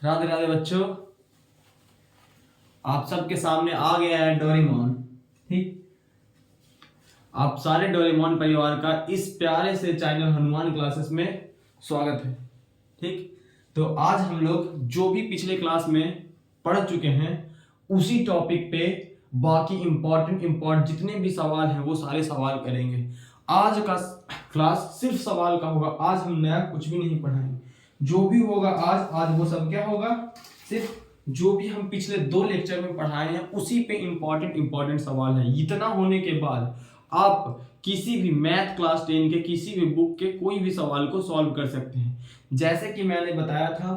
राधे राधे बच्चों, आप सबके सामने आ गया है डोरेमोन। ठीक, आप सारे डोरेमोन परिवार का इस प्यारे से चैनल हनुमान क्लासेस में स्वागत है। ठीक, तो आज हम लोग जो भी पिछले क्लास में पढ़ चुके हैं उसी टॉपिक पे बाकी इंपॉर्टेंट जितने भी सवाल हैं वो सारे सवाल करेंगे। आज का क्लास सिर्फ सवाल का होगा। आज हम नया कुछ भी नहीं पढ़ाएंगे। जो भी होगा आज वो सब क्या होगा, सिर्फ जो भी हम पिछले 2 लेक्चर में पढ़ाए हैं उसी पे इंपॉर्टेंट सवाल है। इतना होने के बाद आप किसी भी मैथ क्लास 10 के किसी भी बुक के कोई भी सवाल को सॉल्व कर सकते हैं। जैसे कि मैंने बताया था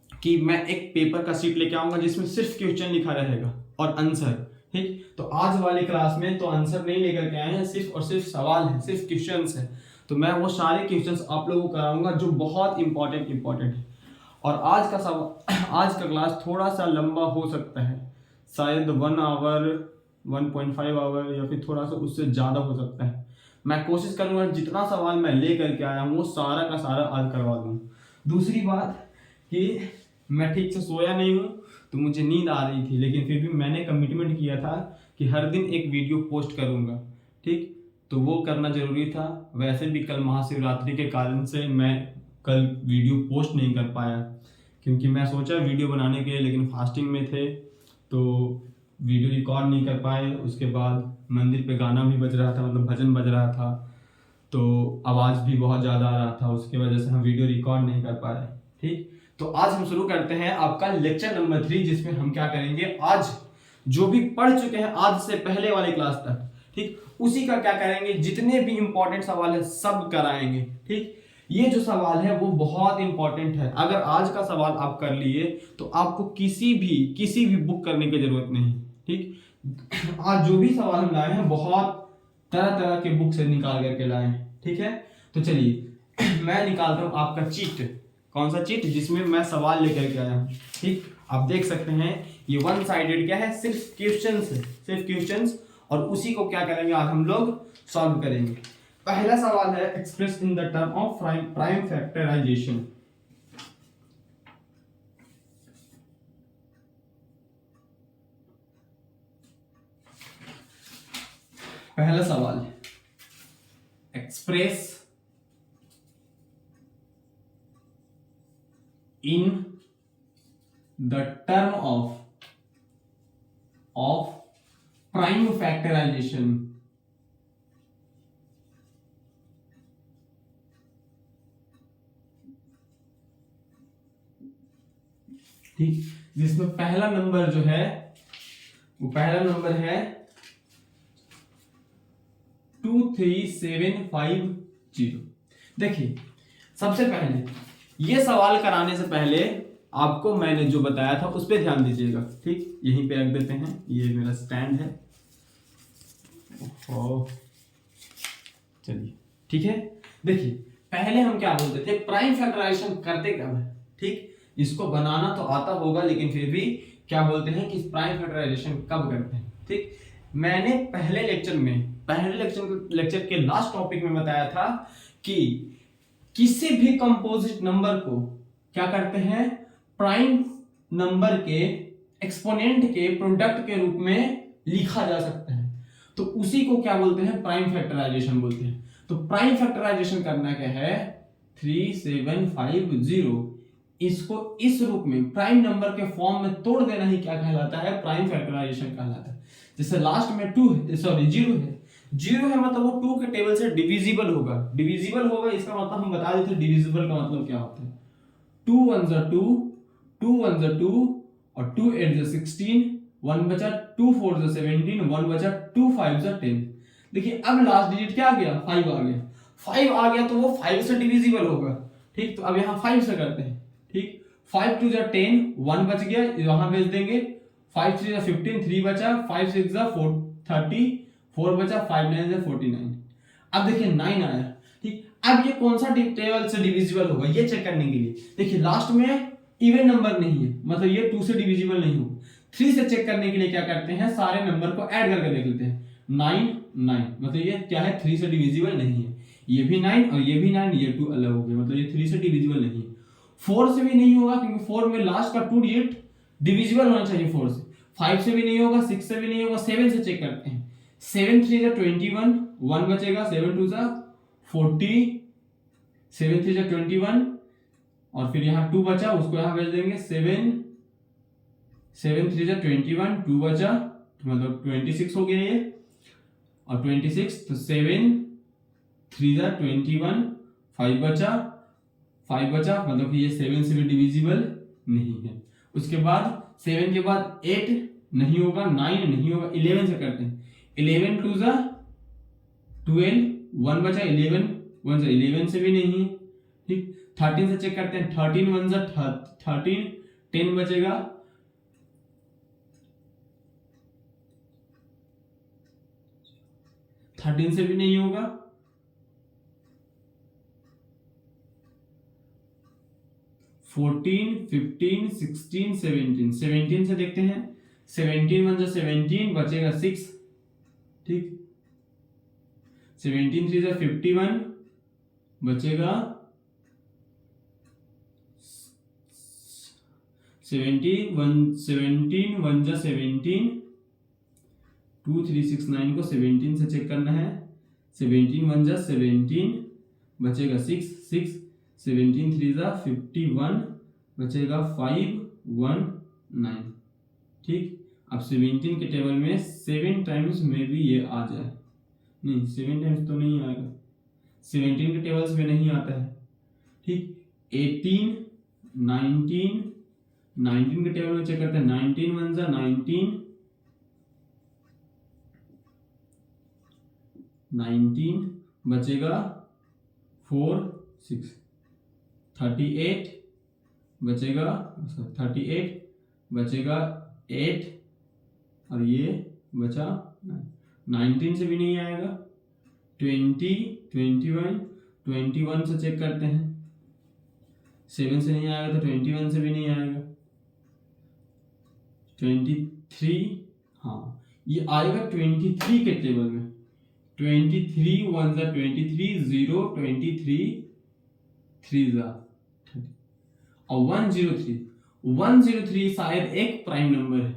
कि मैं एक पेपर का शीट लेके आऊंगा जिसमें सिर्फ क्वेश्चन लिखा रहेगा और आंसर। ठीक, तो आज वाली क्लास में तो आंसर नहीं लेकर के आए हैं, सिर्फ और सिर्फ सवाल है, सिर्फ क्वेश्चंस है। तो मैं वो सारे क्वेश्चंस आप लोगों को कराऊंगा जो बहुत इंपॉर्टेंट है। और आज का क्लास थोड़ा सा लंबा हो सकता है, शायद 1 आवर 1.5 आवर या फिर थोड़ा सा उससे ज़्यादा हो सकता है। मैं कोशिश करूंगा जितना सवाल मैं ले करके आया हूँ वो सारा का सारा आज करवा दूँ। दूसरी बात कि मैं ठीक से सोया नहीं हूँ, तो मुझे नींद आ रही थी, लेकिन फिर भी मैंने कमिटमेंट किया था कि हर दिन एक वीडियो पोस्ट करूँगा। ठीक, तो वो करना ज़रूरी था। वैसे भी कल महाशिवरात्रि के कारण से मैं कल वीडियो पोस्ट नहीं कर पाया, क्योंकि मैं सोचा वीडियो बनाने के लिए, लेकिन फास्टिंग में थे तो वीडियो रिकॉर्ड नहीं कर पाए। उसके बाद मंदिर पे गाना भी बज रहा था, मतलब भजन बज रहा था, तो आवाज़ भी बहुत ज़्यादा आ रहा था, उसकी वजह से हम वीडियो रिकॉर्ड नहीं कर पाए। ठीक, तो आज हम शुरू करते हैं आपका लेक्चर नंबर 3, जिसमें हम क्या करेंगे, आज जो भी पढ़ चुके हैं आज से पहले वाले क्लास तक, ठीक, उसी का क्या करेंगे, जितने भी इंपॉर्टेंट सवाल है सब कराएंगे। ठीक, ये जो सवाल है वो बहुत इंपॉर्टेंट है। अगर आज का सवाल आप कर लिए तो आपको किसी भी बुक करने की जरूरत नहीं। ठीक, आज जो भी सवाल हम लाए हैं बहुत तरह तरह के बुक से निकाल करके लाए हैं। ठीक है, तो चलिए मैं निकालता हूं आपका चीट। कौन सा चीट? जिसमें मैं सवाल लेकर के आया हूं। ठीक, आप देख सकते हैं ये 1 साइडेड क्या है, सिर्फ क्वेश्चंस है, सिर्फ क्वेश्चंस, और उसी को क्या करेंगे आज हम लोग सॉल्व करेंगे। पहला सवाल है express in the term of prime factorisation. पहला सवाल, express in the term of prime factorisation. ठीक, जिसमें पहला नंबर जो है वो पहला नंबर है 23750। देखिए, सबसे पहले ये सवाल कराने से पहले आपको मैंने जो बताया था उस पर ध्यान दीजिएगा। ठीक, यहीं पे रख देते हैं, ये मेरा स्टैंड है। चलिए, ठीक है, देखिए पहले हम क्या बोलते थे, प्राइम फैक्टराइजेशन करते कब है। ठीक, इसको बनाना तो आता होगा, लेकिन फिर भी क्या बोलते हैं कि प्राइम फैक्टराइजेशन कब करते हैं। ठीक, मैंने पहले लेक्चर के लास्ट टॉपिक में बताया था कि किसी भी कंपोजिट नंबर को क्या करते हैं, प्राइम नंबर के एक्सपोनेंट के प्रोडक्ट के रूप में लिखा जा सकता है, तो उसी को क्या बोलते हैं, प्राइम फैक्टराइजेशन बोलते हैं। तो प्राइम फैक्टराइजेशन करना क्या है, 3750, इसको इस रूप में प्राइम नंबर के फॉर्म में तोड़ देना ही क्या कहलाता है, प्राइम फैक्टराइजेशन कहलाता है। जैसे लास्ट में 2 है, सॉरी 0 है, 0 है मतलब वो 2 के टेबल से डिविजिबल होगा। इसका मतलब हम बता देते हैं डिविजिबल का मतलब क्या होता है। 2 1 2, 2 1 2 और 2 8 16, 1 बचा, 2 4 17, 1 बचा, 2 5 10। देखिए अब लास्ट डिजिट क्या आ गया, 5 आ गया। 5 आ गया तो वो 5 से डिविजिबल होगा। ठीक, तो अब यहाँ 5 से करते हैं। ठीक, 5 2 10, 1 बच गया, वहां भेज देंगे। 5 3 15, 3 बचा, 5 6 4 30, 4 बचा, 5 9 49। अब देखिए 9 आया। ठीक, अब ये कौन सा टेबल से डिविजिबल होगा ये चेक करने के लिए देखिए लास्ट में इवन नंबर नहीं है, मतलब ये 2 से डिविजिबल नहीं होगा। 3 से चेक करने के लिए क्या करते हैं, सारे नंबर को ऐड करके देख लेते हैं। 9 9 मतलब ये क्या है, 3 से डिविजिबल नहीं है। ये भी 9 और ये भी 9, ये 2 अलग हो गए, मतलब ये 3 से डिविजिबल नहीं है। 4 से भी नहीं होगा क्योंकि 4 में लास्ट का 2 डिजिट डिविजिबल होना चाहिए 4 से। 5 से भी नहीं होगा, 6 से भी नहीं होगा, 7 से चेक करते हैं। 7 3 जा 21, 1 बचेगा, 7 2 जा 40, 7 3 जा 21 और फिर यहाँ 2 बचा, उसको यहाँ भेज देंगे। 7 3 जा 21, 2 बचा तो मतलब 26 हो गया ये, और 26 तो 7 3 जा 21, 5 बचा मतलब कि ये 7 से भी डिविजिबल नहीं है। उसके बाद 7 के बाद 8 नहीं होगा, 9 नहीं होगा, 11 से करते हैं। 11 2 जा 12, 1 बचा, 11 1 जा 11 से भी नहीं, ठीक। 13 से चेक करते हैं। 13 1 जा 13, 10 बचेगा, 13 से भी नहीं होगा। 14 15 16 17, 17 से देखते हैं। 17 1 जा 17 बचेगा 6, ठीक। 17 3 जा 51 बचेगा 17 1 जा 17, 2 3 6 9 को 17 से चेक करना है। 17 1 जा 17 बचेगा 6, 17 3 जा 51 बचेगा 5 1 9, ठीक। अब 17 के टेबल में 7 टाइम्स में भी ये आ जाए, नहीं 7 टाइम्स तो नहीं आएगा, 17 के टेबल्स में नहीं आता है, ठीक। 18 19 के टेबल में चेक करते हैं। 19 1 जा 19 बचेगा 4 6, 38 बचेगा 8 और ये बचा 19 से भी नहीं आएगा। 20 21 से चेक करते हैं। 7 से नहीं आएगा तो 21 से भी नहीं आएगा। 23, हाँ ये आएगा 23 के टेबल में। 23 1 जा 23, 0 23 3 जा 30 और 103 शायद एक प्राइम नंबर है।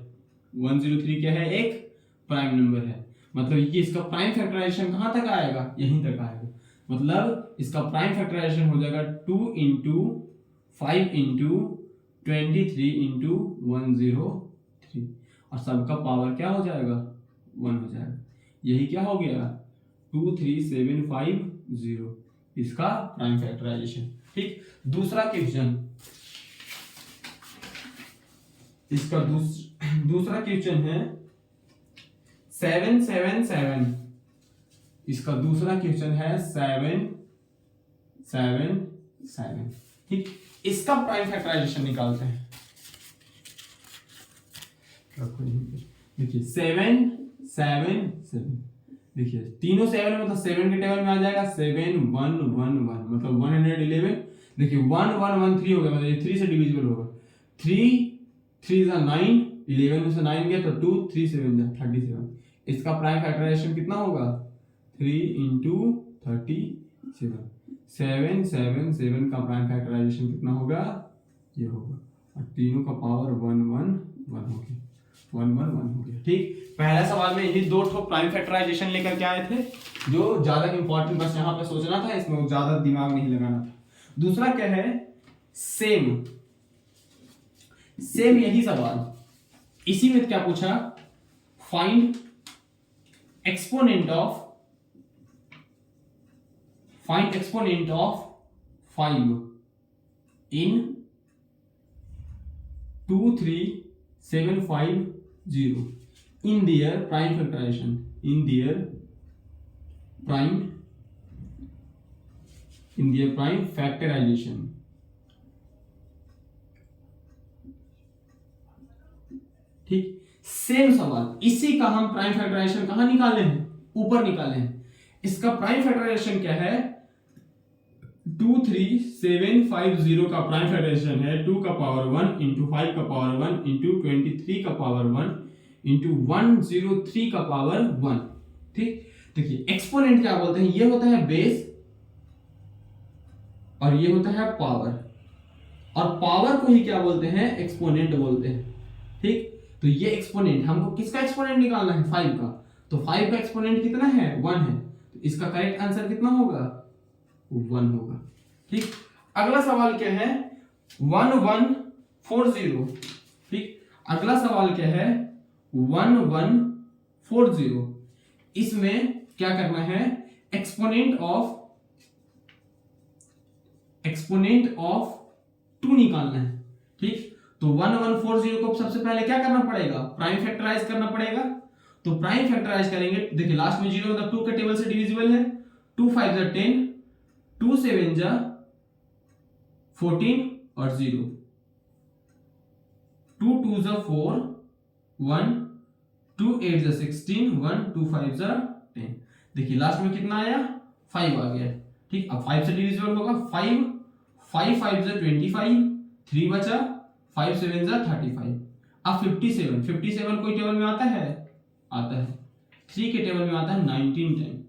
103 क्या है? एक प्राइम नंबर है। मतलब ये इसका प्राइम फैक्टराइजेशन कहां तक आएगा? यहीं तक आएगा। मतलब इसका प्राइम फैक्टराइजेशन हो जाएगा 2 इंटू 5 इंटू 23 इंटू 103 और सबका पावर क्या हो जाएगा? 1 हो जाएगा। यही क्या हो गया? 23750 इसका प्राइम फैक्टराइजेशन। ठीक, दूसरा क्वेश्चन, इसका दूसरा क्वेश्चन है 777। इसका दूसरा क्वेश्चन है 777। ठीक, इसका प्राइम फैक्टराइजेशन निकालते हैं। देखिए 7 7 7, देखिए तीनों 7 में तो 7 के टेबल में आ जाएगा 7 1 1 1 मतलब 111। देखिए 1 1 1 3 हो गया, मतलब ये 3 से डिविजिबल होगा। 3 3 जा 9, 11 में से 9 गया तो 2 3 7 जा 37। इसका प्राइम फैक्टराइजेशन कितना होगा? 3 इंटू 37। 7 7 7 का प्राइम फैक्टराइजेशन कितना होगा? ये होगा। और तीनों का पावर 1 1 1 हो गया, 1 1 1 हो गया। ठीक, पहले सवाल में यही दो ठो प्राइम फैक्टराइजेशन लेकर के आए थे, जो ज्यादा इंपॉर्टेंट, बस यहाँ पे सोचना था, इसमें ज्यादा दिमाग नहीं लगाना था। दूसरा क्या है? सेम यही सवाल, इसी में क्या पूछा? Find exponent of 5 in 23750 in their prime factorization, in their prime factorization। ठीक, सेम सवाल, इसी का हम प्राइम फैक्टराइजेशन कहां निकाले हैं? ऊपर निकाले हैं। इसका प्राइम फैक्टराइजेशन क्या है? 23750 का प्राइम फैक्टराइजेशन है 2 का पावर 1 इंटू 5 का पावर 1 इंटू 23 का पावर 1 इंटू 103 का पावर 1। ठीक, देखिए एक्सपोनेंट क्या बोलते हैं? ये होता है बेस और ये होता है पावर। और पावर को ही क्या बोलते हैं, एक्सपोनेंट बोलते हैं। ठीक, तो ये एक्सपोनेंट, हमको किसका एक्सपोनेंट निकालना है, 5 का। तो 5 का एक्सपोनेंट कितना है, 1 है। तो इसका करेक्ट आंसर कितना होगा, 1 होगा। ठीक, अगला सवाल क्या है, 1140। ठीक, अगला सवाल क्या है, 1140। इसमें क्या करना है, एक्सपोनेंट ऑफ 2 निकालना है। ठीक, तो 1140 को सबसे पहले क्या करना पड़ेगा, प्राइम फैक्टराइज करना पड़ेगा। तो प्राइम फैक्टराइज करेंगे, देखिए लास्ट में 0 मतलब 2 के टेबल से डिविजिबल है। 2 5 जा 10, 2 7 जा 14 और 0, 2 2 जा 4, 1 2 8 जा 16, 1 2 5 जा 10। देखिए लास्ट में कितना आया, 5 आ गया। ठीक, अब 5 से डिविजिबल होगा, 5 5 5 जा 25, 3 बचा, 5 7 जा 35। अब 57 कोई टेबल में आता है, 3 के टेबल में आता है 19 टाइम।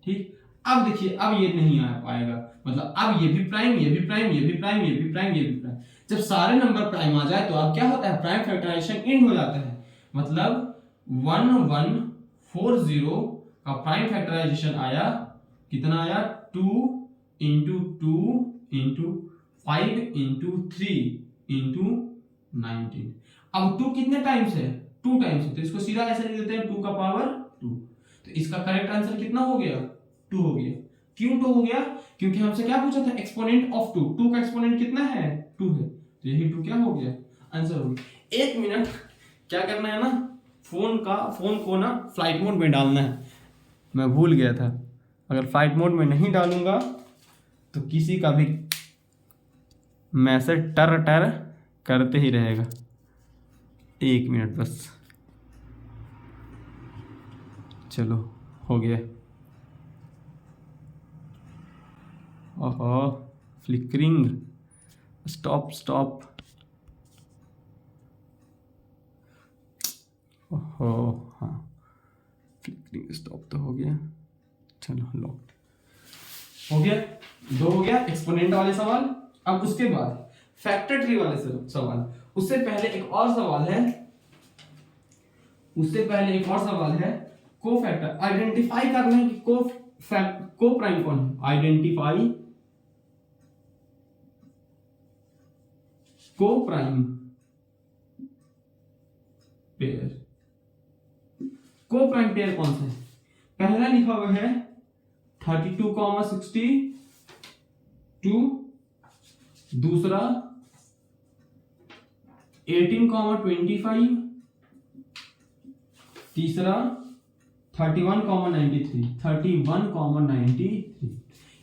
ठीक, अब देखिए अब ये नहीं आ पाएगा, मतलब अब ये भी प्राइम, ये भी प्राइम, ये भी प्राइम, ये भी प्राइम, ये भी प्राइम। जब सारे नंबर प्राइम आ जाए तो अब क्या होता है, प्राइम फैक्टराइजेशन एंड हो जाता है। मतलब 1140 का प्राइम फैक्टराइजेशन आया, कितना आया, 2 इंटू 2 इंटू 5 इंटू 3 इंटू 19। अब 2 कितने टाइम्स है, 2 टाइम्स है, तो इसको सीधा ऐसे लिख देते हैं 2 का पावर 2। तो इसका करेक्ट आंसर कितना हो गया, 2 हो गया। क्यों 2 हो गया, क्योंकि हमसे क्या पूछा था, एक्सपोनेंट ऑफ 2। 2 का एक्सपोनेंट कितना है, 2 है, तो यही 2 क्या हो गया, आंसर हो गया। 1 मिनट, क्या करना है ना, फोन को ना फ्लाइट मोड में डालना है, मैं भूल गया था। अगर फ्लाइट मोड में नहीं डालूंगा तो किसी का भी मैसेज टर टर करते ही रहेगा। 1 मिनट बस, चलो हो गया। ओहो, फ्लिकरिंग, स्टॉप। ओहो हाँ, फ्लिकरिंग स्टॉप तो हो गया। चलो लॉक्ड हो गया, 2 हो गया एक्सपोनेंट वाले सवाल। अब उसके बाद फैक्टर ट्री वाले सवाल। उससे पहले एक और सवाल है, को फैक्टर आइडेंटिफाई करना है कि को प्राइम कौन है। आइडेंटिफाई को प्राइम पेयर। को प्राइम पेयर कौन सा है, पहला लिखा हुआ है 32,62, दूसरा 18,25, तीसरा 31,93।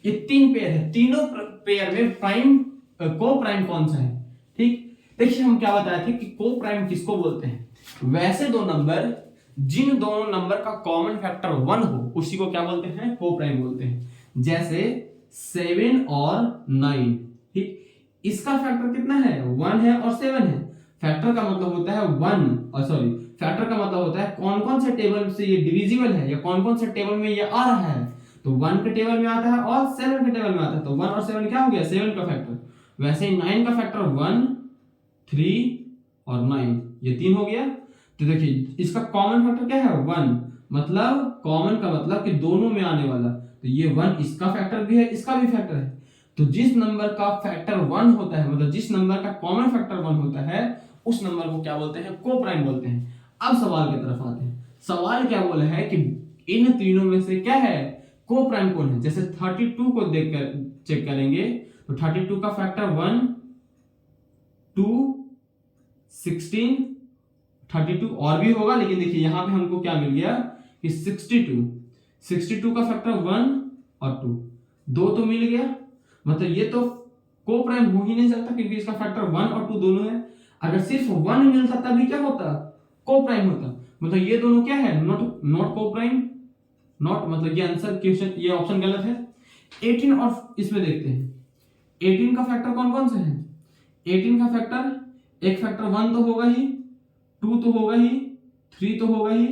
ये 3 पेयर है, तीनों पेयर में प्राइम को प्राइम कौन सा है। ठीक, देखिए हम क्या बताए थे कि को प्राइम किसको बोलते हैं, वैसे दो नंबर जिन दोनों नंबर का कॉमन फैक्टर 1 हो उसी को क्या बोलते हैं, को प्राइम बोलते हैं। जैसे 7 और 9। ठीक, इसका फैक्टर कितना है, 1 है और 7 है। फैक्टर का मतलब होता है फैक्टर का मतलब होता है कौन कौन से टेबल से ये डिविजिबल है या कौन कौन से टेबल में ये आ रहा है। तो 1 के टेबल में आता है और 7 के टेबल में आता है, तो 1 और 7 क्या हो गया, 7 का फैक्टर। वैसे ही 9 का फैक्टर 1 3 और 9, ये 3 हो गया। तो देखिए इसका कॉमन फैक्टर क्या है, 1, मतलब कॉमन का मतलब कि दोनों में आने वाला। तो ये 1 इसका फैक्टर भी है, इसका भी फैक्टर है। तो जिस नंबर का फैक्टर 1 होता है, मतलब जिस नंबर का कॉमन फैक्टर 1 होता है, उस नंबर को क्या बोलते हैं, को प्राइम बोलते हैं। अब सवाल की तरफ आते हैं। सवाल क्या बोला है कि इन तीनों में से क्या है, को प्राइम कौन है। जैसे 32 को देखकर चेक करेंगे तो 32 का फैक्टर 1 2 16 32 और भी होगा, लेकिन देखिए यहां पे हमको क्या मिल गया कि 62 का फैक्टर 1 और 2, 2 तो मिल गया। मतलब ये तो को प्राइम हो ही नहीं सकता क्योंकि इसका फैक्टर 1 और 2 दोनों है। अगर सिर्फ 1 मिलता तभी क्या होता, को प्राइम होता। मतलब ये दोनों क्या है, नॉट को प्राइम, नॉट, मतलब ये आंसर क्वेश्चन, ये ऑप्शन गलत है। 18 और इसमें देखते हैं 18 का फैक्टर कौन कौन से हैं। 18 का फैक्टर, एक फैक्टर 1 तो होगा ही, 2 तो होगा ही, 3 तो होगा ही,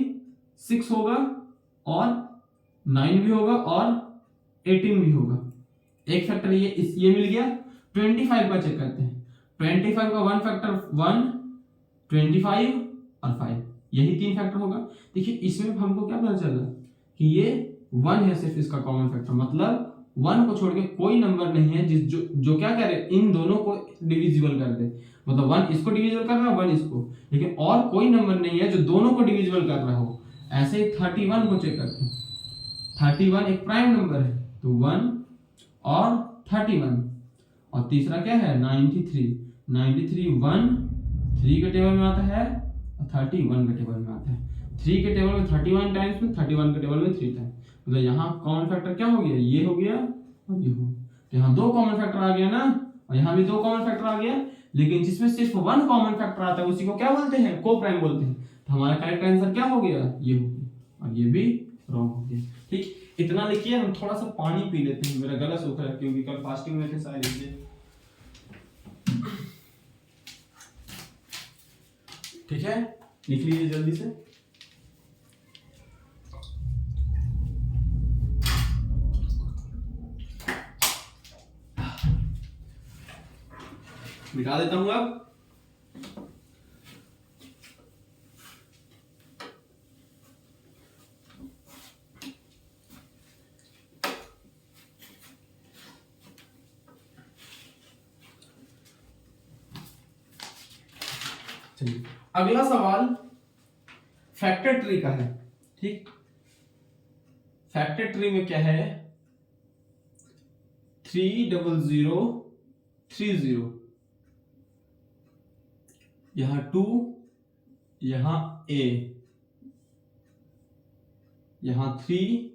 6 होगा और 9 भी होगा और 18 भी होगा। एक फैक्टर ये मिल गया। 25 का चेक करते हैं। 25 का वन फैक्टर 1, 25 और 5, यही 3 फैक्टर होगा। देखिए इसमें हमको क्या पता चला कि ये 1 है सिर्फ इसका कॉमन फैक्टर, मतलब 1 को छोड़ के कोई नंबर नहीं है जो क्या करे, इन दोनों को डिविजिबल कर दे। मतलब 1 इसको डिविजिबल कर रहा है, 1 इसको, लेकिन और कोई नंबर नहीं है जो दोनों को डिविजिबल कर रहा हो। ऐसे ही 31 को चेक करते हैं। 31 एक प्राइम नंबर है, तो 1 और 31, और तीसरा क्या है 93। 93 1 3 के टेबल में आता है और 31 के टेबल में आता है। 3 के टेबल में 31 टाइम्स में, 31 के टेबल में 3 टाइम्स। मतलब यहाँ कॉमन फैक्टर क्या हो गया, ये हो गया और ये हो गया। तो यहाँ 2 कॉमन फैक्टर आ गया ना, और यहाँ भी 2 कॉमन फैक्टर आ गया। लेकिन जिसमें सिर्फ 1 कॉमन फैक्टर आता है उसी को क्या बोलते हैं, को प्राइम बोलते हैं। तो हमारा करेक्ट आंसर क्या हो गया, ये हो गया, और ये भी रॉन्ग हो गया। ठीक, इतना लिखिए। हम थोड़ा सा पानी पी लेते हैं, मेरा गला सूखा है क्योंकि कल फास्टिंग में थे सारे इसलिए। ठीक है, लिख लीजिए जल्दी से। मिटा देता हूं अब। चलिए अगला सवाल फैक्टर ट्री का है। ठीक, फैक्टर ट्री में क्या है, 30030, यहां 2, यहां A, यहां 3,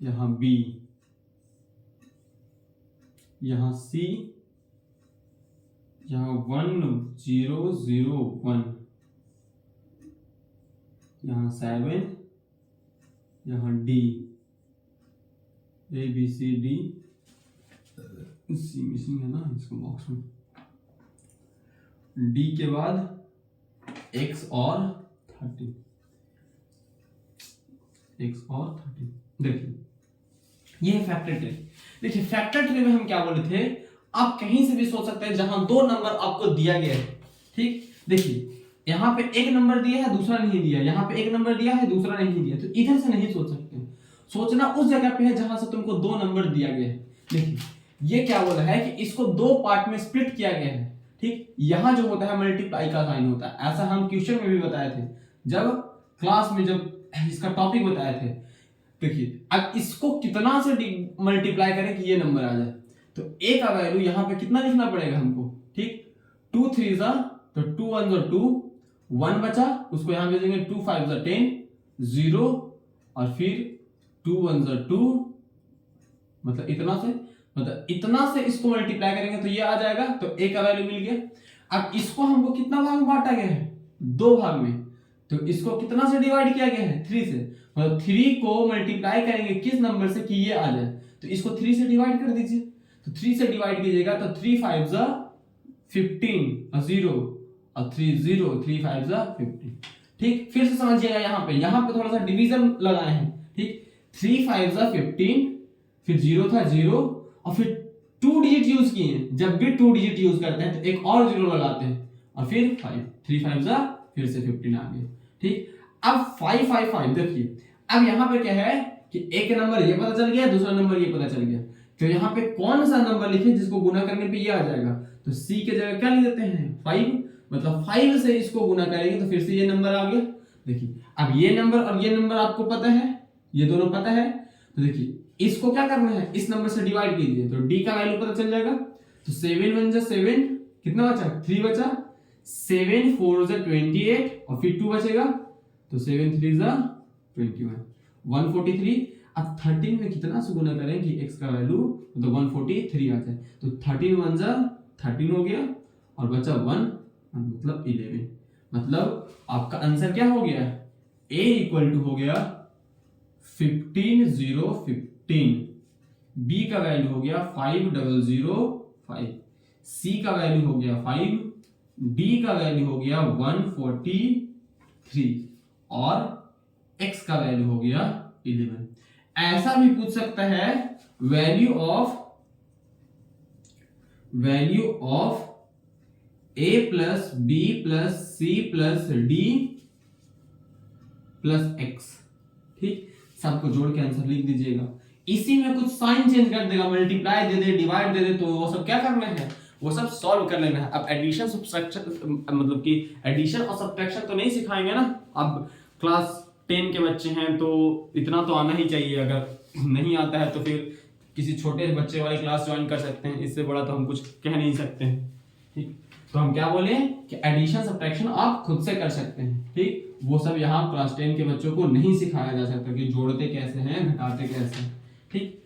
यहां B, यहां C, यहाँ 1001, यहाँ 7, यहाँ D, ABCD, C मिसिंग है ना इसको बॉक्स में। D के बाद X और 30, X और 30। देखिए ये है फैक्टर ट्री। देखिए फैक्टर ट्री में हम क्या बोले थे, आप कहीं से भी सोच सकते हैं जहां 2 नंबर आपको दिया गया है। ठीक, देखिए यहाँ पे एक नंबर दिया है दूसरा नहीं दिया, यहाँ पे एक नंबर दिया है दूसरा नहीं दिया, तो इधर से नहीं सोच सकते। सोचना उस जगह पे है जहां से तुमको 2 नंबर दिया गया है। देखिए ये क्या बोला है कि इसको 2 पार्ट में स्प्लिट किया गया है। ठीक, यहां जो होता है मल्टीप्लाई का साइन होता है, ऐसा हम क्वेश्चन में भी बताए थे जब क्लास में, जब इसका टॉपिक बताए थे। देखिए अब इसको कितना से मल्टीप्लाई करें कि ये नंबर आ जाए, तो a का वैल्यू यहाँ पे कितना लिखना पड़ेगा हमको। ठीक, 2 3 जा तो 2 1 जा 2, 1 बचा उसको यहाँ भेजेंगे, 2 5 जा 10, 0 और फिर 2 1 जा 2, मतलब इतना से इसको मल्टीप्लाई करेंगे तो ये आ जाएगा। तो a का वैल्यू मिल गया। अब इसको हमको कितना भाग में बांटा गया है, 2 भाग में, तो इसको कितना से डिवाइड किया गया है, 3 से। मतलब 3 को मल्टीप्लाई करेंगे किस नंबर से कि ये आ जाए, तो इसको 3 से डिवाइड कर दीजिए। तो 3 से डिवाइड कीजिएगा तो 3 5 जा 15 और 0 और 3 0, 3 5 जा 15। ठीक, फिर से समझिएगा, यहाँ पे थोड़ा सा डिवीजन लगाए हैं। ठीक, 3 5 जा 15, फिर 0 था 0 और फिर 2 डिजिट यूज किए हैं। जब भी 2 डिजिट यूज करते हैं तो एक और 0 लगाते हैं और फिर 5, 3 5 जा फिर से 15 आ गया। ठीक, अब 5 5 5 देखिए, अब यहाँ पे क्या है कि एक नंबर ये पता चल गया, दूसरा नंबर ये पता चल गया, तो यहाँ पे कौन सा नंबर लिखे जिसको गुना करने पे ये आ जाएगा। तो C के जगह क्या लिख देते हैं 5, मतलब 5 से इसको गुना करेंगे तो फिर से ये नंबर आ गया। देखिए अब ये नंबर और ये नंबर आपको पता है, ये दोनों पता है, तो देखिए इसको क्या करना है, इस नंबर से डिवाइड कीजिए तो D का वैल्यू पता चल जाएगा। तो 7 1 जा 7, कितना बचा 3 बचा, 7 4 जा 28 और फिर 2 बचेगा, तो 7 3 जा 21, 143। अब 13 में कितना से गुना करें कि x का वैल्यू मतलब 143 आ जाए, तो 13 1 जा 13 हो गया और बचा 1 मतलब 11। मतलब आपका आंसर क्या हो गया, a इक्वल टू हो गया 15 0 15, b का वैल्यू हो गया 5 0 0 5, c का वैल्यू हो गया 5, d का वैल्यू हो गया 143 और x का वैल्यू हो गया 11। ऐसा भी पूछ सकता है value of value of a plus B plus C plus D plus x। ठीक, सबको जोड़ के आंसर लिख दीजिएगा। इसी में कुछ साइन चेंज कर देगा, मल्टीप्लाई दे दे, डिवाइड दे दे, तो वो सब क्या करना है, वो सब सॉल्व कर लेना है। अब एडिशन सब्ट्रैक्शन मतलब कि एडिशन और सब्ट्रैक्शन तो नहीं सिखाएंगे ना, अब क्लास 10 के बच्चे हैं तो इतना तो आना ही चाहिए, अगर नहीं आता है तो फिर किसी छोटे बच्चे वाली क्लास ज्वाइन कर सकते हैं, इससे बड़ा तो हम कुछ कह नहीं सकते हैं। ठीक, तो हम क्या बोले कि एडिशन सब्ट्रैक्शन आप खुद से कर सकते हैं। ठीक, वो सब यहाँ क्लास 10 के बच्चों को नहीं सिखाया जा सकता कि जोड़ते कैसे हैं, घटाते कैसे हैं। ठीक,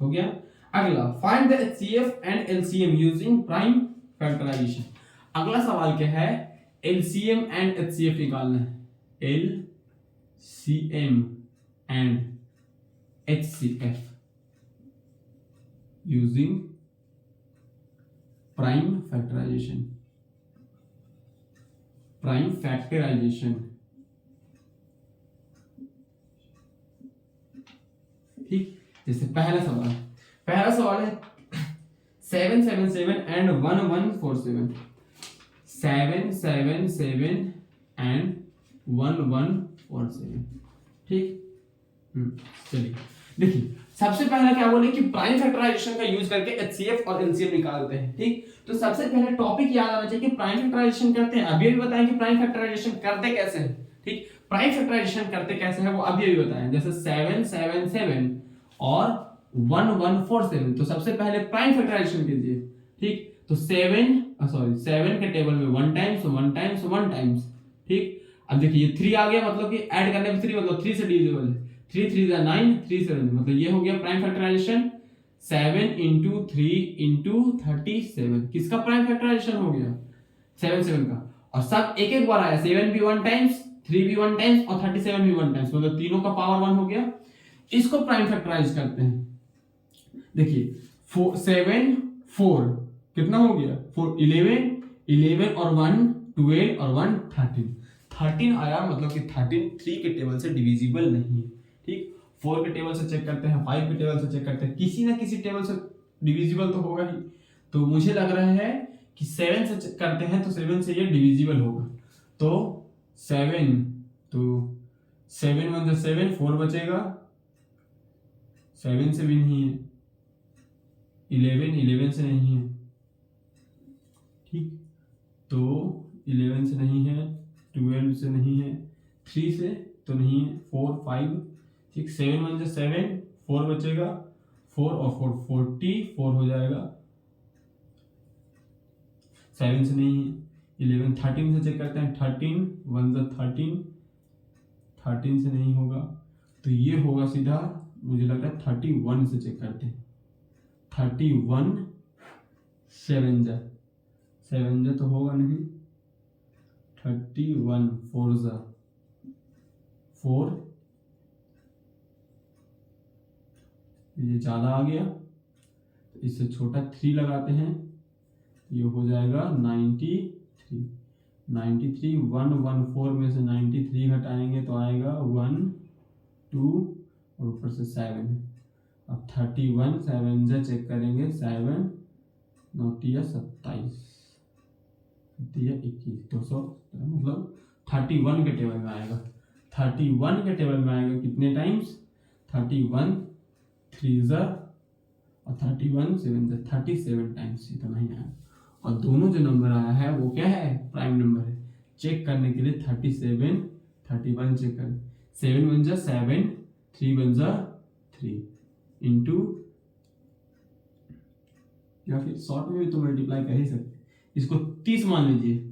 हो गया। अगला, find the HCF and LCM using prime factorization. अगला सवाल क्या है, एलसीएम एंड एचसीएफ निकालना है। LCM and HCF using prime factorization. Prime factorisation, ठीक। जैसे पहला सवाल है 777 एंड 1147। 777 एंड 1147। ठीक, चलिए देखिए, सबसे पहला क्या बोले कि प्राइम फैक्टराइजेशन का यूज करके एचसीएफ और एलसीएम निकालते हैं। ठीक, तो सबसे पहले टॉपिक याद आना चाहिए कि प्राइम फैक्टराइजेशन करते हैं, अभी भी बताएं कि प्राइम फैक्टराइजेशन करते कैसे हैं। ठीक, प्राइम फैक्टराइजेशन करते कैसे हैं वो अभी भी बताएं। जैसे 777 और 1147, तो सबसे पहले प्राइम फैक्टराइजेशन कीजिए। ठीक, तो 7 के टेबल में 1 टाइम्स 1 टाइम्स 1 टाइम्स। ठीक, अब देखिए ये 3 आ गया, मतलब कि ऐड करने में 3 मतलब 3 से डिविजिबल है। 3 3 9, 3 7, मतलब ये हो गया प्राइम फैक्टराइजेशन। 7 into 3 into 37 किसका प्राइम फैक्टराइजेशन हो गया, 7 का। और सब एक एक बार आया, 7 भी 1 टाइम्स, 3 भी 1 टाइम्स और 37 भी 1 टाइम्स, मतलब तीनों का पावर 1 हो गया। इसको प्राइम फैक्टराइज करते हैं। देखिए 7 4 कितना हो गया, 4 11 और 1 12 और 1 13 आया, मतलब कि 13 3 के टेबल से डिविजिबल नहीं है। ठीक, 4 के टेबल से चेक करते हैं, 5 के टेबल से चेक करते हैं, किसी ना किसी टेबल से डिविजिबल तो होगा ही। तो मुझे लग रहा है कि 7 से चेक करते हैं तो 7 से ये डिविजिबल होगा। तो 7 1 7 4 बचेगा, 7 से भी नहीं है, 11 से नहीं है। ठीक, तो 11 से नहीं है, 12 से नहीं है, 3 से तो नहीं है, 4 5। ठीक, 7 1 7 4 बचेगा, 4 और 4 44 हो जाएगा। 7 से नहीं है, 11 13 से चेक करते हैं, 13 1 13 13 से नहीं होगा, तो ये होगा सीधा, मुझे लगता है 31 से चेक करते हैं। 31 7 तो होगा नहीं, 31 4 ये ज्यादा आ गया, तो इससे छोटा 3 लगाते हैं, ये हो जाएगा 93। 114 में से 93 घटाएंगे तो आएगा 1 2 और ऊपर से 7। अब 31 7 से चेक करेंगे, 7 9 27 21 200, मतलब 31 के टेबल में आएगा। 31 के टेबल में आएगा कितने टाइम्स, 31 3 और 31 7 37 टाइम्स, इतना ही आएगा। और दोनों जो नंबर आया है वो क्या है, प्राइम नंबर है। चेक करने के लिए 37 31 चेक करें, 7 1 7 3 1 3 इंटू, या फिर शॉर्ट में भी तो मल्टीप्लाई कर ही सकते, इसको 30 मान लीजिए,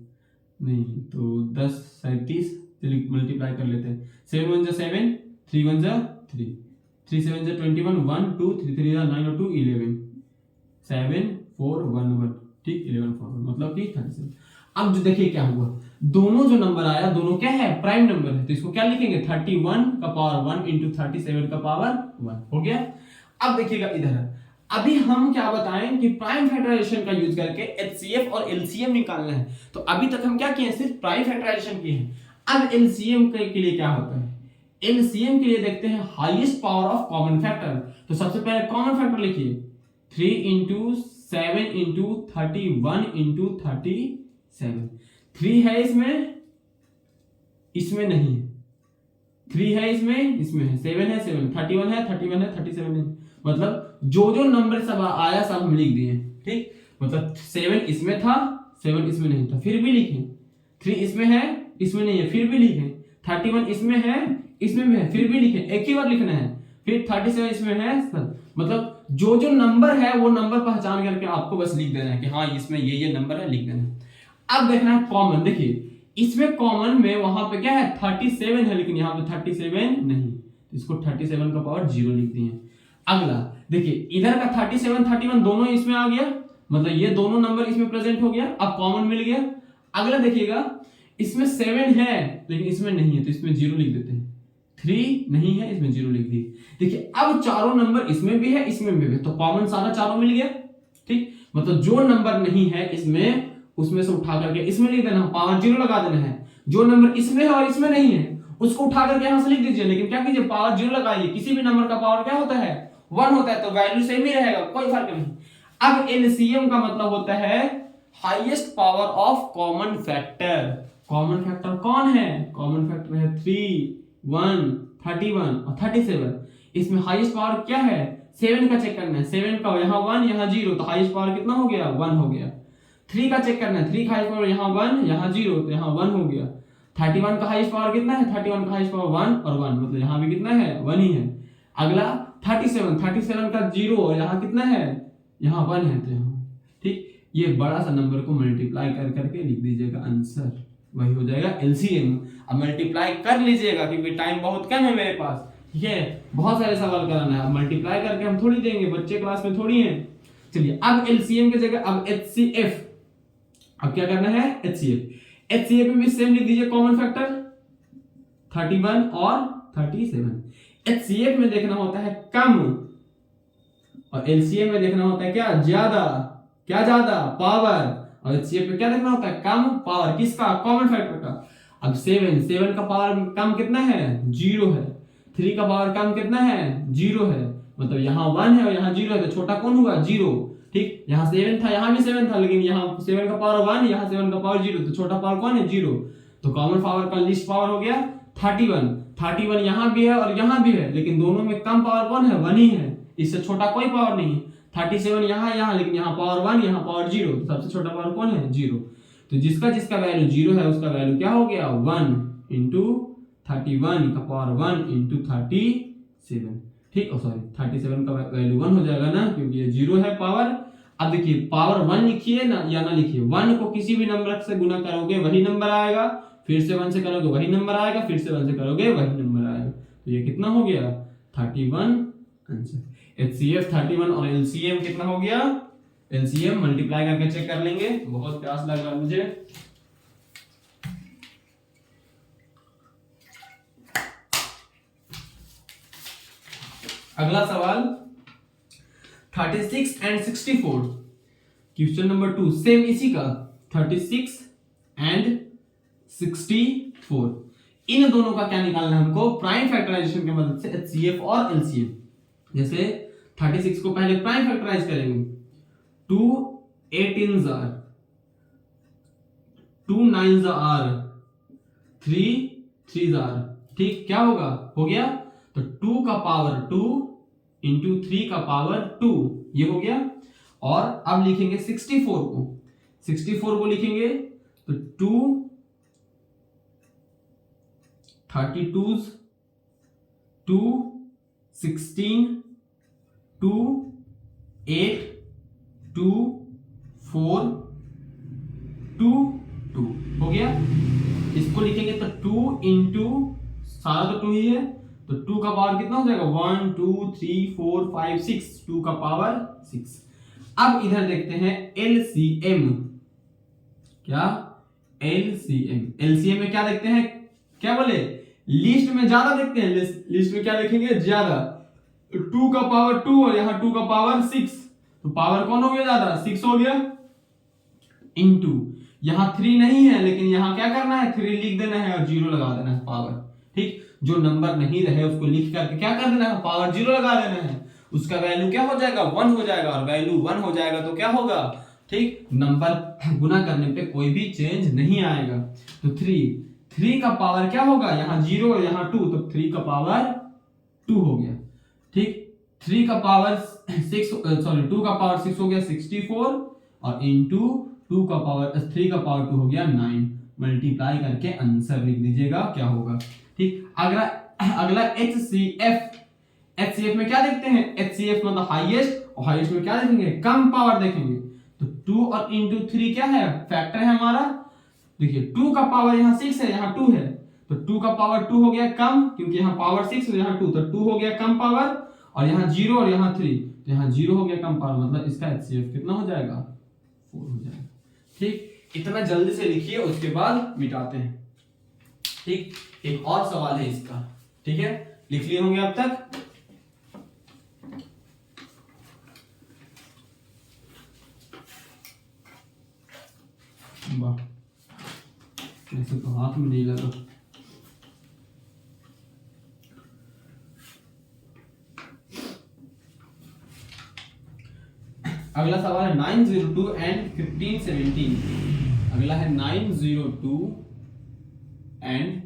नहीं तो 10 37, चलिए मल्टीप्लाई कर लेते हैं। 7 1 7 3 1 3 3 7 21 1 2 3 3 9 और 2 11 7 4 1 1। ठीक, 11 4 मतलब कि 37। अब जो देखिए क्या हुआ, दोनों जो नंबर आया दोनों क्या है, प्राइम नंबर है, तो इसको क्या लिखेंगे, 31 का पावर 1 इंटू 37 का पावर 1 हो गया। अब देखिएगा इधर, अभी हम क्या बताएं कि प्राइम फैक्टराइजेशन का यूज करके एचसीएफ और एलसीएम निकालना है। तो अभी तक हम क्या किए, सिर्फ प्राइम फैक्टराइजेशन किए हैं। अब एलसीएम के लिए क्या होता है, एलसीएम के लिए देखते हैं highest power of common factor. तो सबसे पहले कॉमन फैक्टर लिखिए, 3 इंटू 7 इंटू 31 इंटू 37। 3 है इसमें, इसमें नहीं है। 3 है इसमें, इसमें है। 7 है, 7 31 है, 31 है, 37 है। मतलब जो जो नंबर सब आया सब हम लिख दिए। ठीक, मतलब 7 इसमें था, 7 इसमें नहीं था, फिर भी लिखे। 3 इसमें है, इसमें नहीं है, फिर भी लिखे। 31 इसमें है, इसमें भी है, फिर भी लिखे। एक ही बार लिखना है। फिर 37 इसमें है। मतलब जो जो नंबर है वो नंबर पहचान करके आपको बस लिख देना है कि हाँ इसमें ये नंबर है, लिख देना। अब देखना है कॉमन। देखिए इसमें कॉमन में वहां पे क्या है 37 है, लेकिन यहाँ पे 37 नहीं, इसको 37 का पावर 0 लिख दिए। अगला देखिए इधर का 37 31 दोनों इसमें आ गया, मतलब ये दोनों नंबर इसमें प्रेजेंट हो गया, अब कॉमन मिल गया। अगला देखिएगा इसमें 7 है लेकिन इसमें नहीं है, तो इसमें 0 लिख देते हैं। 3 नहीं है, इसमें 0 लिख दिए। देखिए अब चारों नंबर इसमें भी है, इसमें भी है, तो कॉमन सारा चारों मिल गया। ठीक, मतलब जो नंबर नहीं है इसमें उसमें से उठा करके इसमें लिख देना, पावर 0 लगा देना है। जो नंबर इसमें है और इसमें नहीं है उसको उठा करके यहां से लिख दीजिए, लेकिन क्या कीजिए पावर 0 लगाइए। किसी भी नंबर का पावर क्या होता है 1 होता है, तो वैल्यू सेम ही रहेगा, कोई फर्क नहीं। अब एलसीएम का मतलब होता है highest power of common factor. Common factor कौन है? कॉमन फैक्टर है 3 1 31 और 37। इसमें हाईएस्ट पावर क्या है 7 का चेक करना है। 7 का यहाँ 1 यहाँ 0, तो हाईएस्ट पावर कितना हो गया 1 हो गया। 3 का चेक करना है, 3 का हाईएस्ट पावर यहाँ 1 यहाँ 0, तो यहाँ 1 हो गया। 31 का हाईएस्ट पावर कितना है 31 का हाईएस्ट पावर 1 और 1, मतलब यहाँ भी कितना है 1 ही है। अगला 37 का 0 और यहाँ कितना है यहाँ 1 है, तो यहाँ ठीक। ये बड़ा सा नंबर को मल्टीप्लाई कर करके लिख दीजिएगा, आंसर वही हो जाएगा एलसीएम। अब मल्टीप्लाई कर लीजिएगा क्योंकि टाइम बहुत कम है मेरे पास, ठीक है, बहुत सारे सवाल कराना है। अब मल्टीप्लाई करके हम थोड़ी देंगे, बच्चे क्लास में थोड़ी है। चलिए अब एलसीएम की जगह अब एचसीएफ। अब क्या करना है एचसीएफ। एचसीएफ में भी सेम लिख दीजिए कॉमन फैक्टर 31 और 37। एचसीएफ में देखना होता है कम और एलसीएम में देखना होता है क्या ज्यादा। क्या ज्यादा पावर, और एचसीएफ में क्या देखना होता है कम पावर। किसका कॉमन फैक्टर का। अब 7 का पावर कम कितना है 0 है। 3 का पावर कम कितना है 0 है, मतलब यहाँ 1 है और यहाँ 0 है, तो छोटा कौन हुआ 0। ठीक, यहाँ 7 था यहाँ भी 7 था, लेकिन यहाँ 7 का पावर 1 यहाँ 7 का पावर 0, तो छोटा पावर कौन है 0। तो कॉमन पावर का लिस्ट पावर हो गया 31 यहाँ भी है और यहाँ भी है, लेकिन दोनों में कम पावर कौन है 1 ही है, इससे छोटा कोई पावर नहीं है। 37 यहाँ, लेकिन यहाँ पावर 1 यहाँ पावर 0, तो सबसे छोटा पावर कौन है 0। तो जिसका जिसका वैल्यू 0 है उसका वैल्यू क्या हो गया 1 इंटू 31 का पावर 1 इंटू 37। ठीक, सॉरी 37 का वैल्यू 1 हो जाएगा ना, क्योंकि ये 0 है पावर। अब देखिए पावर 1 लिखिए ना या ना लिखिए, 1 को किसी भी नंबर से गुना करोगे वही नंबर आएगा, फिर से 1 से करोगे वही नंबर आएगा, फिर से 1 से करोगे वही नंबर आएगा। तो ये कितना हो गया 31 आंसर। एचसीएफ 31 और एलसीएम कितना हो गया। एलसीएम मल्टीप्लाई करके चेक कर लेंगे, बहुत प्यास लग रहा मुझे। अगला सवाल 36 एंड 64, क्वेश्चन नंबर 2 सेम इसी का 36 एंड 64। इन दोनों का क्या निकालना है हमको प्राइम फैक्टराइजेशन की मदद से एचसीएफ और एलसीएम। जैसे 36 को पहले प्राइम फैक्टराइज करेंगे, 2 18s are 2 9s are 3 3s are। ठीक, क्या होगा हो गया, तो 2 का पावर 2 इंटू 3 का पावर 2 ये हो गया। और अब लिखेंगे 64 को लिखेंगे तो 2 32s 2 16 2 8 2 4 2 2 हो गया। इसको लिखेंगे तो 2 इंटू सारा तो 2 ही है, तो 2 का पावर कितना हो जाएगा 1 2 3 4 5 6, 2 का पावर 6। अब इधर देखते हैं एलसीएम। क्या एलसीएम में क्या देखते हैं, क्या बोले लिस्ट में ज्यादा देखते हैं। लिस्ट में क्या देखेंगे ज्यादा, 2 का पावर 2 और यहाँ 2 का पावर 6, तो पावर कौन हो गया ज्यादा 6 हो गया। इंटू यहाँ 3 नहीं है, लेकिन यहाँ क्या करना है 3 लिख देना है और 0 लगा देना है पावर। ठीक, जो नंबर नहीं रहे उसको लिख करके क्या कर देना है पावर 0 लगा देना है। उसका वैल्यू क्या हो जाएगा, 1 हो जाएगा, और वैल्यू 1 हो जाएगा तो क्या होगा, ठीक, नंबर गुना करने पे कोई भी चेंज नहीं आएगा। तो 3 का पावर क्या होगा, यहाँ 0 यहाँ 2, तो 3 का पावर 2 हो गया, ठीक। 3 का पावर 6 सॉरी 2 का पावर 6 हो गया 64, और इनटू 2 का पावर 3 का पावर 2 हो गया 9। मल्टीप्लाई करके आंसर लिख दीजिएगा क्या होगा, ठीक। अगला HCF में क्या देखते हैं, HCF मतलब हाईएस्ट, और हाईएस्ट में क्या देखेंगे, कम पावर देखेंगे। तो 2 और इंटू 3 क्या है, फैक्टर है हमारा। देखिए 2 का पावर यहाँ 6 है, यहाँ 2 है, तो 2 का पावर 2 हो गया कम, क्योंकि यहाँ पावर 6 है, यहाँ 2, तो 2 हो गया कम पावर, और यहाँ 0 और यहाँ 3, तो यहाँ 0 हो गया कम पावर, मतलब इसका HCF कितना हो जाएगा, 4 हो जाएगा, ठीक। इतना जल्दी से लिखिए, उसके बाद मिटाते हैं, ठीक। एक और सवाल है इसका, ठीक है, लिख लिए होंगे अब तक। वाह, ऐसे तो हाथ में नहीं लगा। अगला सवाल है 902 एंड 1517। अगला है 902 एंड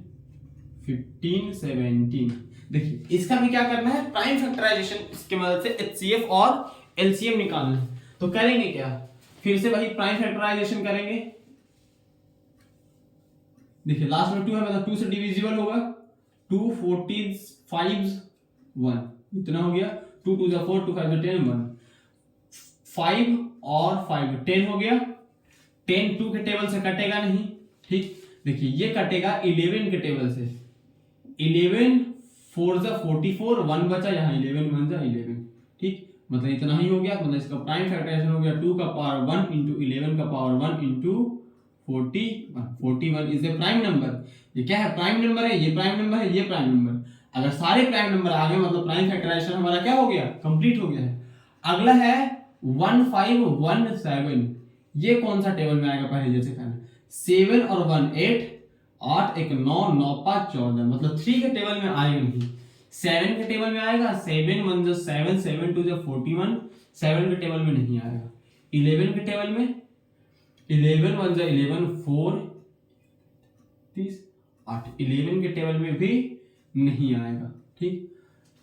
1517। देखिए इसका भी क्या करना है, प्राइम फैक्टराइजेशन इसके मदद से HCF और LCM निकालना है। तो करेंगे क्या, फिर से वही प्राइम फैक्टराइजेशन करेंगे। देखिए लास्ट में 2 है, मतलब 2 से डिविजिबल होगा, 2 40 5 1, इतना हो गया, 2 2 जा 4, 2 5 जा 10 1, 5 और 5 10 हो गया। 10 2 के टेबल से कटेगा नहीं, ठीक। देखिए ये कटेगा 11 के टेबल से, 11 4 जा 44, 1 बचा, यहाँ 11 1 जा 11, ठीक। मतलब इतना ही हो गया, मतलब इसका प्राइम फैक्टराइजेशन हो गया 2 का पावर 1 इंटू 11 का power 1 into 41। 41 is a prime number. ये क्या है, प्राइम नंबर है, ये प्राइम नंबर है, ये प्राइम नंबर। अगर सारे प्राइम नंबर आ गए मतलब प्राइम फैक्टराइजेशन हमारा क्या हो गया, कंप्लीट हो गया है। अगला है 1517। ये कौन सा टेबल में आएगा, पहले जैसे कहना 7 और 1 8, 8 1 9, 9 5 14, मतलब 3 के टेबल में आएगा नहीं। 7 के टेबल में आएगा, 7 1 जा 7, 7 2 जा 41, 7 के टेबल में नहीं आएगा। 11 के टेबल में 11 1 जा 11, 4 30 8, 11 के टेबल में भी नहीं आएगा, ठीक।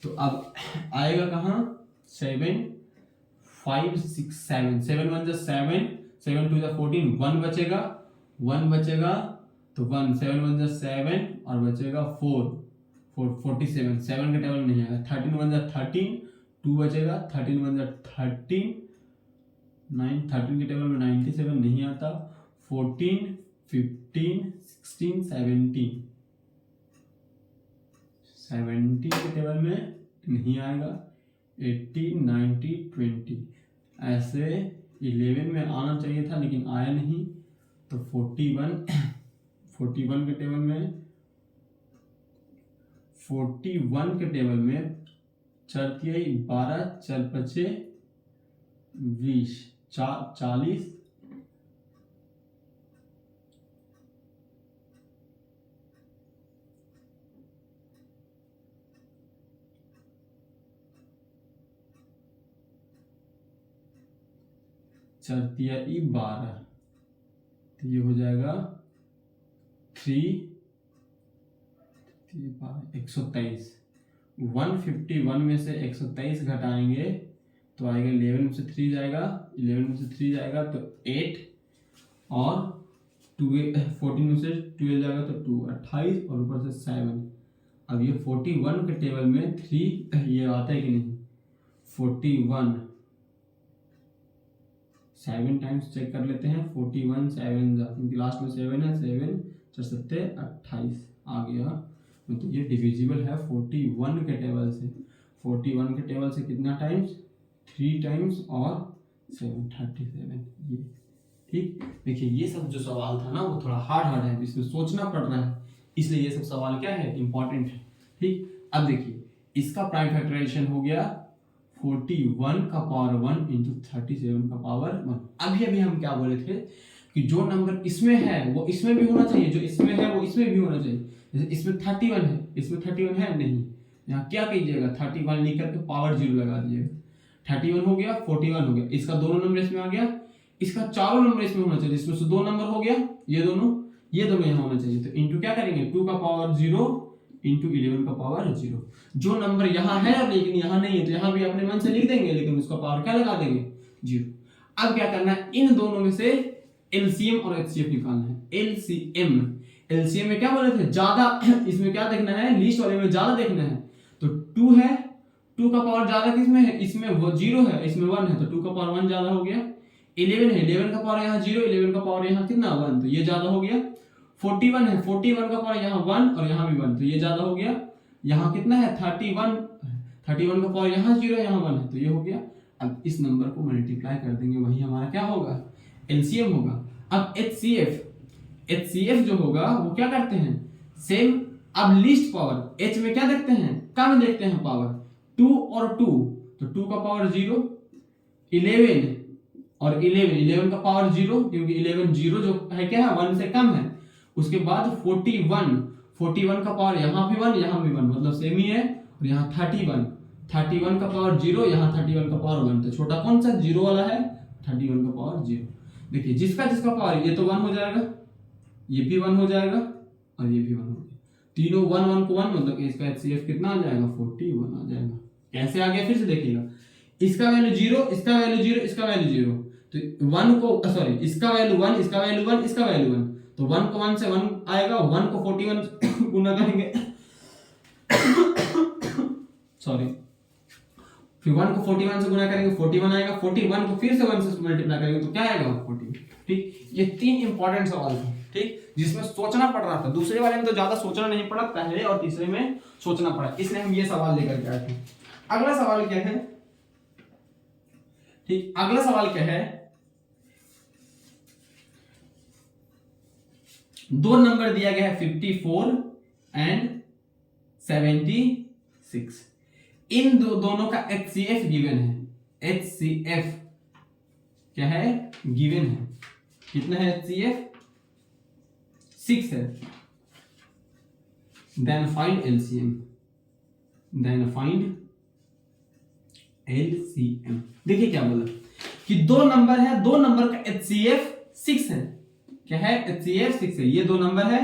तो अब आएगा कहाँ, 7 5 6 7, 7 1 जा 7, 7 2 जा 14, 1 बचेगा, 1 बचेगा, तो 1 7 1 जा 7 और बचेगा 4 47, 7 के टेबल में नहीं आएगा। 13 1 जा 13, 2 बचेगा, 13 1 जा 13, 9 13 के टेबल में 97 नहीं आता, 14 15 16 17, 17 के टेबल में नहीं आएगा, 18 19 20, ऐसे 11 में आना चाहिए था लेकिन आया नहीं, तो 41 के टेबल में 41 के टेबल में 4 12 4 5 20 40, चरतिया 12, तो ये हो जाएगा 3 123। 151 में से 123 घटाएंगे तो आएगा 11 में से 3 जाएगा, 11 में से 3 जाएगा तो 8, और 14 में से 12 जाएगा तो 2 28, और ऊपर से 7। अब ये 41 के टेबल में 3 ये आता है कि नहीं, 41 7 टाइम्स चेक कर लेते हैं, 41 7 जा, क्योंकि लास्ट में 7 है, 7 4 7 28 आ गया, तो ये डिविजिबल है 41 के टेबल से। 41 के टेबल से कितना टाइम्स, 3 टाइम्स और 7 37, ये ठीक। देखिए ये सब जो सवाल था ना वो थोड़ा हार्ड है, इसमें सोचना पड़ रहा है, इसलिए ये सब सवाल क्या है, इंपॉर्टेंट है, ठीक। अब देखिए इसका प्राइम फैक्टराइजेशन हो गया 41 का पावर 1 इंटू 37 का पावर 1। अभी हम क्या बोले थे कि जो नंबर इसमें है वो इसमें भी होना चाहिए, जो इसमें है वो इसमें भी होना चाहिए। जैसे इसमें 31 है, इसमें 31 है नहीं, यहाँ क्या कीजिएगा 31 लिख करके पावर 0 लगा दीजिएगा। 31 हो गया, 41 हो गया, इसका दोनों नंबर इसमें आ गया, इसका चारों नंबर इसमें होना चाहिए, इसमें से 2 नंबर हो गया, ये दोनों यहाँ होना चाहिए। तो इंटू क्या करेंगे 2 का पावर 0 इंटू 11 का पावर 0। जो नंबर यहाँ है लेकिन यहाँ नहीं है तो यहाँ भी अपने मन से लिख देंगे, लेकिन उसका पावर क्या लगा देंगे 0। अब क्या करना है, इन दोनों में से एलसीएम और एचसीएफ निकालना है। एलसीएम में क्या बोले थे ज्यादा, इसमें क्या देखना है लीस्ट वाले में ज्यादा देखना है। तो 2 है, 2 का पावर ज्यादा किसमें है, इसमें वो 0 है, इसमें 1 है, तो 2 का पावर 1 ज्यादा हो गया। 11 है, 11 का पावर यहाँ 0, 11 का पावर यहाँ कितना 1, तो ये ज्यादा हो गया। 41 है, 41 का पावर यहाँ 1 और यहाँ भी 1, तो ये ज्यादा हो गया। यहाँ कितना है 31, 31 का पावर यहाँ 0 यहाँ 1 है, तो ये हो गया। अब इस नंबर को मल्टीप्लाई कर देंगे, वही हमारा क्या होगा एलसीएम होगा। अब एचसीएफ जो होगा वो क्या करते हैं सेम। अब लीस्ट पावर एच में क्या देखते हैं कम देखते हैं पावर, 2 और 2, तो 2 का पावर 0, 11 और 11 का पावर 0, क्योंकि 11 0 जो है क्या है 1 से कम है। उसके बाद 41 का पावर यहाँ भी 1 यहाँ भी 1, मतलब सेम ही है। और यहाँ 31 का पावर 0, यहाँ 31 का पावर 1, तो छोटा कौन सा 0 वाला है 31 का पावर 0। देखिए जिसका पावर ये तो 1 हो जाएगा, ये भी 1 हो जाएगा और ये भी 1 हो जाएगा, तीनों 1 1 को 1, मतलब इसका एचसीएफ कितना आ जाएगा 41 आ जाएगा। कैसे आ गया फिर से देखिएगा, इसका वैल्यू 0, इसका वैल्यू 0, इसका वैल्यू 0, तो 1 को सॉरी इसका वैल्यू 1, इसका वैल्यू 1, इसका वैल्यू 1, तो 1 को 1 से 1 आएगा, 1 को 41 गुना करेंगे सॉरी, फिर 1 को 41 से गुना करेंगे 41 आएगा, 41 को फिर से 1 से मल्टीप्लाई करेंगे तो क्या आएगा 40। ठीक, ये 3 इंपॉर्टेंट सवाल थे, ठीक, जिसमें सोचना पड़ रहा था। दूसरे वाले में तो ज्यादा सोचना नहीं पड़ा, पहले और तीसरे में सोचना पड़ा, इसलिए हम ये सवाल लेकर के आए थे। अगला सवाल क्या है, ठीक, अगला सवाल क्या है, 2 नंबर दिया गया है 54 एंड 76। इन दोनों का एचसीएफ गिवन है। एचसीएफ क्या है गिवन है, कितना है एचसीएफ 6 है। देन फाइंड एलसीएम, देखिए क्या बोला कि 2 नंबर है, 2 नंबर का एचसीएफ 6 है। क्या है एचसीएफ 6 है, ये 2 नंबर है,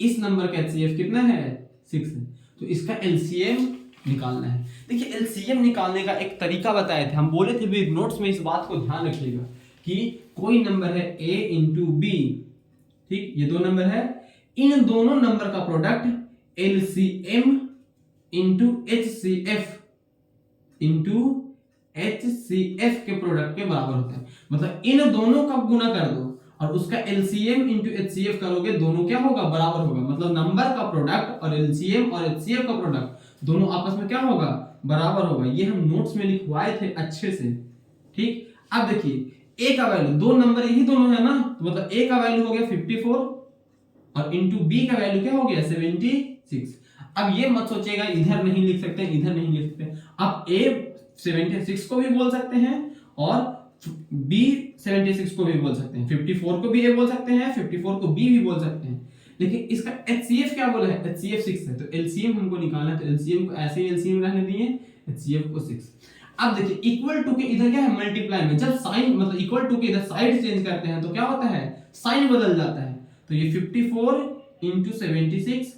इस नंबर का एचसीएफ कितना है 6 है, तो इसका एलसीएम निकालना है। देखिए एलसीएम निकालने का एक तरीका बताए थे, हम बोले थे भी नोट्स में, इस बात को ध्यान रखिएगा कि कोई नंबर है a इंटू बी, ठीक, ये 2 नंबर है, इन दोनों नंबर का प्रोडक्ट एलसीएम इंटू एचसीएफ के प्रोडक्ट के बराबर होता है। मतलब इन दोनों का गुना कर दो और उसका एलसीएम इंटू एचसीएफ करोगे, दोनों क्या होगा बराबर होगा। मतलब नंबर का प्रोडक्ट और एलसीएम और एचसीएफ का प्रोडक्ट दोनों आपस में क्या होगा बराबर होगा। ये हम नोट्स में लिखवाए थे अच्छे से, ठीक। अब देखिए ए का वैल्यू, 2 नंबर यही दोनों है ना, तो मतलब ए का वैल्यू हो गया 54 और इंटू बी का वैल्यू क्या हो गया 76। अब ये मत सोचिएगा इधर नहीं लिख सकते, इधर नहीं लिख सकते, आप ए 76 को भी बोल सकते हैं और बी 76 को भी बोल सकते हैं, 54 को भी ए बोल सकते हैं, 54 को बी भी बोल सकते हैं। लेकिन इसका एचसीएफ क्या बोला है, एचसीएफ 6 है, तो एलसीएम हमको निकालना है, तो एलसीएम को ऐसे ही एलसीएम रहने दिए, एचसीएफ को 6। अब देखिए इक्वल टू के इधर क्या है मल्टीप्लाई में, जब साइन मतलब इक्वल टू के इधर साइड चेंज करते हैं तो क्या होता है साइन बदल जाता है। तो ये 54 इंटू 76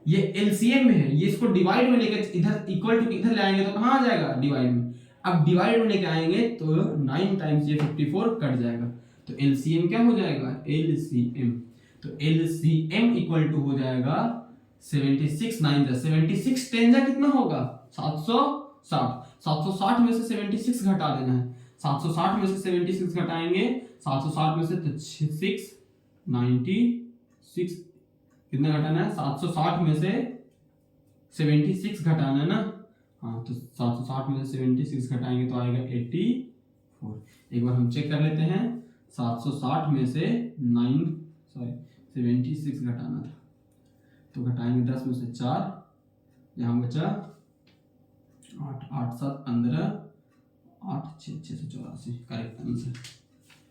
ये एलसीएम में है, ये इसको डिवाइड में लेकर इधर इक्वल टू इधर ले आएंगे तो कहां आ जाएगा डिवाइड में। अब डिवाइड में लेके आएंगे तो 9 टाइम्स ये 54 कट जाएगा, तो एलसीएम क्या हो जाएगा एलसीएम, तो एलसीएम इक्वल टू हो जाएगा 76 9 जा 76 10 जा कितना होगा 760। 760 में से 76 घटा देना है, 760 में से 76 घटाएंगे, 760 में से 6 96 कितना घटाना है 760 में से 76 घटाना है ना, हाँ तो 760 में से 76 घटाएंगे तो आएगा 84। एक बार हम चेक कर लेते हैं, 760 में से 76 घटाना था तो घटाएंगे 10 में से 4, यहाँ बचा 8 8 7 15 8 6 684 करेक्ट आंसर।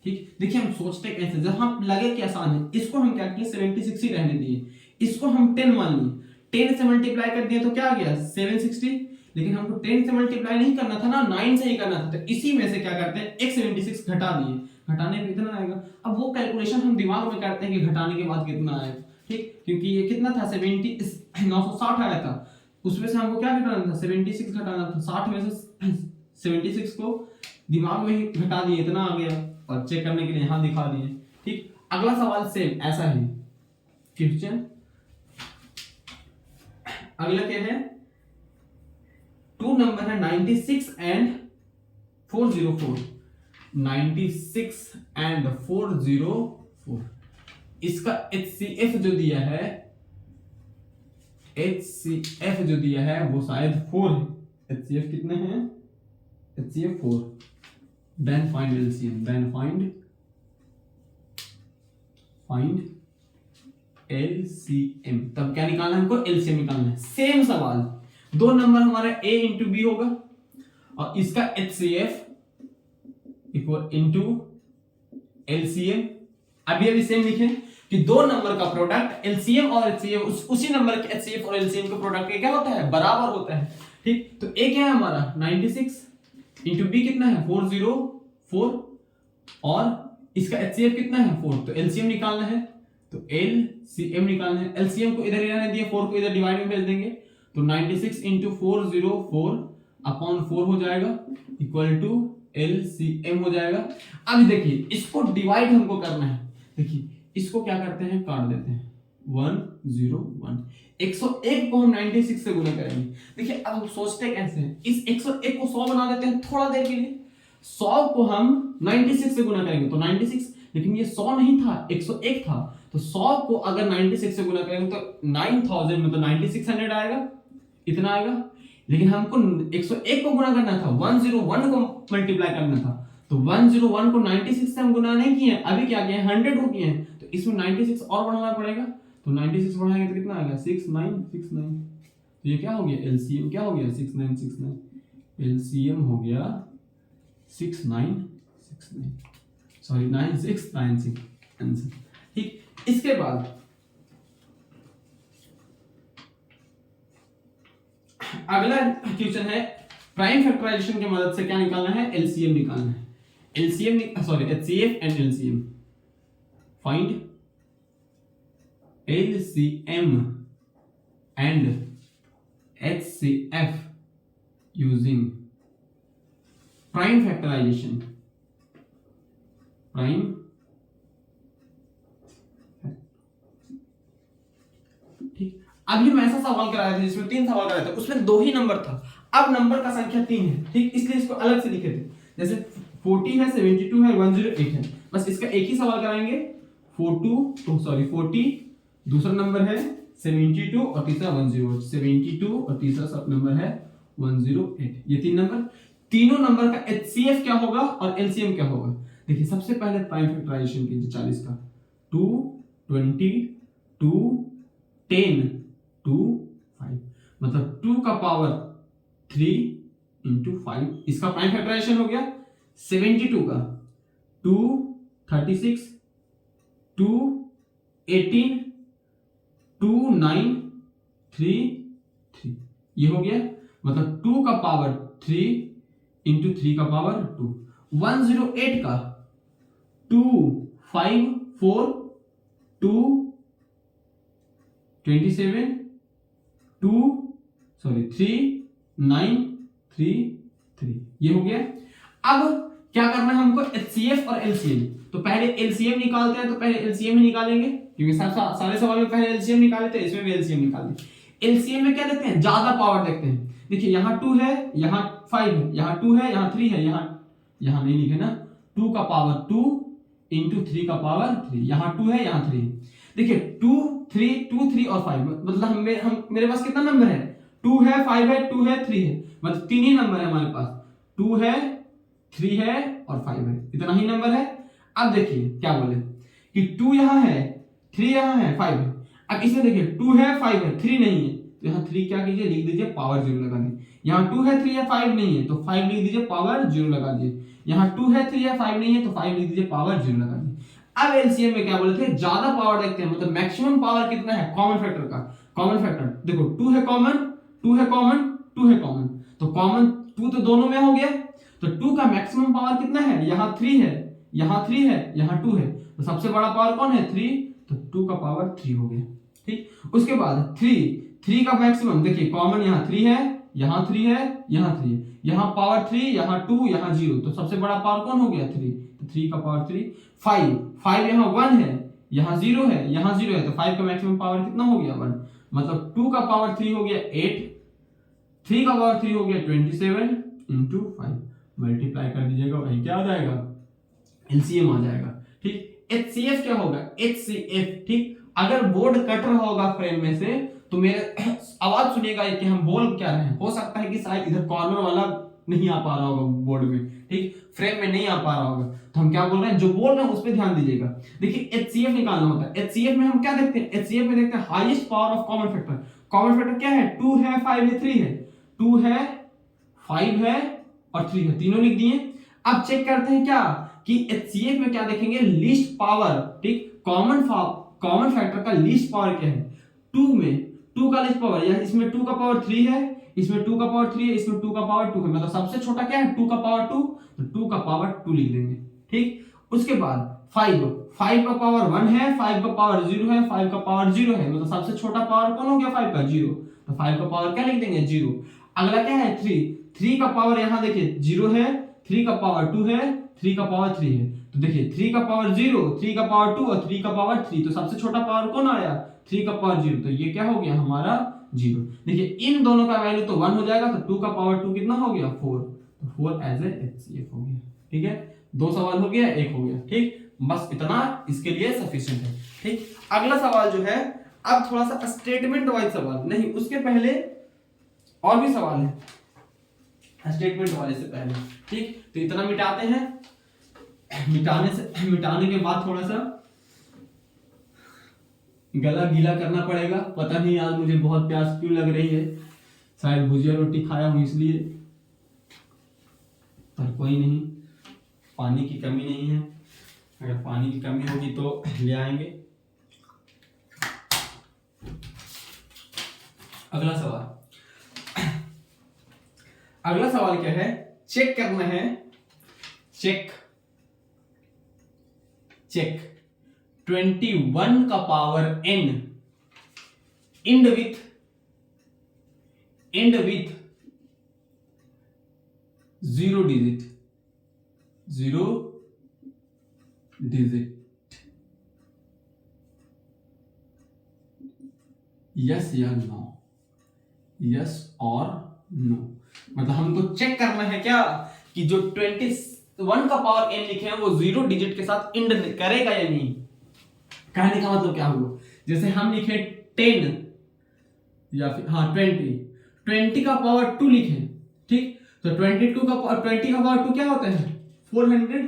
ठीक, देखिए हम सोचते कैसे, जब हम लगे कि आसान है, इसको हम क्या किए 76 ही रहने दिए, इसको हम 10 मान लिए, 10 से मल्टीप्लाई कर दिया तो क्या आ गया 760, लेकिन हमको 10 से मल्टीप्लाई नहीं करना था ना, 9 से ही करना था। तो इसी में से क्या करते हैं, एक 76 घटा दिए, घटाने पे कितना आएगा। अब वो कैलकुलेशन हम दिमाग में करते हैं कि घटाने के बाद कितना आएगा, ठीक, क्योंकि ये कितना था 960 आया था, उसमें से हमको क्या घटाना था 76 घटाना था, 60 में से 76 को दिमाग में ही घटा दिए, इतना आ गया, और चेक करने के लिए यहां दिखा दिए, ठीक। अगला सवाल सेम ऐसा ही क्वेश्चन, अगला क्या है, 2 नंबर है 96 एंड 404, 96 एंड 404, इसका HCF जो दिया है, HCF जो दिया है वो शायद 4 है। HCF कितने हैं, HCF 4, then find LCM, then find LCM, तब क्या निकालना है हमको, LCM निकालना है। सेम सवाल, 2 नंबर हमारा A इंटू बी होगा और इसका HCF इक्वल इंटू LCM। अभी सेम लिखें कि 2 नंबर का प्रोडक्ट LCM और HCF उसी नंबर के HCF और LCM के प्रोडक्ट क्या होता है, बराबर होता है, ठीक। तो A क्या है हमारा 96 इंटू बी कितना है 404 और इसका HCF कितना है 4, तो LCM निकालना है, तो LCM निकालना है। LCM को इधर रहने दिया, 4 को इधर डिवाइड में भेज देंगे, तो 96 इंटू 404 अपॉन 4 हो जाएगा इक्वल टू LCM हो जाएगा। अब देखिए इसको डिवाइड हमको करना है, देखिए इसको क्या करते हैं, काट देते हैं 101, 101 को हम 96 से गुना करेंगे। देखिए अब हम सोचते कैसे हैं, इस 101 को 100 बना देते हैं थोड़ा देर के लिए, 100 को हम 96 से गुना करेंगे तो 96, लेकिन ये 100 नहीं था 101 था, तो 100 को अगर 96 से गुना करेंगे तो 9000 में तो 9600 आएगा, इतना आएगा। लेकिन हमको 101 को गुना करना था, 101 को मल्टीप्लाई करना था, तो 101 को 96 से हम गुना नहीं किए, अभी क्या किए 100 को किए, तो इसमें 96 और बढ़ाना पड़ेगा, तो 96 बढ़ाएंगे तो कितना आएगा 6969, तो ये क्या हो गया LCM क्या हो गया 6969, LCM हो गया 6969, सॉरी 9696 आंसर, ठीक। इसके बाद अगला क्वेश्चन है, प्राइम फैक्टराइजेशन की मदद से क्या निकालना है, LCM निकालना है। LCM sorry HCF and LCM, find LCM and HCF using prime factorization, prime, ठीक। अभी हम ऐसा सवाल कराया था जिसमें 3 सवाल कराया था, उसमें 2 ही नंबर था, अब नंबर का संख्या 3 है, ठीक, इसलिए इसको अलग से लिखे थे, जैसे 40 है 72 है 108 है, बस इसका एक ही सवाल कराएंगे, 40, दूसरा नंबर है 72 और तीसरा 108, 72 और तीसरा सब नंबर है 108, ये 3 नंबर, तीनों नंबर का HCF क्या होगा और LCM क्या होगा। देखिए सबसे पहले प्राइम फैक्टराइजेशन कीजिए 40 का, 2 20 2 10 2 5, मतलब 2 का पावर 3 इंटू 5, इसका प्राइम फैक्टराइजेशन हो गया। 72 का 2 36 2 18 2 9 3 3, ये हो गया, मतलब 2 का पावर 3 इंटू 3 का पावर 2, 108 का 2 5 4 2 27 2 सॉरी 3 9 3 3, ये हो गया। अब क्या करना है हमको, HCF और LCM, तो पहले LCM निकालते हैं, तो पहले LCM ही निकालेंगे क्योंकि सारे सवाल में पहले LCM निकाले थे, इसमें भी LCM निकालेंगे। LCM में क्या देखते हैं, ज्यादा पावर देखते हैं, देखिए यहाँ 2 है यहाँ 5 है, यहाँ 2 है यहाँ 3 है, यहाँ नहीं लिखे ना, 2 का पावर 2 इंटू 3 का पावर 3, यहाँ 2 है यहाँ 3 है, देखिए 2 3 और 5, मतलब हम मेरे पास कितना नंबर है, 2 है 5 है 2 है 3 है, मतलब 3 ही नंबर है हमारे पास, 2 है 3 है और 5 है, इतना ही नंबर है। अब देखिए क्या बोले कि 2 यहाँ है 3 यहाँ है 5 है, अब इसमें देखिए 2 है 5 है 3 नहीं है, तो यहाँ 3 क्या कीजिए लिख दीजिए पावर 0 लगा दीजिए, यहाँ 2 है 3 है 5 नहीं है तो 5 लिख दीजिए पावर 0 लगा दीजिए, यहाँ 2 है 3 है 5 नहीं है तो 5 लिख दीजिए पावर 0 लगा दीजिए। अब LCM में क्या बोले थे, ज्यादा पावर देखते हैं, मतलब मैक्सिमम पावर कितना है कॉमन फैक्टर का, कॉमन फैक्टर देखो 2 है कॉमन, 2 है कॉमन, 2 है कॉमन, तो कॉमन 2 तो दोनों में हो गया, तो 2 का मैक्सिमम पावर कितना है, यहाँ 3 है, यहाँ 3 है, यहाँ 2 है, तो सबसे बड़ा पावर कौन है 3, तो 2 का पावर 3 हो गया। ठीक, उसके बाद 3 का मैक्सिमम देखिए कॉमन यहाँ 3 है, यहाँ 3 है, यहाँ 3 है, यहाँ पावर 3, यहाँ 2, यहाँ 0, तो सबसे बड़ा पावर कौन हो गया 3, तो 3 का पावर 3। 5 यहाँ 1 है, यहाँ 0 है, यहाँ 0 है, तो 5 का मैक्सिमम पावर कितना हो गया 1, मतलब 2 का पावर 3 हो गया 8, 3 का पावर 3 हो गया 27 इंटू 5, मल्टीप्लाई कर दीजिएगा, वही क्या आ जाएगा, एलसीएम आ जाएगा। ठीक, एचसीएफ क्या होगा, एचसीएफ। ठीक, अगर बोर्ड कट रहा होगा फ्रेम में से तो मेरे आवाज सुनिएगा कि हम बोल क्या रहे हैं, हो सकता है कि शायद इधर कॉर्नर वाला नहीं आ पा रहा होगा बोर्ड में, ठीक, फ्रेम में नहीं आ पा रहा होगा, तो हम क्या बोल रहे हैं, जो बोल रहे हैं उस पर ध्यान दीजिएगा। देखिए एचसीएफ निकालना होता है, एचसीएफ में हम क्या देखते हैं, एचसीएफ में देखते हैं highest power of common factor. Common factor क्या है, 2 है, 5 है, 3 है, 2 है, 5 है और 3 है, तीनों लिख दिए। अब चेक करते हैं क्या कि एचसीएफ में क्या देखेंगे, लीस्ट पावर। ठीक, कॉमन फैक्टर का लीस्ट पावर क्या है, 2 में 2 का लीस्ट पावर, या इसमें 2 का पावर 3 है, इसमें 2 का पावर 3 है, इसमें 2 का पावर 2 है, मतलब सबसे छोटा क्या है 2 का पावर 2, तो 2 का पावर 2 लिख देंगे। ठीक, उसके बाद 5 का पावर 1 है, 5 का पावर 0 है, 5 का पावर 0 है, मतलब सबसे छोटा पावर कौन हो गया 5 का 0, तो 5 का पावर क्या लिख देंगे 0। अगला क्या है 3 का पावर यहाँ देखिए 0 है, 3 का पावर 2 है, 3 का पावर 3 है, तो देखिए 3 का पावर 0, 3 का पावर 2 और 3 का पावर 3, तो सबसे छोटा पावर कौन आया 3 का पावर 0, तो ये क्या हो गया हमारा 0। देखिए इन दोनों का वैल्यू तो 1 हो जाएगा, तो 2 का पावर 2 कितना हो गया 4, तो 4 एज ए एचसीएफ हो गया। ठीक है, 2 सवाल हो गया, 1 हो गया। ठीक, बस इतना इसके लिए सफिशिएंट है। ठीक, अगला सवाल जो है, अब थोड़ा सा स्टेटमेंट वाइज सवाल, नहीं उसके पहले और भी सवाल है स्टेटमेंट वाले से पहले। ठीक, तो इतना मिटाते हैं, मिटाने के बाद थोड़ा सा गला गीला करना पड़ेगा, पता नहीं आज मुझे बहुत प्यास क्यों लग रही है, शायद भुजिया रोटी खाया हूं इसलिए, पर कोई नहीं, पानी की कमी नहीं है, अगर पानी की कमी होगी तो ले आएंगे। अगला सवाल क्या है, चेक करना है, चेक 21 का power n and with 0 digit, yes या नो, यस और नो, मतलब हमको चेक करना है क्या कि जो 21 का पावर n लिखे हैं वो 0 डिजिट के साथ एंड करेगा या नहीं। कहने का मतलब क्या हुआ, जैसे हम लिखे 10 या फिर 20 का पावर 2 लिखे, ठीक, तो 20 का पावर 2 क्या होता है 400,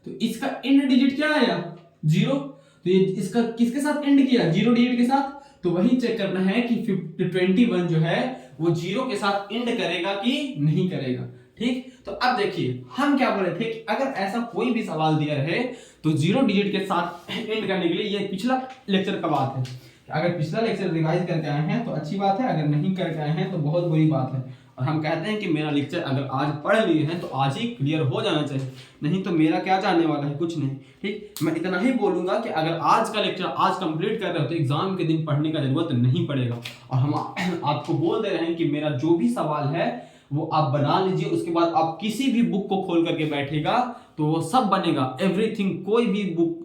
तो इसका एंड डिजिट क्या आया 0, तो ये इसका किसके साथ एंड किया 0 डिजिट के साथ, तो वही चेक करना है कि 21 जो है वो 0 के साथ एंड करेगा कि नहीं करेगा। ठीक, तो अब देखिए हम क्या बोले थे कि अगर ऐसा कोई भी सवाल दिया रहे तो 0 डिजिट के साथ एंड करने के लिए, ये पिछला लेक्चर का बात है, अगर पिछला लेक्चर रिवाइज करके आए हैं तो अच्छी बात है, अगर नहीं करके आए हैं तो बहुत बुरी बात है, और हम कहते हैं कि मेरा लेक्चर अगर आज पढ़ लिए हैं तो आज ही क्लियर हो जाना चाहिए, नहीं तो मेरा क्या जानने वाला है, कुछ नहीं। ठीक, मैं इतना ही बोलूंगा कि अगर आज का लेक्चर आज कंप्लीट कर रहे हो तो एग्जाम के दिन पढ़ने का जरूरत नहीं पड़ेगा, और हम आपको बोल दे रहे हैं कि मेरा जो भी सवाल है वो आप बना लीजिए, उसके बाद आप किसी भी बुक को खोल करके बैठेगा तो वो सब बनेगा, एवरीथिंग, कोई भी बुक,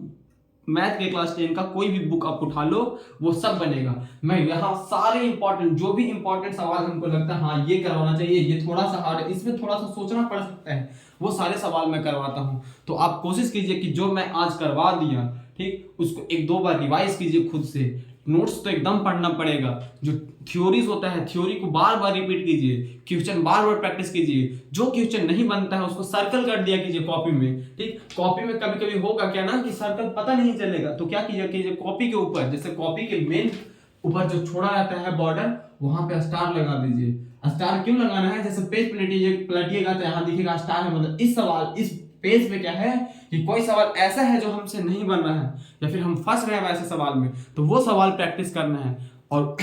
मैथ के क्लास 10 का कोई भी बुक आप उठा लो वो सब बनेगा। मैं यहाँ सारे इंपॉर्टेंट, जो भी इंपॉर्टेंट सवाल हमको लगता है हाँ ये करवाना चाहिए, ये थोड़ा सा हार्ड है, इसमें थोड़ा सा सोचना पड़ सकता है, वो सारे सवाल मैं करवाता हूँ। तो आप कोशिश कीजिए कि जो मैं आज करवा दिया, ठीक, उसको 1-2 बार रिवाइज कीजिए खुद से, नोट्स तो एकदम पढ़ना पड़ेगा, जो थ्योरीज होता है थ्योरी को बार बार रिपीट कीजिए, क्वेश्चन बार बार प्रैक्टिस कीजिए, जो क्वेश्चन नहीं बनता है उसको सर्कल कर दिया कीजिए कॉपी में। ठीक, कॉपी में कभी कभी होगा क्या ना कि सर्कल पता नहीं चलेगा, तो क्या कीजिए कॉपी के ऊपर, जैसे कॉपी के मेन ऊपर जो छोड़ा रहता है बॉर्डर, वहां पे स्टार लगा दीजिए। स्टार क्यों लगाना है, जैसे पेज पलटिएगा तो यहाँ दिखेगा स्टार है, मतलब इस सवाल इस पेज पे क्या है कि कोई सवाल ऐसा है जो हमसे नहीं बन रहा है या फिर हम फंस रहे हैं वैसे सवाल में, तो वो सवाल प्रैक्टिस करना है। और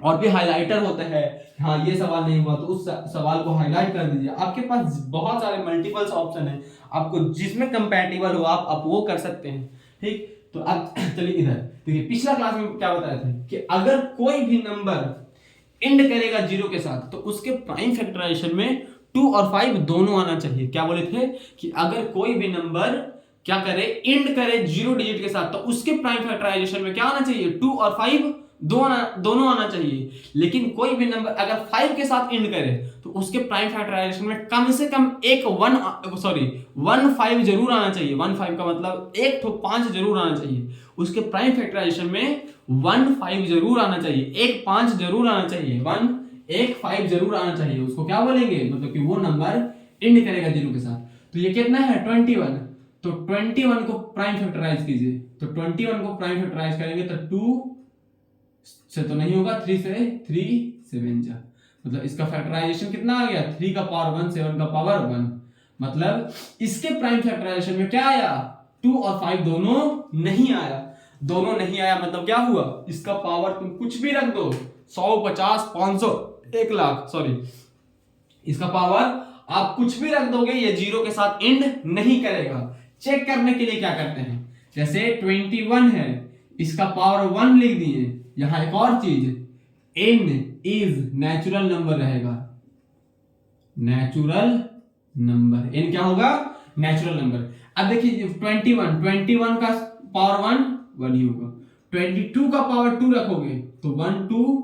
और भी हाइलाइटर होता है, हाँ ये सवाल नहीं हुआ तो उस सवाल को हाईलाइट कर दीजिए। आपके पास बहुत सारे मल्टीपल्स ऑप्शन है, आपको जिसमें कंपैटिबल हो आप वो कर सकते हैं। ठीक, तो अब चलिए इधर देखिए, पिछला क्लास में क्या बताया था कि अगर कोई भी नंबर एंड करेगा जीरो के साथ तो उसके प्राइम फैक्टराइजेशन में 2 और 5 दोनों आना चाहिए। क्या बोले थे कि अगर कोई भी नंबर क्या करे, एंड करे जीरो डिजिट के साथ तो उसके प्राइम फैक्टराइजेशन में क्या आना चाहिए, 2 और 5 दोनों आना चाहिए। लेकिन कोई भी नंबर अगर 5 के साथ एंड करे तो उसके प्राइम फैक्टराइजेशन में कम से कम एक 1 5 जरूर आना चाहिए। 1 5 का मतलब एक तो 5 जरूर आना चाहिए, उसके प्राइम फैक्टराइजेशन में 1 5 जरूर आना चाहिए, एक 5 जरूर आना चाहिए, 1 5 जरूर आना चाहिए। उसको क्या बोलेंगे, मतलब कि वो नंबर एंड करेगा जीरो के साथ। तो ये कितना है 21, तो 21 को प्राइम फैक्टराइज कीजिए, तो 21 को प्राइम फैक्टराइज करेंगे तो 2 से तो नहीं होगा, 3 से 3 7 जा, मतलब इसका फैक्टराइजेशन कितना आ गया, 3 का पावर 1 7 का पावर 1, मतलब इसके प्राइम फैक्टराइजेशन में क्या आया, 2 और 5 दोनों नहीं आया। दोनों नहीं आया मतलब क्या हुआ, इसका पावर तुम कुछ भी रख दो, 100 50 500 1 लाख, सॉरी इसका पावर आप कुछ भी रख दोगे ये जीरो के साथ एंड नहीं करेगा। चेक करने के लिए क्या करते हैं, जैसे 21 है, इसका पावर 1 लिख दिए। यहां एक और चीज, n इज नेचुरल नंबर रहेगा, नेचुरल नंबर, n क्या होगा, नेचुरल नंबर। अब देखिए 21 का पावर 1 ही होगा, 22 का पावर 2 रखोगे तो 1 4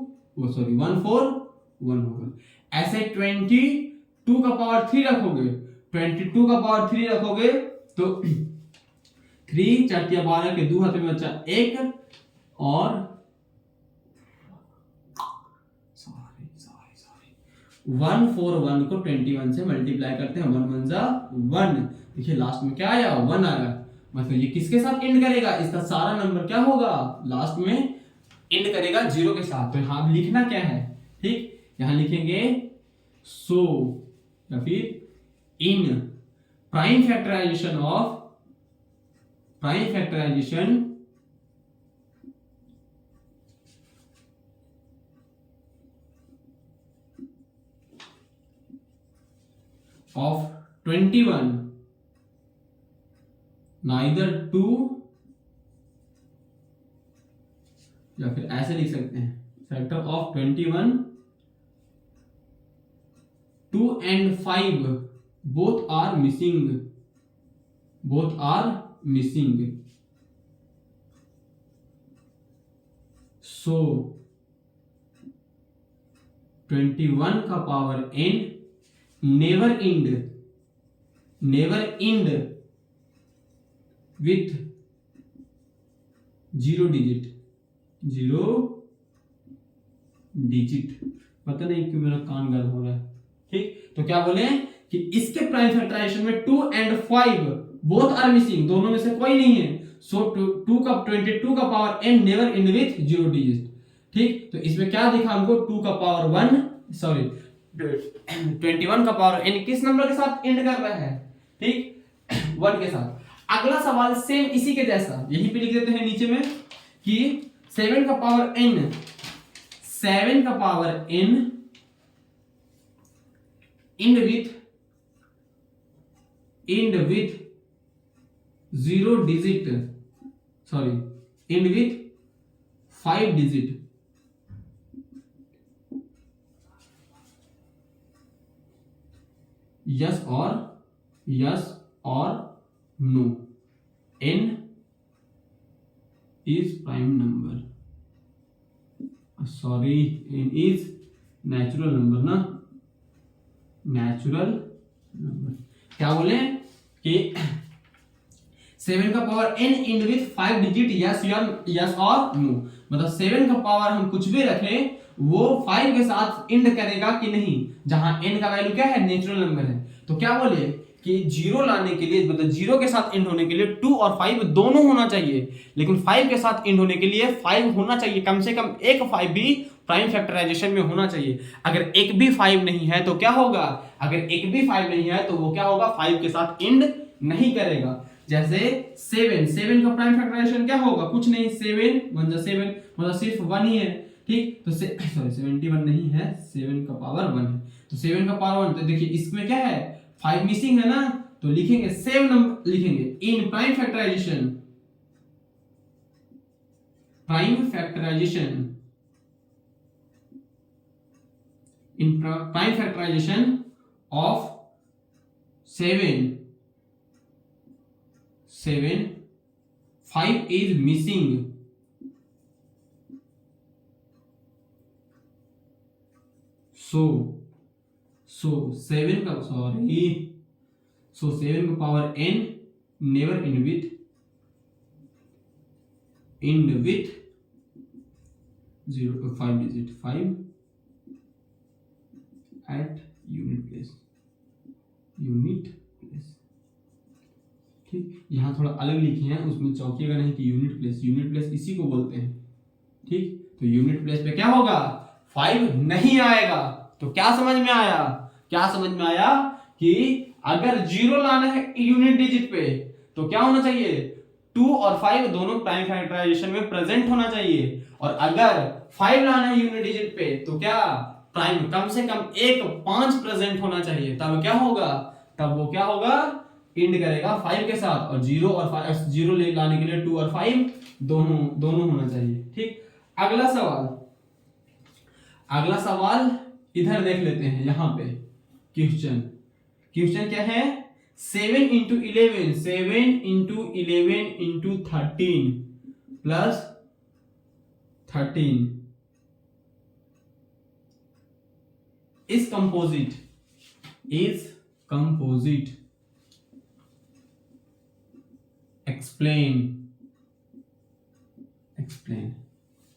1 होगा। ऐसे 22 का पावर 3 रखोगे, 22 का पावर 3 रखोगे तो 3 4 12 के 2 हाथ में बचा 1 और 141 को 21 से मल्टीप्लाई करते हैं, 1 1 जा 1, देखिए लास्ट में क्या आया 1 आया, मतलब ये किसके साथ एंड करेगा, इसका सारा नंबर क्या होगा लास्ट में एंड करेगा जीरो के साथ। तो यहां लिखना क्या है, ठीक, यहां लिखेंगे सो या फिर in prime factorization of 21 neither 2, या फिर ऐसे लिख सकते हैं factor of 21 2 and 5 both are missing, so 21 का power n never end with 0 digit, पता नहीं क्यों मेरा कान गर्म हो रहा है। ठीक, तो क्या बोले कि इसके प्राइम फैक्टराइजेशन में 2 and 5 बोथ आर मिसिंग, दोनों में से कोई नहीं है, सो 22 का power n never and with 0 digit. ठीक, तो इसमें क्या दिखा हमको, 2 का पावर 21 का पावर n किस नंबर के साथ एंड कर रहा है, ठीक 1 के साथ। अगला सवाल सेम इसी के जैसा, यहीं पे लिख देते हैं नीचे में कि 7 का power n end with 0 digit, sorry end with 5 digit, yes or no, n is prime number, sorry n is natural number ना, नेचुरल नंबर। क्या बोले कि 7 का power n and with 5 digit, yes और नो, मतलब 7 का पावर हम कुछ भी रखें वो 5 के साथ एंड करेगा कि नहीं, जहां n का वैल्यू क्या है, नेचुरल नंबर है। तो क्या बोले कि जीरो लाने के लिए, मतलब जीरो के साथ एंड होने के लिए 2 और 5 दोनों होना चाहिए, लेकिन 5 के साथ एंड होने के लिए 5 होना चाहिए, कम से कम एक 5 भी प्राइम फैक्टराइजेशन में होना चाहिए। अगर एक भी 5 नहीं है तो क्या होगा, अगर एक भी 5 नहीं है तो वो क्या होगा, 5 के साथ एंड नहीं करेगा। जैसे 7 का प्राइम फैक्टराइजेशन क्या होगा, कुछ नहीं, 7 1 जा 7, मतलब सिर्फ 1 ही है, ठीक, तो सॉरी 71 नहीं है, 7 का पावर 1 है, तो 7 का पावर 1, तो देखिए इसमें क्या है 5 मिसिंग है ना, तो लिखेंगे सेम नंबर लिखेंगे in prime factorization, in prime factorization of 7, 5 is missing, so 7 का सॉरी, so 7 का power n never end with 0 to 5 digit 5 at unit place, ठीक, यहाँ थोड़ा अलग लिखे हैं, उसमें चौंकिएगा नहीं कि यूनिट प्लेस इसी को बोलते हैं, ठीक, तो यूनिट प्लेस पे क्या होगा 5 नहीं आएगा, तो क्या समझ में आया कि अगर 0 लाना है यूनिट डिजिट पे तो क्या होना चाहिए 2 और 5 दोनों प्राइम फैक्टराइजेशन में प्रेजेंट होना चाहिए, और अगर 5 लाना है यूनिट डिजिट पे तो क्या प्राइम कम से कम 5 प्रेजेंट होना चाहिए, तब वो क्या होगा इंड करेगा 5 के साथ, और 0 और 5 0 ले लाने के लिए 2 और 5 दोनों होना चाहिए, ठीक। अगला सवाल इधर देख लेते हैं, यहाँ पे क्वेश्चन क्या है 7 into 11 into 13 plus 13 is composite, explain,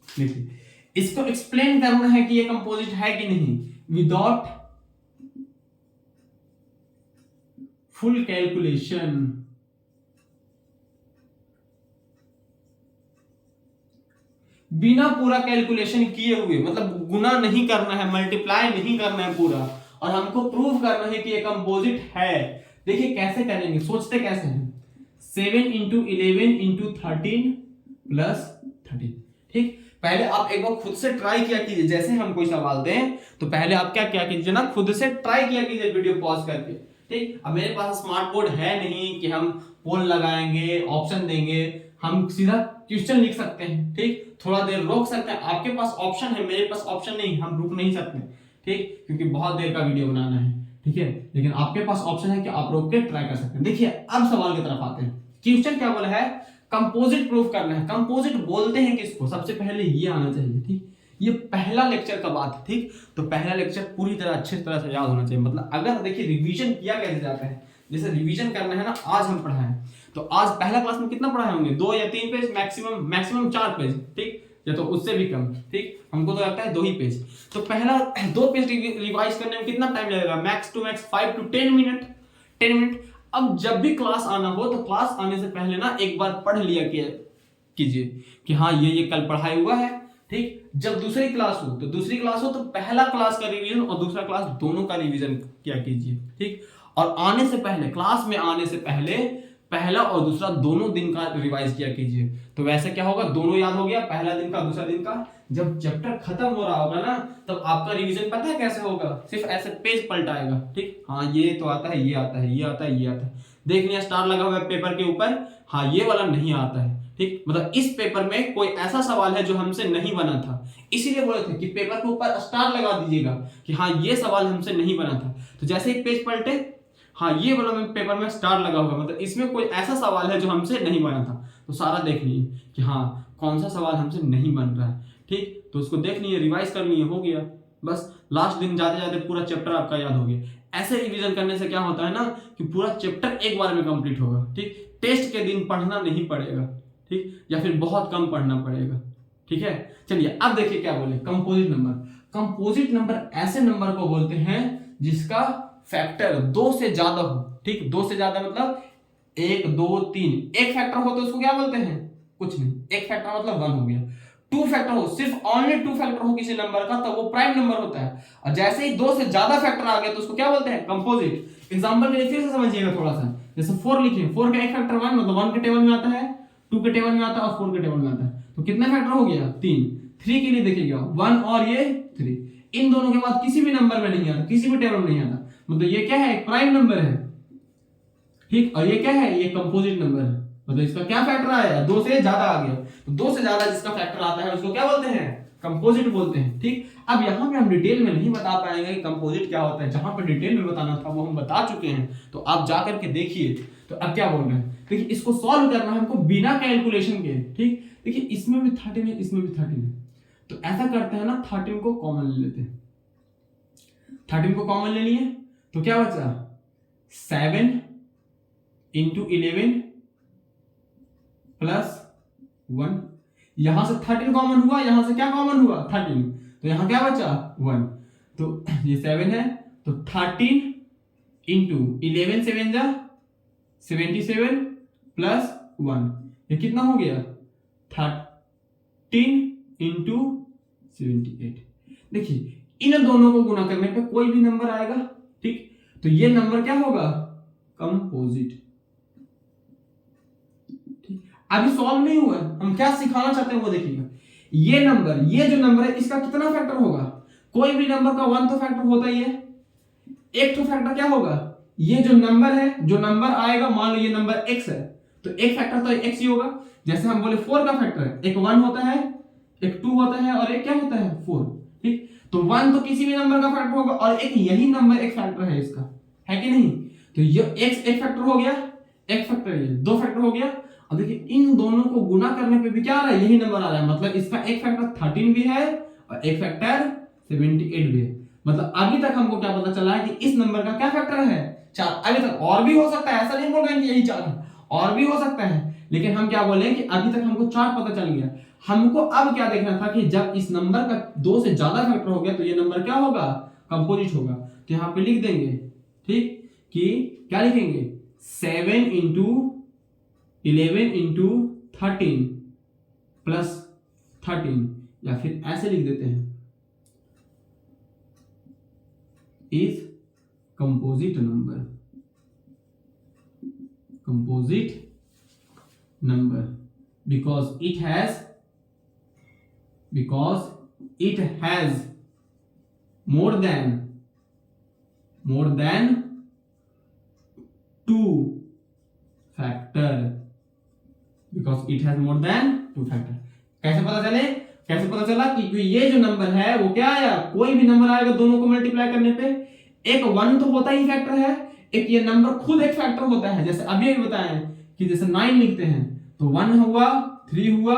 देखिए इसको एक्सप्लेन करना है कि ये कंपोजिट है कि नहीं, विदाउट फुल कैलकुलेशन, बिना पूरा कैलकुलेशन किए हुए, मतलब गुना नहीं करना है, मल्टीप्लाई नहीं करना है पूरा, और हमको प्रूव करना है कि ये कंपोजिट है। देखिए कैसे करेंगे, सोचते कैसे हैं, 7 into 11 into 13 plus 13, ठीक। पहले आप एक बार खुद से ट्राई किया कीजिए, जैसे हम कोई सवाल दें तो पहले आप क्या कीजिए ना, खुद से ट्राई किया कीजिए वीडियो पॉज करके, ठीक। अब मेरे पास स्मार्ट बोर्ड है नहीं कि हम पोल लगाएंगे, ऑप्शन देंगे, हम सीधा क्वेश्चन लिख सकते हैं, ठीक। थोड़ा देर रोक सकते हैं, आपके पास ऑप्शन है, मेरे पास ऑप्शन नहीं, हम रुक नहीं सकते, ठीक, क्योंकि बहुत देर का वीडियो बनाना है, ठीक है। लेकिन आपके पास ऑप्शन है कि आप रोक के ट्राई कर सकते हैं। देखिए अब सवाल की तरफ आते हैं, क्वेश्चन क्या बोला है, कंपोजिट प्रूफ करना है। कंपोजिट बोलते हैं किसको, सबसे पहले ये आना चाहिए, ठीक। ये पहला लेक्चर का बात है, ठीक। तो पहला लेक्चर पूरी तरह अच्छी तरह से याद होना चाहिए, मतलब अगर देखिए रिवीजन किया कैसे जाता है, जैसे रिवीजन करना है ना, आज हम पढ़ाएं तो आज पहला क्लास में कितना पढ़ाए होंगे, 2 या 3 पेज, मैक्सिमम 4 पेज, ठीक, या तो उससे भी कम, ठीक। हमको तो लगता है 2 ही पेज, तो पहला 2 पेज रिवाइज करने में कितना टाइम लगेगा, max to max 5 to 10 minute. अब जब भी क्लास आना हो तो क्लास आने से पहले ना एक बार पढ़ लिया कीजिए कि हाँ ये कल पढ़ाई हुआ है, ठीक। जब दूसरी क्लास हो तो पहला क्लास का रिवीजन और दूसरा क्लास दोनों का रिवीजन किया कीजिए, ठीक। और आने से पहले, क्लास में आने से पहले पहला और दूसरा दोनों दिन का रिवाइज किया कीजिए, तो वैसे क्या होगा, दोनों याद हो गया, पहला दिन का दूसरा दिन का। जब चैप्टर खत्म हो रहा होगा ना, तब आपका रिवीजन पता है कैसे होगा, सिर्फ ऐसे पेज पलटाएगा, ठीक। हाँ ये तो आता है, ये आता है, देख लिया स्टार लगा हुआ है पेपर के ऊपर, हाँ ये वाला नहीं आता है, ठीक। मतलब इस पेपर में कोई ऐसा सवाल है जो हमसे नहीं बना था, इसीलिए बोले थे कि पेपर के ऊपर स्टार लगा दीजिएगा कि हाँ ये सवाल हमसे नहीं बना था। तो जैसे ही पेज पलटे, हाँ ये वाला पेपर में स्टार लगा होगा, मतलब इसमें कोई ऐसा सवाल है जो हमसे नहीं बना था, तो सारा देख लीजिए कि हाँ कौन सा सवाल हमसे नहीं बन रहा है, ठीक। तो उसको देख लीजिए, रिवाइज कर लिए, हो गया, बस लास्ट दिन जाते पूरा चैप्टर आपका याद हो गया। ऐसे रिवीजन करने से क्या होता है ना कि पूरा चैप्टर एक बार में कंप्लीट होगा, ठीक। टेस्ट के दिन पढ़ना नहीं पड़ेगा, ठीक, या फिर बहुत कम पढ़ना पड़ेगा, ठीक है। चलिए अब देखिए क्या बोले, कंपोजिट नंबर ऐसे नंबर को बोलते हैं जिसका फैक्टर 2 से ज्यादा हो, ठीक। 2 से ज्यादा मतलब 1 2 3, एक फैक्टर हो तो उसको क्या बोलते हैं, कुछ नहीं, एक फैक्टर मतलब 1 हो गया। 2 फैक्टर हो, सिर्फ ओनली 2 फैक्टर हो किसी नंबर का, तब वो प्राइम नंबर होता है। और जैसे ही 2 से ज्यादा फैक्टर आ गया तो उसको क्या बोलते हैं, कंपोजिट। एग्जांपल के लिए फिर से समझिएगा थोड़ा सा, जैसे 4 लिखे, 4 का एक फैक्टर 1, मतलब 1 के टेबल में आता है, 2 के टेबल में आता है और 4 के टेबल में आता है, तो कितने फैक्टर हो गया, 3। 3 के लिए देखिएगा 1 और ये 3, इन दोनों के बाद किसी भी नंबर में नहीं आता, किसी भी टेबल में नहीं आता, मतलब ये क्या है, एक प्राइम नंबर है, ठीक। और ये क्या है, ये कंपोजिट नंबर है, मतलब इसका क्या फैक्टर आया, 2 से ज्यादा आ गया, तो 2 से ज्यादा जिसका फैक्टर आता है उसको क्या बोलते हैं, कंपोजिट बोलते हैं, ठीक। अब यहाँ पे हम डिटेल में नहीं बता पाएंगे कि कंपोजिट क्या होता है, जहां पे डिटेल में बताना था वो हम बता चुके हैं, तो आप जाकर के देखिए। तो अब क्या बोल रहे हैं, देखिए इसको सॉल्व करना है हमको बिना कैलकुलेशन के, ठीक। देखिए इसमें भी 13 है, इसमें भी 13 है, तो ऐसा करते हैं ना, 13 को कॉमन ले लेते हैं, 13 को कॉमन ले लिए तो क्या बचा, 7 इंटू 11 प्लस 1, यहां से 13 कॉमन हुआ, यहां से क्या कॉमन हुआ, 13, तो यहां क्या बचा 1, तो ये 7 है, तो 13 इंटू 11 7 जा 77 प्लस 1, ये कितना हो गया 13 इंटू 78। देखिए इन दोनों को गुना करने पे कोई भी नंबर आएगा, ठीक, तो ये नंबर क्या होगा, कंपोजिट। अभी सॉल्व नहीं हुआ, हम क्या सिखाना चाहते हैं वो देखिएगा, ये नंबर, ये जो नंबर है इसका कितना फैक्टर होगा, कोई भी नंबर का 1 तो फैक्टर होता ही है, एक तो फैक्टर क्या होगा, ये जो नंबर है, जो नंबर आएगा, मान लो ये नंबर x है, तो एक फैक्टर तो x ही होगा, जैसे हम बोले 4 का फैक्टर है, एक 1 होता है, एक 2 होता है और एक क्या होता है 4, ठीक। तो 1 तो किसी भी नंबर का फैक्टर होगा और एक यही नंबर एक फैक्टर है इसका, है कि नहीं, तो ये x एक फैक्टर हो गया, एक फैक्टर ये 2 फैक्टर हो गया। अब देखिए इन दोनों को गुना करने पे भी क्या आ रहा है, यही नंबर आ रहा है, मतलब इसका एक फैक्टर 13 भी है और एक फैक्टर 78 भी है, मतलब अभी तक हमको क्या पता चला है कि इस नंबर का क्या फैक्टर है 4, अभी तक और भी हो सकता है, ऐसा नहीं बोल रहे हैं कि यही 4 है, और भी हो सकता है, लेकिन हम क्या बोले कि अभी तक हमको 4 पता चल गया। हमको अब क्या देखना था कि जब इस नंबर का 2 से ज्यादा फैक्टर हो गया तो ये नंबर क्या होगा, कंपोजिट होगा, तो यहाँ पे लिख देंगे, ठीक, कि क्या लिखेंगे 7 इंटू 11 इंटू 13 प्लस 13, या फिर ऐसे लिख देते हैं, is composite number, because it has more than 2 factor, because it has more than 2 factor। कैसे पता चला कि ये जो नंबर है वो क्या आया, कोई भी नंबर आएगा दोनों को मल्टीप्लाई करने पे एक 1 तो होता ही फैक्टर है, एक ये नंबर खुद एक फैक्टर होता है, जैसे अभी बताया कि जैसे 9 लिखते हैं तो 1 हुआ, 3 हुआ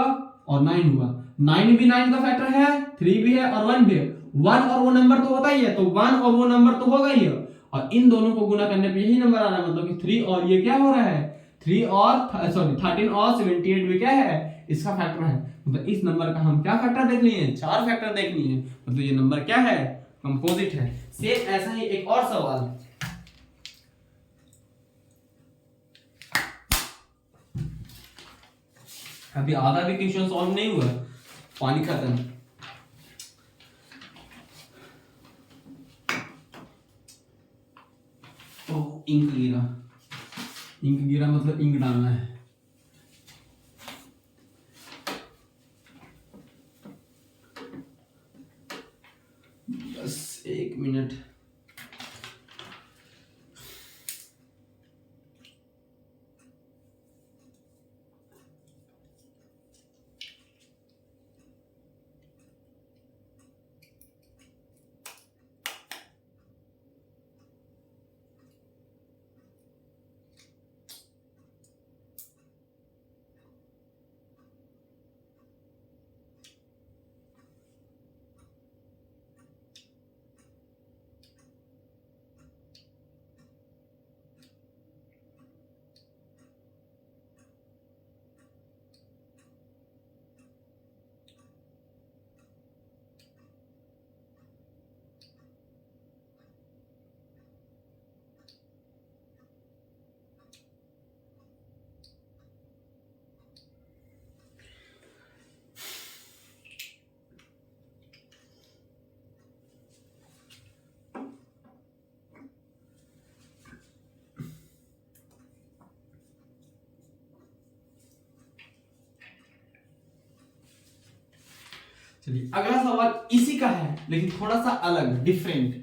और 9 हुआ, 9 भी 9 का फैक्टर है, 3 भी है और 1 भी है, 1 और वो नंबर तो होता ही है, तो 1 और वो नंबर तो होगा ही है, और इन दोनों को गुना करने पे यही नंबर आ रहा है, मतलब कि 3 और ये क्या हो रहा है, 13 और 78 भी क्या है, इसका फैक्टर है, मतलब इस नंबर का हम क्या फैक्टर देख लिए, 4 फैक्टर देख लिए, मतलब ये नंबर क्या है, कंपोजिट है। सेम ऐसा ही एक और सवाल, अभी आधा भी क्वेश्चन सॉल्व नहीं हुआ, पानी खत्म। तो इंक गिरा मतलब इंक डालना है। बस 1 मिनट। चलिए अगला सवाल इसी का है लेकिन थोड़ा सा अलग, डिफरेंट।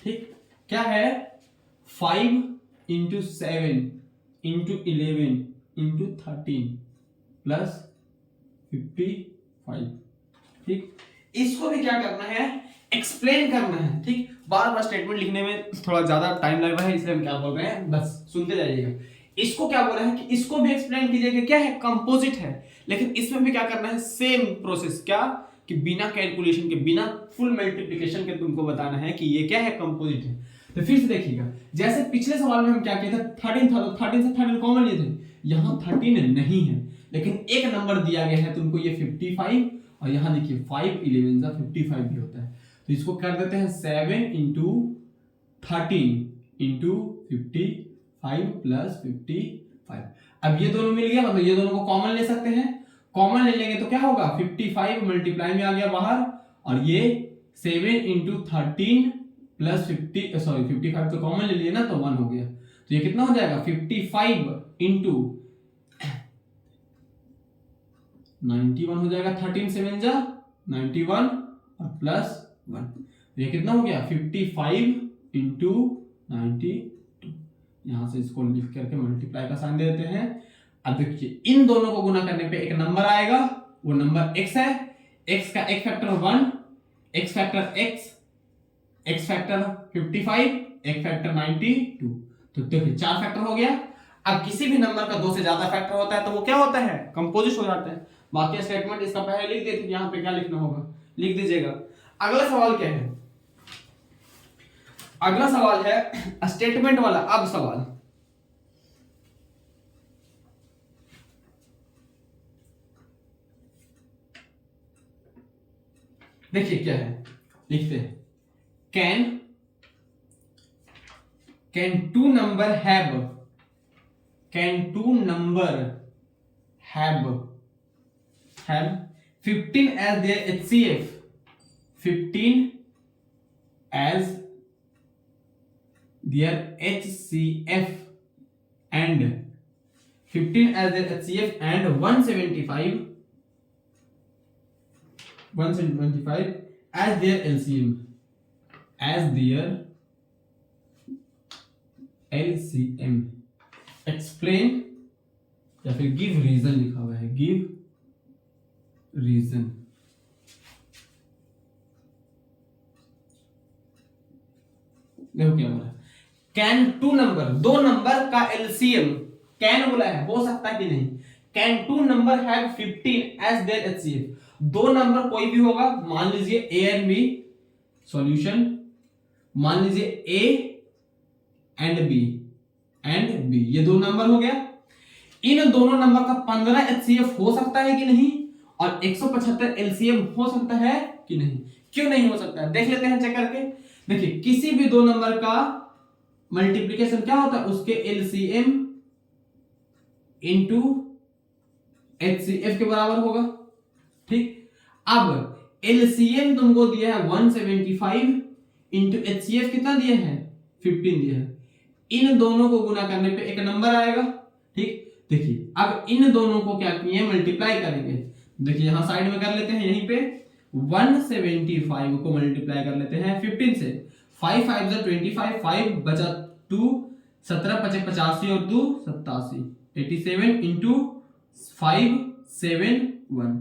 ठीक, क्या है? 5 इंटू 7 इंटू 11 इंटू 13 प्लस 55। ठीक, इसको भी क्या करना है? एक्सप्लेन करना है। ठीक, बार बार स्टेटमेंट लिखने में थोड़ा ज्यादा टाइम लग रहा है, इसलिए हम क्या बोल रहे हैं, बस सुनते जाइएगा। इसको क्या बोल रहे हैं कि इसको भी एक्सप्लेन कीजिएगा। क्या है? कंपोजिट है, लेकिन इसमें भी क्या करना है? Same process. क्या कि बिना कैलकुलेशन के, बिना फुल मल्टीप्लिकेशन के तुमको बताना है कि ये क्या है, कंपोजिट है। तो फिर से देखिएगा, जैसे पिछले सवाल में हम क्या किए थे, 13 था, तो 13 से 13 कॉमन लिए थे। यहां 13 नहीं है, लेकिन एक नंबर दिया गया है तुमको, ये 55, और यहां देखिए 5 11 जा 55 भी होता है। तो इसको कर देते हैं 7 इंटू 13 इंटू 55 प्लस 55। अब ये दोनों मिल गया, मतलब ये दोनों को कॉमन ले सकते हैं। कॉमन ले लेंगे तो क्या होगा? 55 मल्टीप्लाई में आ गया बाहर, और ये 7 इंटू 13 प्लस 55 तो कॉमन ले लिए ना, तो 1 हो गया। तो ये कितना हो जाएगा? 55 इंटू 91 हो जाएगा। 13 7 जा 91 और प्लस 1, तो ये कितना हो गया? 55 इंटू 92। यहां से इसको लिख करके मल्टीप्लाई का साइन दे देते हैं। अब देखिए, इन दोनों को गुना करने पे एक नंबर आएगा, वो नंबर x है। x का एक factor 1, x factor x factor 55, एक फैक्टर 92। तो देखिए 4 फैक्टर हो गया। अब किसी भी नंबर का 2 से ज्यादा फैक्टर होता है तो वो क्या होता है? कंपोजिट हो जाता है। बाकी स्टेटमेंट इसका पहले लिख देते, यहां पे क्या लिखना होगा लिख दीजिएगा। अगला सवाल क्या है? अगला सवाल है स्टेटमेंट वाला। अब सवाल देखिए क्या है, लिखते हैं, can two number have 15 as their HCF, 15 as their HCF and 15 as their HCF and 175 as their LCM, explain या फिर गिव रीजन लिखा हुआ है, गिव रीजन। देखो क्या बोला, कैन टू नंबर, दो नंबर का एलसीएम, कैन बोला है, हो सकता है कि नहीं, can two number have 15 as their HCF, दो नंबर कोई भी होगा, मान लीजिए ए एंड बी, सॉल्यूशन, मान लीजिए ए एंड बी, ये दो नंबर हो गया। इन दोनों नंबर का 15 एचसीएफ हो सकता है कि नहीं, और 175 एलसीएम हो सकता है कि नहीं। क्यों नहीं हो सकता है, देख लेते हैं चेक करके। देखिए, किसी भी दो नंबर का मल्टीप्लिकेशन क्या होता है, उसके एलसीएम इंटू एचसीएफ के बराबर होगा। ठीक, अब एलसीएम तुमको दिया है 175 इंटू एचसीएफ कितना दिया है, 15 दिया है। इन दोनों को गुना करने पे एक नंबर आएगा। ठीक, देखिए अब इन दोनों को क्या किए, मल्टीप्लाई करेंगे। देखिए यहां साइड में कर लेते हैं, यहीं पे 175 को मल्टीप्लाई कर लेते हैं 15 से, 5 5 जा 25, 5 बचा 2, 17 5 85 और 2 87, 87 इंटू 5 7 1,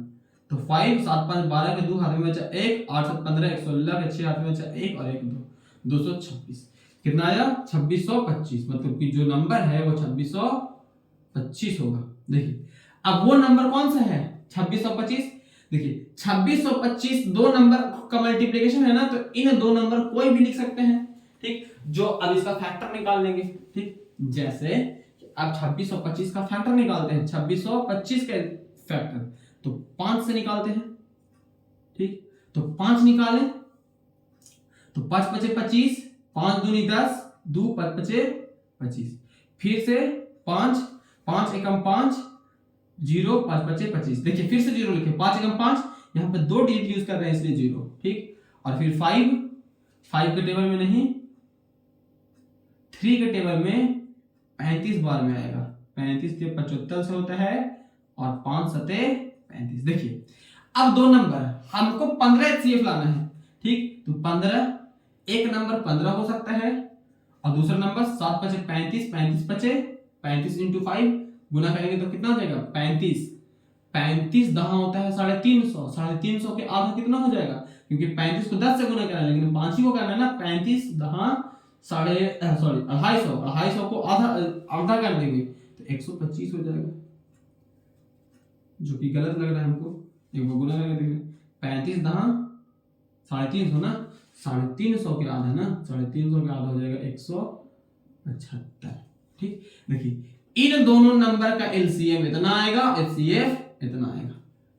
तो 5 7 5 12 के 2 हाथ में बचा 1, 8 7 15 116 के 6 हाथ में बचा 1 और 1 2, 226। कितना आया, 2625। मतलब कि जो नंबर है वो 2625 होगा। देखिए अब वो नंबर कौन सा है, 2625। देखिए 2625 दो नंबर का मल्टीप्लिकेशन है ना, तो इन दो नंबर कोई भी लिख सकते हैं। ठीक, जो अब इसका फैक्टर निकाल लेंगे। ठीक, जैसे अब 2625 का फैक्टर निकालते हैं, 2625 के फैक्टर तो 5 से निकालते हैं। ठीक, तो 5 निकाले तो 5 पचे 25, 5 दूनी 10, 2 पचे 25, फिर से 5 5 एकम 5 0, 5 पचे 25। देखिए फिर से 0 लिखे, 5 एकम 5, यहां पे 2 डिजिट यूज कर रहे हैं इसलिए 0। ठीक, और फिर 5 के टेबल में नहीं, 3 के टेबल में 35 बार में आएगा, 35 के 75 से होता है, और 5 सते 35। देखिए अब दो नंबर हमको 15 HCF लाना है, ठीक, तो 15, एक नंबर 15 हो सकता है और दूसरा नंबर 7 5 35, 35 5 35 इंटू 5 गुना करेंगे तो कितना हो जाएगा 35, 35 दहा होता है 350, 350 के आधा कितना हो जाएगा, क्योंकि 35 को 10 से गुना करना है लेकिन 5 ही को करना है ना, 35 दहा 250 को आधा आधा कर देंगे तो 125 हो जाएगा, जो कि गलत लग रहा है हमको, एक गुना कर देंगे 35 दहा 350 ना, 350 के आधा ना, 350 के आधा हो जाएगा 175, ठीक। देखिए इन दोनों नंबर का एलसीएम इतना आएगा, एचसीएफ इतना आएगा,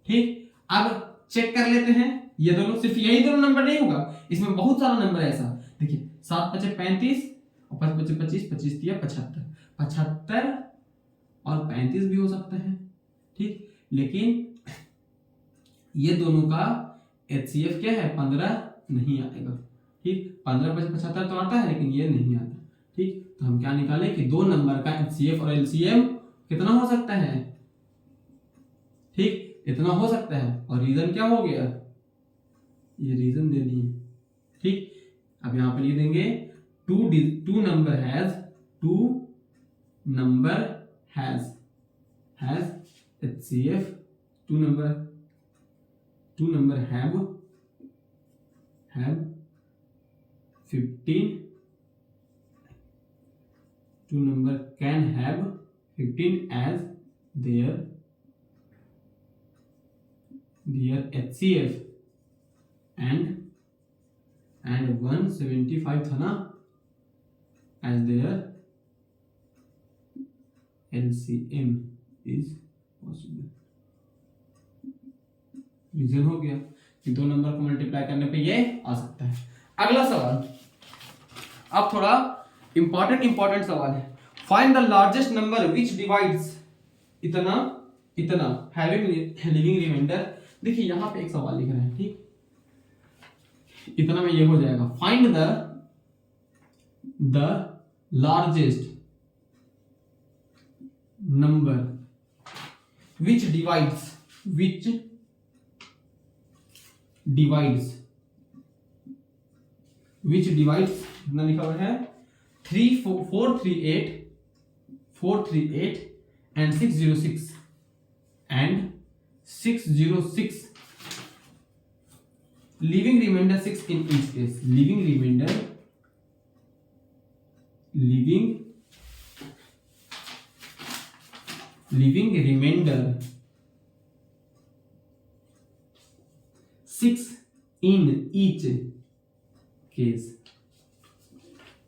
ठीक। अब चेक कर लेते हैं, ये दोनों सिर्फ यही दोनों नंबर नहीं होगा, इसमें बहुत सारा नंबर है ऐसा। देखिए 7 5 35 और 5 5 25, 25 दिया 75, 75 और 35 भी हो सकता है, ठीक, लेकिन ये दोनों का एचसीएफ क्या है 15 नहीं आएगा, ठीक, 15 5 75 तो आता है लेकिन ये नहीं आता, ठीक। तो हम क्या निकालें कि दो नंबर का एचसीएफ और एलसीएम कितना हो सकता है, ठीक, इतना हो सकता है। और रीजन क्या हो गया, ये रीजन दे दिए, ठीक। अब यहां पर लिख देंगे two number has HCF, two number have 15, two number can have 15 as their HCF and 175 था ना as their LCM is possible। Reason हो गया कि दो नंबर को मल्टीप्लाई करने पे ये आ सकता है। अगला सवाल, अब थोड़ा इंपॉर्टेंट सवाल है। Find the largest number which divides इतना हैविंग लिविंग रिमाइंडर। देखिए यहां पे एक सवाल लिख रहे हैं, ठीक, इतना में ये हो जाएगा। Find the largest number which divides इतना लिखा हुआ है 438 and 606 living remainder 6 in each case। living remainder 6 in each case।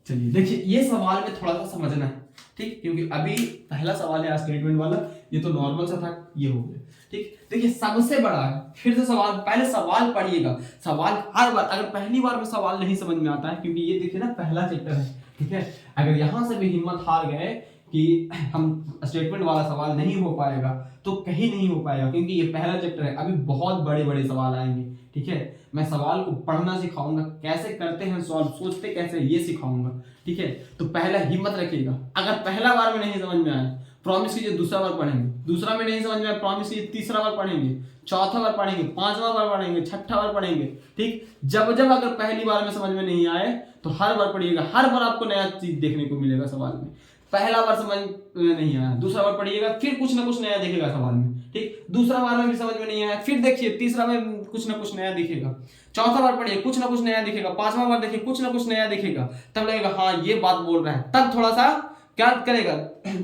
चलिए देखिए ये सवाल में थोड़ा सा समझना है, ठीक, क्योंकि अभी पहला सवाल है स्टेटमेंट वाला, ये तो नॉर्मल सा था, ये हो गया, ठीक। देखिए सबसे बड़ा है, फिर से सवाल, पहले सवाल पढ़िएगा। सवाल हर बार, अगर पहली बार में सवाल नहीं समझ में आता है, क्योंकि ये देखिए ना पहला चैप्टर है, ठीक है, अगर यहां से भी हिम्मत हार गए कि हम स्टेटमेंट वाला सवाल नहीं हो पाएगा तो कहीं नहीं हो पाएगा, क्योंकि ये पहला चैप्टर है, अभी बहुत बड़े बड़े सवाल आएंगे, ठीक है। मैं सवाल को पढ़ना सिखाऊंगा, कैसे करते हैं सॉल्व, सोचते कैसे, ये सिखाऊंगा, ठीक है। तो पहला हिम्मत रखिएगा, अगर पहला बार में नहीं समझ में आए प्रॉमिस कीजिए दूसरा बार पढ़ेंगे, दूसरा में नहीं समझ में आए प्रॉमिस कीजिए तीसरा बार पढ़ेंगे, चौथा बार पढ़ेंगे, पांचवा बार पढ़ेंगे, छठा बार पढ़ेंगे, ठीक। जब अगर पहली बार में समझ में नहीं आए तो हर बार पढ़िएगा, हर बार आपको नया चीज देखने को मिलेगा सवाल में। पहला बार समझ में नहीं आया, दूसरा बार पढ़िएगा, फिर कुछ ना कुछ नया दिखेगा सवाल में, ठीक। दूसरा बार में भी समझ में नहीं आया, फिर देखिए तीसरा में कुछ ना कुछ नया दिखेगा, चौथा बार पढ़िए कुछ ना कुछ नया दिखेगा, पांचवा बार देखिए कुछ ना कुछ नया दिखेगा, तब लगेगा हाँ ये बात बोल रहा है, तब थोड़ा सा क्या करेगा,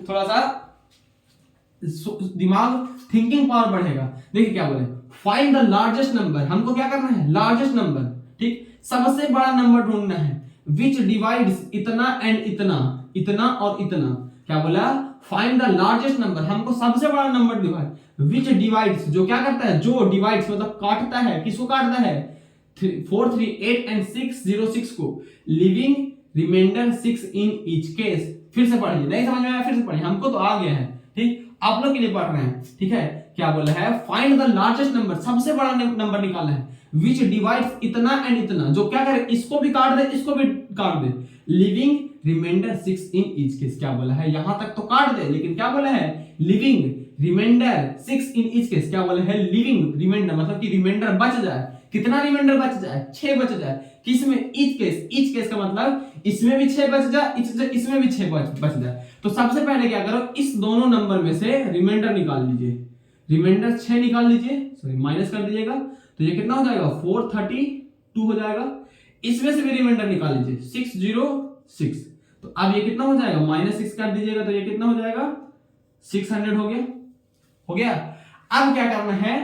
थोड़ा सा दिमाग थिंकिंग पावर बढ़ेगा। देखिए क्या बोले, फाइंड द लार्जेस्ट नंबर, हमको क्या करना है, लार्जेस्ट नंबर, ठीक, सबसे बड़ा नंबर ढूंढना है, विच डिवाइड्स इतना एंड इतना और इतना। क्या बोला, फाइंड द लार्जेस्ट नंबर, हमको सबसे बड़ा नंबर डिवाइड, विच डिवाइड्स, जो क्या करता है, जो डिवाइड्स मतलब काटता है, किसको काटता है, 438 एंड 606 को, leaving reminder 6 in each case. फिर से पढ़िए, नहीं समझ में आया फिर से पढ़िए, हमको तो आ गया है, ठीक, आप लोग के लिए पढ़ रहे हैं, ठीक है। क्या बोला है, फाइंड द लार्जेस्ट नंबर, सबसे बड़ा नंबर निकालना है, विच डिवाइड्स इतना एंड इतना, जो क्या करे, इसको भी काट दे, इसको भी काट दे, living reminder 6 in each case. क्या बोला है, यहां तक तो काट दे, लेकिन क्या बोला है, leaving reminder 6 in each case, क्या बोला है, लिविंग रिमाइंडर, मतलब कि रिमाइंडर बच जाए, कितना रिमाइंडर बच जाए, 6 बच जाए, किसमें, ईच केस, ईच केस का मतलब इसमें भी 6 बच जाए, इसमें भी 6 बच जाए। तो सबसे पहले क्या करो, इस दोनों नंबर में से रिमाइंडर निकाल लीजिए, रिमाइंडर 6 निकाल लीजिए, सॉरी माइनस कर दीजिएगा, तो ये कितना हो जाएगा 432 हो जाएगा। इसमें से भी रिमाइंडर निकाल लीजिए 606, तो अब ये कितना हो जाएगा, -6 कर दीजिएगा, तो ये कितना हो जाएगा 600 हो गया, हो गया। अब क्या करना है,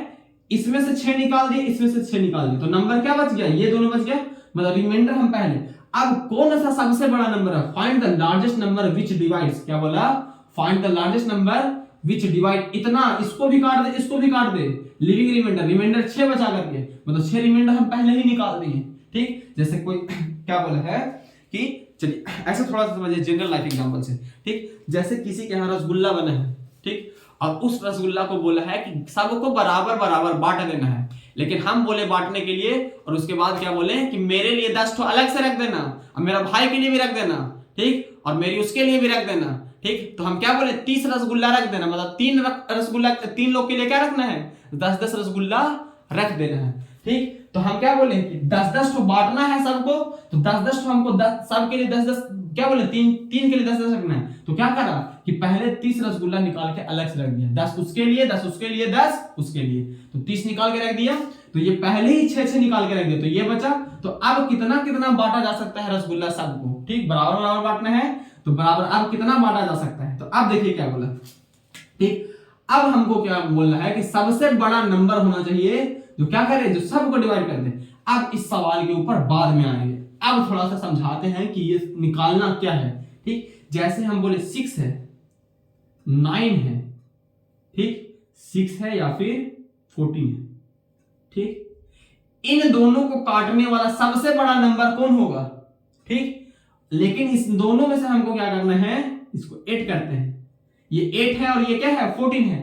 इसमें से 6 निकाल दिए, इसमें से 6 निकाल दिए, तो नंबर क्या बच गया, ये दोनों बच गया, मतलब रिमाइंडर हम पहले। अब कौन सा सबसे बड़ा नंबर है, find the largest number which divides, क्या बोला, find the largest number which divide, इतना, इसको भी काट दे, इसको भी काट दे, लिविंग रिमाइंडर, रिमाइंडर 6 बचा करके, मतलब 6 रिमाइंडर हम पहले ही निकाल दिए, ठीक। जैसे कोई क्या बोला है कि, चलिए ऐसा थोड़ा सा समझिए जनरल लाइफ एग्जांपल से, ठीक। जैसे किसी के यहाँ रसगुल्ला बना है, ठीक, और उस रसगुल्ला को बोला है कि सबको बराबर बराबर बांट देना है, लेकिन हम बोले बांटने के लिए, और उसके बाद क्या बोले कि मेरे लिए 10 ठो अलग से रख देना, और मेरा भाई के लिए भी रख देना, ठीक, और मेरी उसके लिए भी रख देना, ठीक। तो हम क्या बोले, 30 रसगुल्ला रख देना, मतलब 3 रसगुल्ला, 3 लोग के लिए क्या रखना है, 10-10 रसगुल्ला रख देना है, ठीक। तो हम क्या बोले कि 10-10 ठो बांटना है सबको, तो 10-10 ठो हमको सबके लिए 10-10, क्या बोले, 3 के लिए 10-10 रखना है। तो क्या करा कि पहले 30 रसगुल्ला निकाल के अलग से रख दिया, 10 उसके लिए, 10 उसके लिए, 10 उसके लिए, तो 30 निकाल के रख दिया, तो ये पहले ही 6 निकाल के रख दिया, तो ये बचा। तो अब कितना कितना बांटा जा सकता है रसगुल्ला सबको, ठीक, बराबर बराबर बांटना है, तो बराबर अब कितना बांटा जा सकता है। तो अब देखिए क्या बोला, ठीक। अब हमको क्या बोलना है कि सबसे बड़ा नंबर होना चाहिए जो क्या करे, जो सबको डिवाइड कर दे। अब इस सवाल के ऊपर बाद में आएंगे, अब थोड़ा सा समझाते हैं कि ये निकालना क्या है, ठीक। जैसे हम बोले 6 है, 9 है, ठीक, 6 है या फिर 14 है, ठीक। इन दोनों को काटने वाला सबसे बड़ा नंबर कौन होगा, ठीक। लेकिन इस दोनों में से हमको क्या करना है, इसको 8 करते हैं, ये 8 है और ये क्या है 14 है।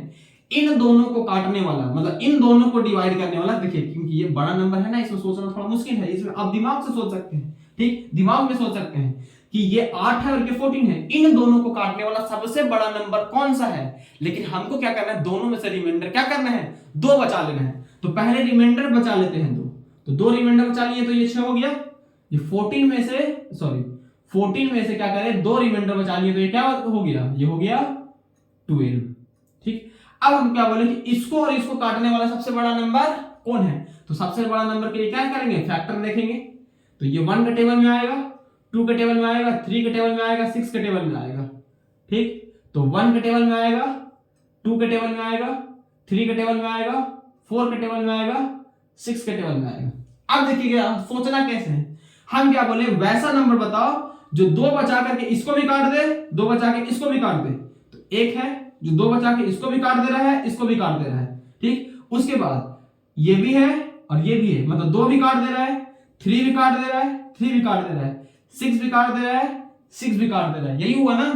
इन दोनों को काटने वाला, मतलब इन दोनों को डिवाइड करने वाला, देखिए क्योंकि ये बड़ा नंबर है ना, इसमें सोचना थोड़ा मुश्किल है, इसमें आप दिमाग से सोच सकते हैं, ठीक, दिमाग में सोच सकते हैं कि ये 8 है और ये 14 है, इन दोनों को काटने वाला सबसे बड़ा नंबर कौन सा है। लेकिन हमको क्या करना है, दोनों में से रिमाइंडर क्या करना है, 2 बचा लेना है। तो पहले रिमाइंडर बचा लेते हैं 2, तो 2 रिमाइंडर बचा लिए, तो ये 6 हो गया। ये 14 में से क्या करें, 2 रिमाइंडर बचा लिए, तो ये क्या हो गया, ये हो गया 12, ठीक। अब हम क्या बोले कि इसको और इसको काटने वाला सबसे बड़ा नंबर कौन है, तो सबसे बड़ा नंबर के लिए क्या करेंगे, फैक्टर देखेंगे। तो ये 1 के टेबल में आएगा, 2 के टेबल में आएगा, 3 के टेबल में आएगा, 6 के टेबल में आएगा, ठीक। तो 1 के टेबल में आएगा, 2 के टेबल में आएगा, 3 के टेबल में आएगा, 4 के टेबल में आएगा, 6 के टेबल में आएगा। अब देखिएगा सोचना कैसे है, हम क्या बोले, वैसा नंबर बताओ जो 2 बचा करके इसको भी काट दे, 2 बचा के इसको भी काट दे। तो एक है जो 2 बचा के इसको भी काट दे रहा है, इसको भी काट दे रहा है, ठीक। उसके बाद ये भी है और ये भी है, मतलब 2 भी काट दे रहा है, 3 भी काट दे रहा है, 3 भी काट दे रहा है, 6 भी काट दे रहा है, 6 भी काट दे रहा है, यही हुआ ना।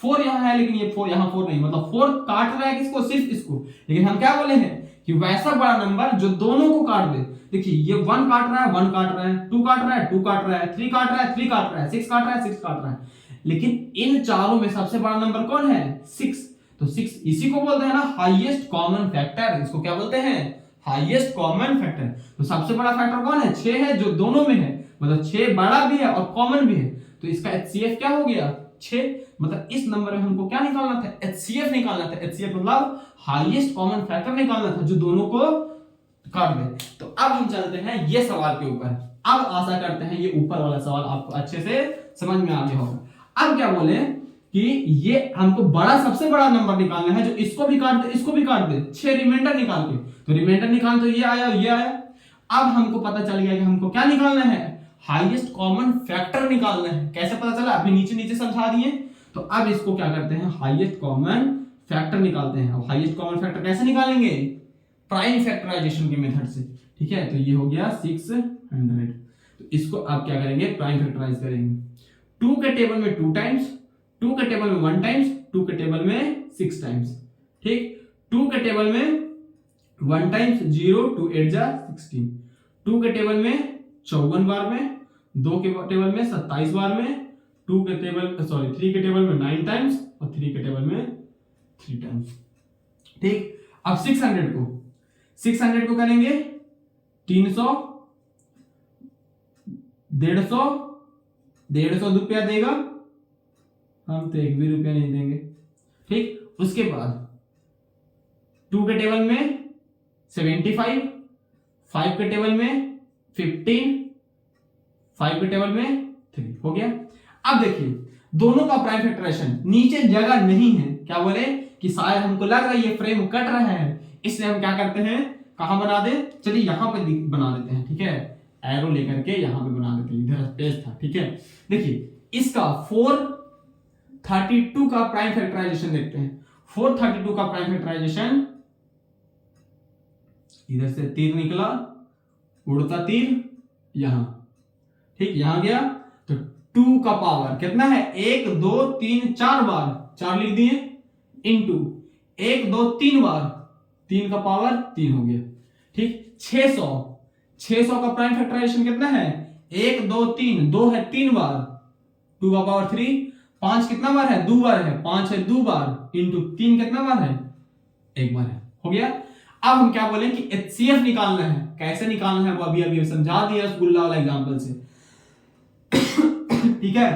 4 यहां है लेकिन ये 4 यहां 4 नहीं, मतलब 4 काट रहा है किसको, सिर्फ इसको। लेकिन हम क्या बोले हैं कि वैसा बड़ा नंबर जो दोनों को काट दे। देखिए ये 1 काट रहा है, 1 काट रहा है, 2 काट रहा है, 2 काट रहा है, 3 काट रहा है, 3 काट रहा है, 6 काट रहा है, 6 काट रहा है। लेकिन इन चारों में सबसे बड़ा नंबर कौन है, 6। तो 6 इसी को बोलते हैं ना हाईएस्ट कॉमन फैक्टर, इसको क्या बोलते हैं, हाईएस्ट कॉमन फैक्टर। तो सबसे बड़ा फैक्टर कौन है, 6 है, जो दोनों में है, मतलब 6 बड़ा भी है और कॉमन भी है। तो इसका HCF क्या हो गया 6, मतलब इस नंबर में हमको क्या निकालना था, HCF निकालना था। HCF मतलब हाईएस्ट कॉमन फैक्टर निकालना था जो दोनों को काट दे। तो अब हम चलते हैं ये सवाल के ऊपर। अब आशा करते हैं ये ऊपर वाला सवाल आपको अच्छे से समझ में आ गया होगा। अब क्या बोले कि ये हमको बड़ा सबसे बड़ा नंबर निकालना है जो इसको भी काट दे, इसको भी काट दे, 6 रिमाइंडर निकाल के। तो रिमाइंडर निकाल, तो ये आया, ये आया। अब हमको पता चल गया कि हमको क्या निकालना है, हाईएस्ट कॉमन फैक्टर निकालना है। कैसे पता चला, अभी नीचे नीचे समझा दिए। तो अब इसको क्या करते हैं, हाईएस्ट कॉमन फैक्टर निकालते हैं। और हाईएस्ट कॉमन फैक्टर कैसे निकालेंगे, प्राइम फैक्टराइजेशन के मेथड से, ठीक है। तो ये हो गया 600। तो इसको आप क्या करेंगे, प्राइम फैक्टराइज करेंगे। 2 के टेबल में 2 टाइम्स, 2 के टेबल में 1 टाइम्स, 2 के टेबल में 6 टाइम्स, ठीक। 2 के टेबल में 1 टाइम्स, 0 2 8 जा 16। 2 के टेबल में 54 बार में, 2 के टेबल में 27 बार में, 3 के टेबल में 9 टाइम्स और 3 के टेबल में 3 टाइम्स। ठीक। अब 600 को करेंगे 300, 150 रुपया देगा, हम तो एक भी रुपया नहीं देंगे। ठीक, उसके बाद 2 के टेबल में 75, 5 के टेबल में 15, 5 के टेबल में 3 हो गया। अब देखिए दोनों का प्राइम फैक्टराइजेशन, नीचे जगह नहीं है, क्या बोले कि शायद हमको लग रहा है ये फ्रेम कट रहा है, इसलिए हम क्या करते हैं, कहां बना दे, चलिए यहां पे बना देते हैं। ठीक है, एरो लेकर के यहां पे बना देते हैं, इधर स्पेस था। ठीक है, देखिए इसका 432 का प्राइम फैक्टराइजेशन देखते हैं। 432 का प्राइम फैक्टराइजेशन, इधर से तीर निकला, उड़ता तीर यहां, ठीक, यहां गया तो 2 का पावर कितना है, 1 2 3 4 बार, 4 लिख दिए, इंटू 1 2 3 बार, 3 का पावर 3 हो गया। ठीक, 600 का प्राइम फैक्टराइजेशन कितना है, 1 2 3, 2 है 3 बार, 2 का पावर 3, 5 कितना बार है, 2 बार है, 5 है 2 बार, इंटू 3 कितना बार है, 1 बार है, हो गया। अब हम क्या बोले कि HCF निकालना है, कैसे निकालना है वो अभी समझा दिया रसगुल्ला वाला एग्जांपल से। ठीक है,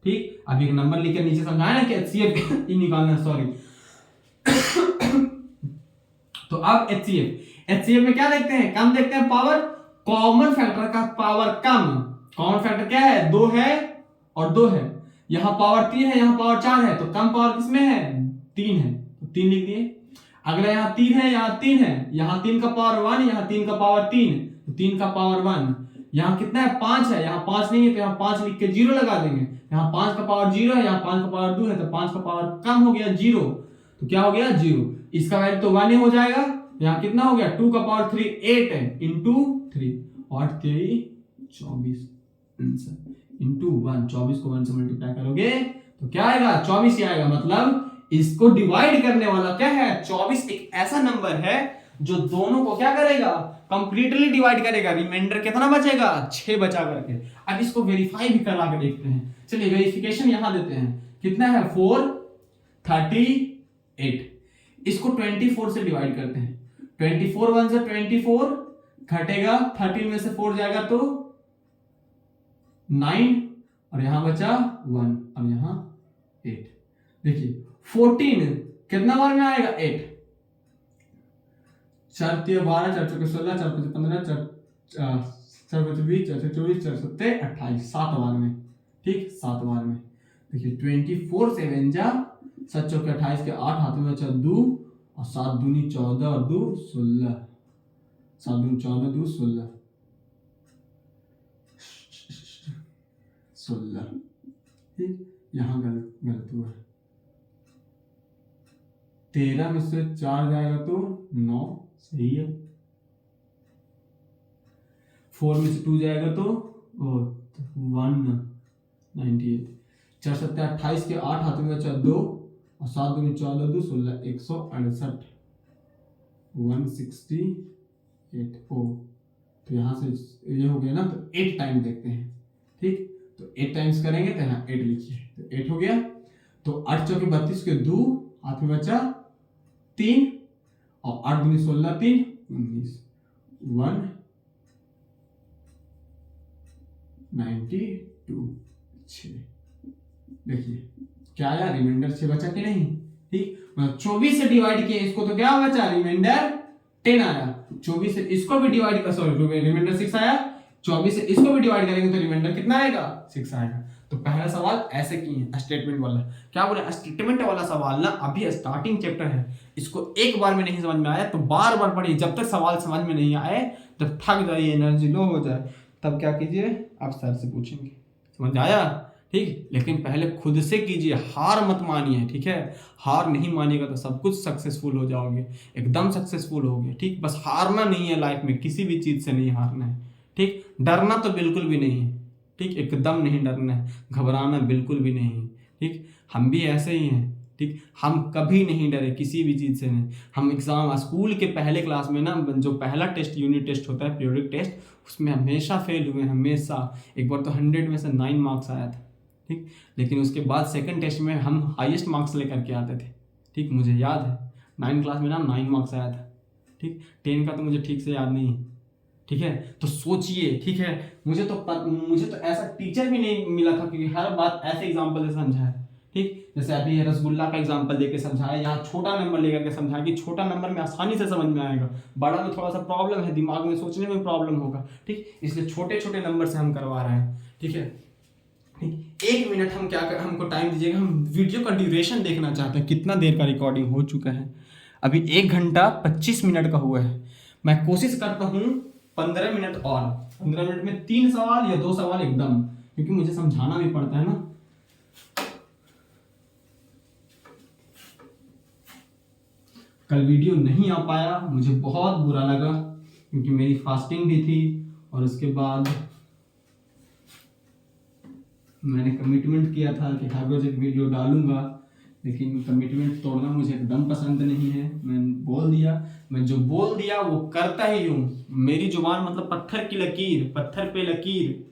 ठीक, अभी एक नंबर लिख के नीचे समझाया ना कि HCF ही निकालना है, सॉरी। तो अब HCF में क्या देखते हैं, कम देखते हैं पावर, कॉमन फैक्टर का पावर कम, कॉमन फैक्टर क्या है, 2 है और 2 है, यहां पावर 3 है, यहां पावर 4 है, तो कम पावर किसमें है, 3 है, तो 3 लिख दिए। अगला यहाँ 3 है, यहाँ 3 है, यहाँ 3 का पावर 1, यहाँ 3 का पावर 3, तो 3 का पावर 1, यहाँ कितना है, 5 है, यहाँ 5 नहीं है, तो यहाँ 5 लिख के 0 लगा देंगे, यहाँ 5 का पावर 0 है, यहाँ 5 का पावर 2 है, तो 5 का पावर कम हो गया 0, तो क्या हो गया 0, इसका वैल्यू तो 1 हो जाएगा। यहाँ कितना हो गया, 2 का पावर 3 8 है, इंटू 3, 8 3 24 आंसर, इंटू 1, 24 को 1 से मल्टीप्लाई करोगे तो क्या आएगा, 24 ही आएगा। मतलब इसको डिवाइड करने वाला क्या है, 24 एक ऐसा नंबर है जो दोनों को क्या करेगा, कंप्लीटली डिवाइड करेगा, रिमाइंडर कितना बचेगा, 6 बचा करके। अब इसको वेरीफाई भी करा के देखते हैं, चलिए वेरिफिकेशन यहां देते हैं, कितना है 438, इसको 24 से डिवाइड करते हैं, 24 1 से 24 घटेगा, 13 में से 4 जाएगा तो 9, और यहां बचा 1 और यहां 8। देखिए 14 कितना बार में आएगा, 8, 4 3 12, 4 4 16, 4 5 15, 4 5 20, 4 6 24, 4 7 28, 7 बार में। ठीक, 7 बार में। देखिए 24 7 जा 7 चौके 28 के 8 हाथ में बचा 2 और 7 दूनी 14 और 2 16, 7 दूनी 14 2 16 16। ठीक, यहां गलत हुआ है, 13 में से 4 जाएगा तो 9, सही है। 4 में से 2 जाएगा तो 198, 4 7 28 के 8 हाथ में बचा 2 और 7 दूनी 14 2 16, 168, 168 ओ, तो यहाँ से ये हो गया ना, तो 8 टाइम देखते हैं। ठीक, तो 8 टाइम्स करेंगे तो यहाँ 8 लिखिए, तो 8 हो गया। तो 8 चौके 32 के 2 हाथ में बचा 3 और 8 दूनी 16 3 19, 192 6। देखिए क्या आया, रिमाइंडर 6 बचा कि नहीं। ठीक, मतलब 24 से डिवाइड किया इसको तो क्या बचा, रिमाइंडर 10 आया। 24 से इसको भी डिवाइड कर, सॉरी रिमाइंडर 6 आया, 24 से इसको भी डिवाइड करेंगे तो रिमाइंडर कितना आएगा, 6 आएगा। तो पहला सवाल ऐसे किए, स्टेटमेंट वाला। क्या बोले, स्टेटमेंट वाला सवाल ना अभी स्टार्टिंग चैप्टर है, इसको एक बार में नहीं समझ में आया तो बार बार पढ़िए, जब तक सवाल समझ में नहीं आए तब थक जाइए, एनर्जी लो हो जाए, तब क्या कीजिए, आप सर से पूछेंगे, समझ आया। ठीक, लेकिन पहले खुद से कीजिए, हार मत मानिए। ठीक है, हार नहीं मानिएगा तो सब कुछ सक्सेसफुल हो जाओगे, एकदम सक्सेसफुल होगे। ठीक, बस हारना नहीं है लाइफ में, किसी भी चीज से नहीं हारना है। ठीक, डरना तो बिल्कुल भी नहीं है। ठीक, एकदम नहीं डरना है, घबराना बिल्कुल भी नहीं है। ठीक, हम भी ऐसे ही हैं। ठीक, हम कभी नहीं डरे किसी भी चीज़ से नहीं। हम एग्जाम स्कूल के पहले क्लास में ना, जो पहला टेस्ट यूनिट टेस्ट होता है, पीरियडिक टेस्ट, उसमें हमेशा फेल हुए, हमेशा। एक बार तो 100 में से 9 मार्क्स आया था। ठीक, लेकिन उसके बाद सेकंड टेस्ट में हम हाईएस्ट मार्क्स लेकर के आते थे। ठीक, मुझे याद है 9 क्लास में ना 9 मार्क्स आया था, ठीक। 10 का तो मुझे ठीक से याद नहीं, ठीक है। तो सोचिए, ठीक है, मुझे तो ऐसा टीचर भी नहीं मिला था क्योंकि हर बात ऐसे एग्जांपल से समझा है, ठीक। जैसे अभी रसगुल्ला का एग्जांपल देके समझाया, यहाँ छोटा नंबर लेकर के समझाया कि छोटा नंबर में आसानी से समझ में आएगा, बड़ा में थोड़ा सा प्रॉब्लम है, दिमाग में सोचने में प्रॉब्लम होगा, ठीक। इसलिए छोटे छोटे नंबर से हम करवा रहे हैं, ठीक है। 1 मिनट हम क्या कर, हमको टाइम दीजिएगा, हम वीडियो का ड्यूरेशन देखना चाहते हैं कितना देर का रिकॉर्डिंग हो चुका है। अभी 1 घंटा 25 मिनट का हुआ है। मैं कोशिश करता हूँ 15 मिनट और, 15 मिनट में 3 सवाल या 2 सवाल एकदम, क्योंकि मुझे समझाना भी पड़ता है ना। कल वीडियो नहीं आ पाया, मुझे बहुत बुरा लगा क्योंकि मेरी फास्टिंग भी थी और उसके बाद मैंने कमिटमेंट किया था कि हर रोज एक वीडियो डालूंगा, लेकिन कमिटमेंट तोड़ना मुझे एकदम पसंद नहीं है। मैं बोल दिया, मैं जो बोल दिया वो करता ही हूँ। मेरी जुबान मतलब पत्थर की लकीर, पत्थर पे लकीर,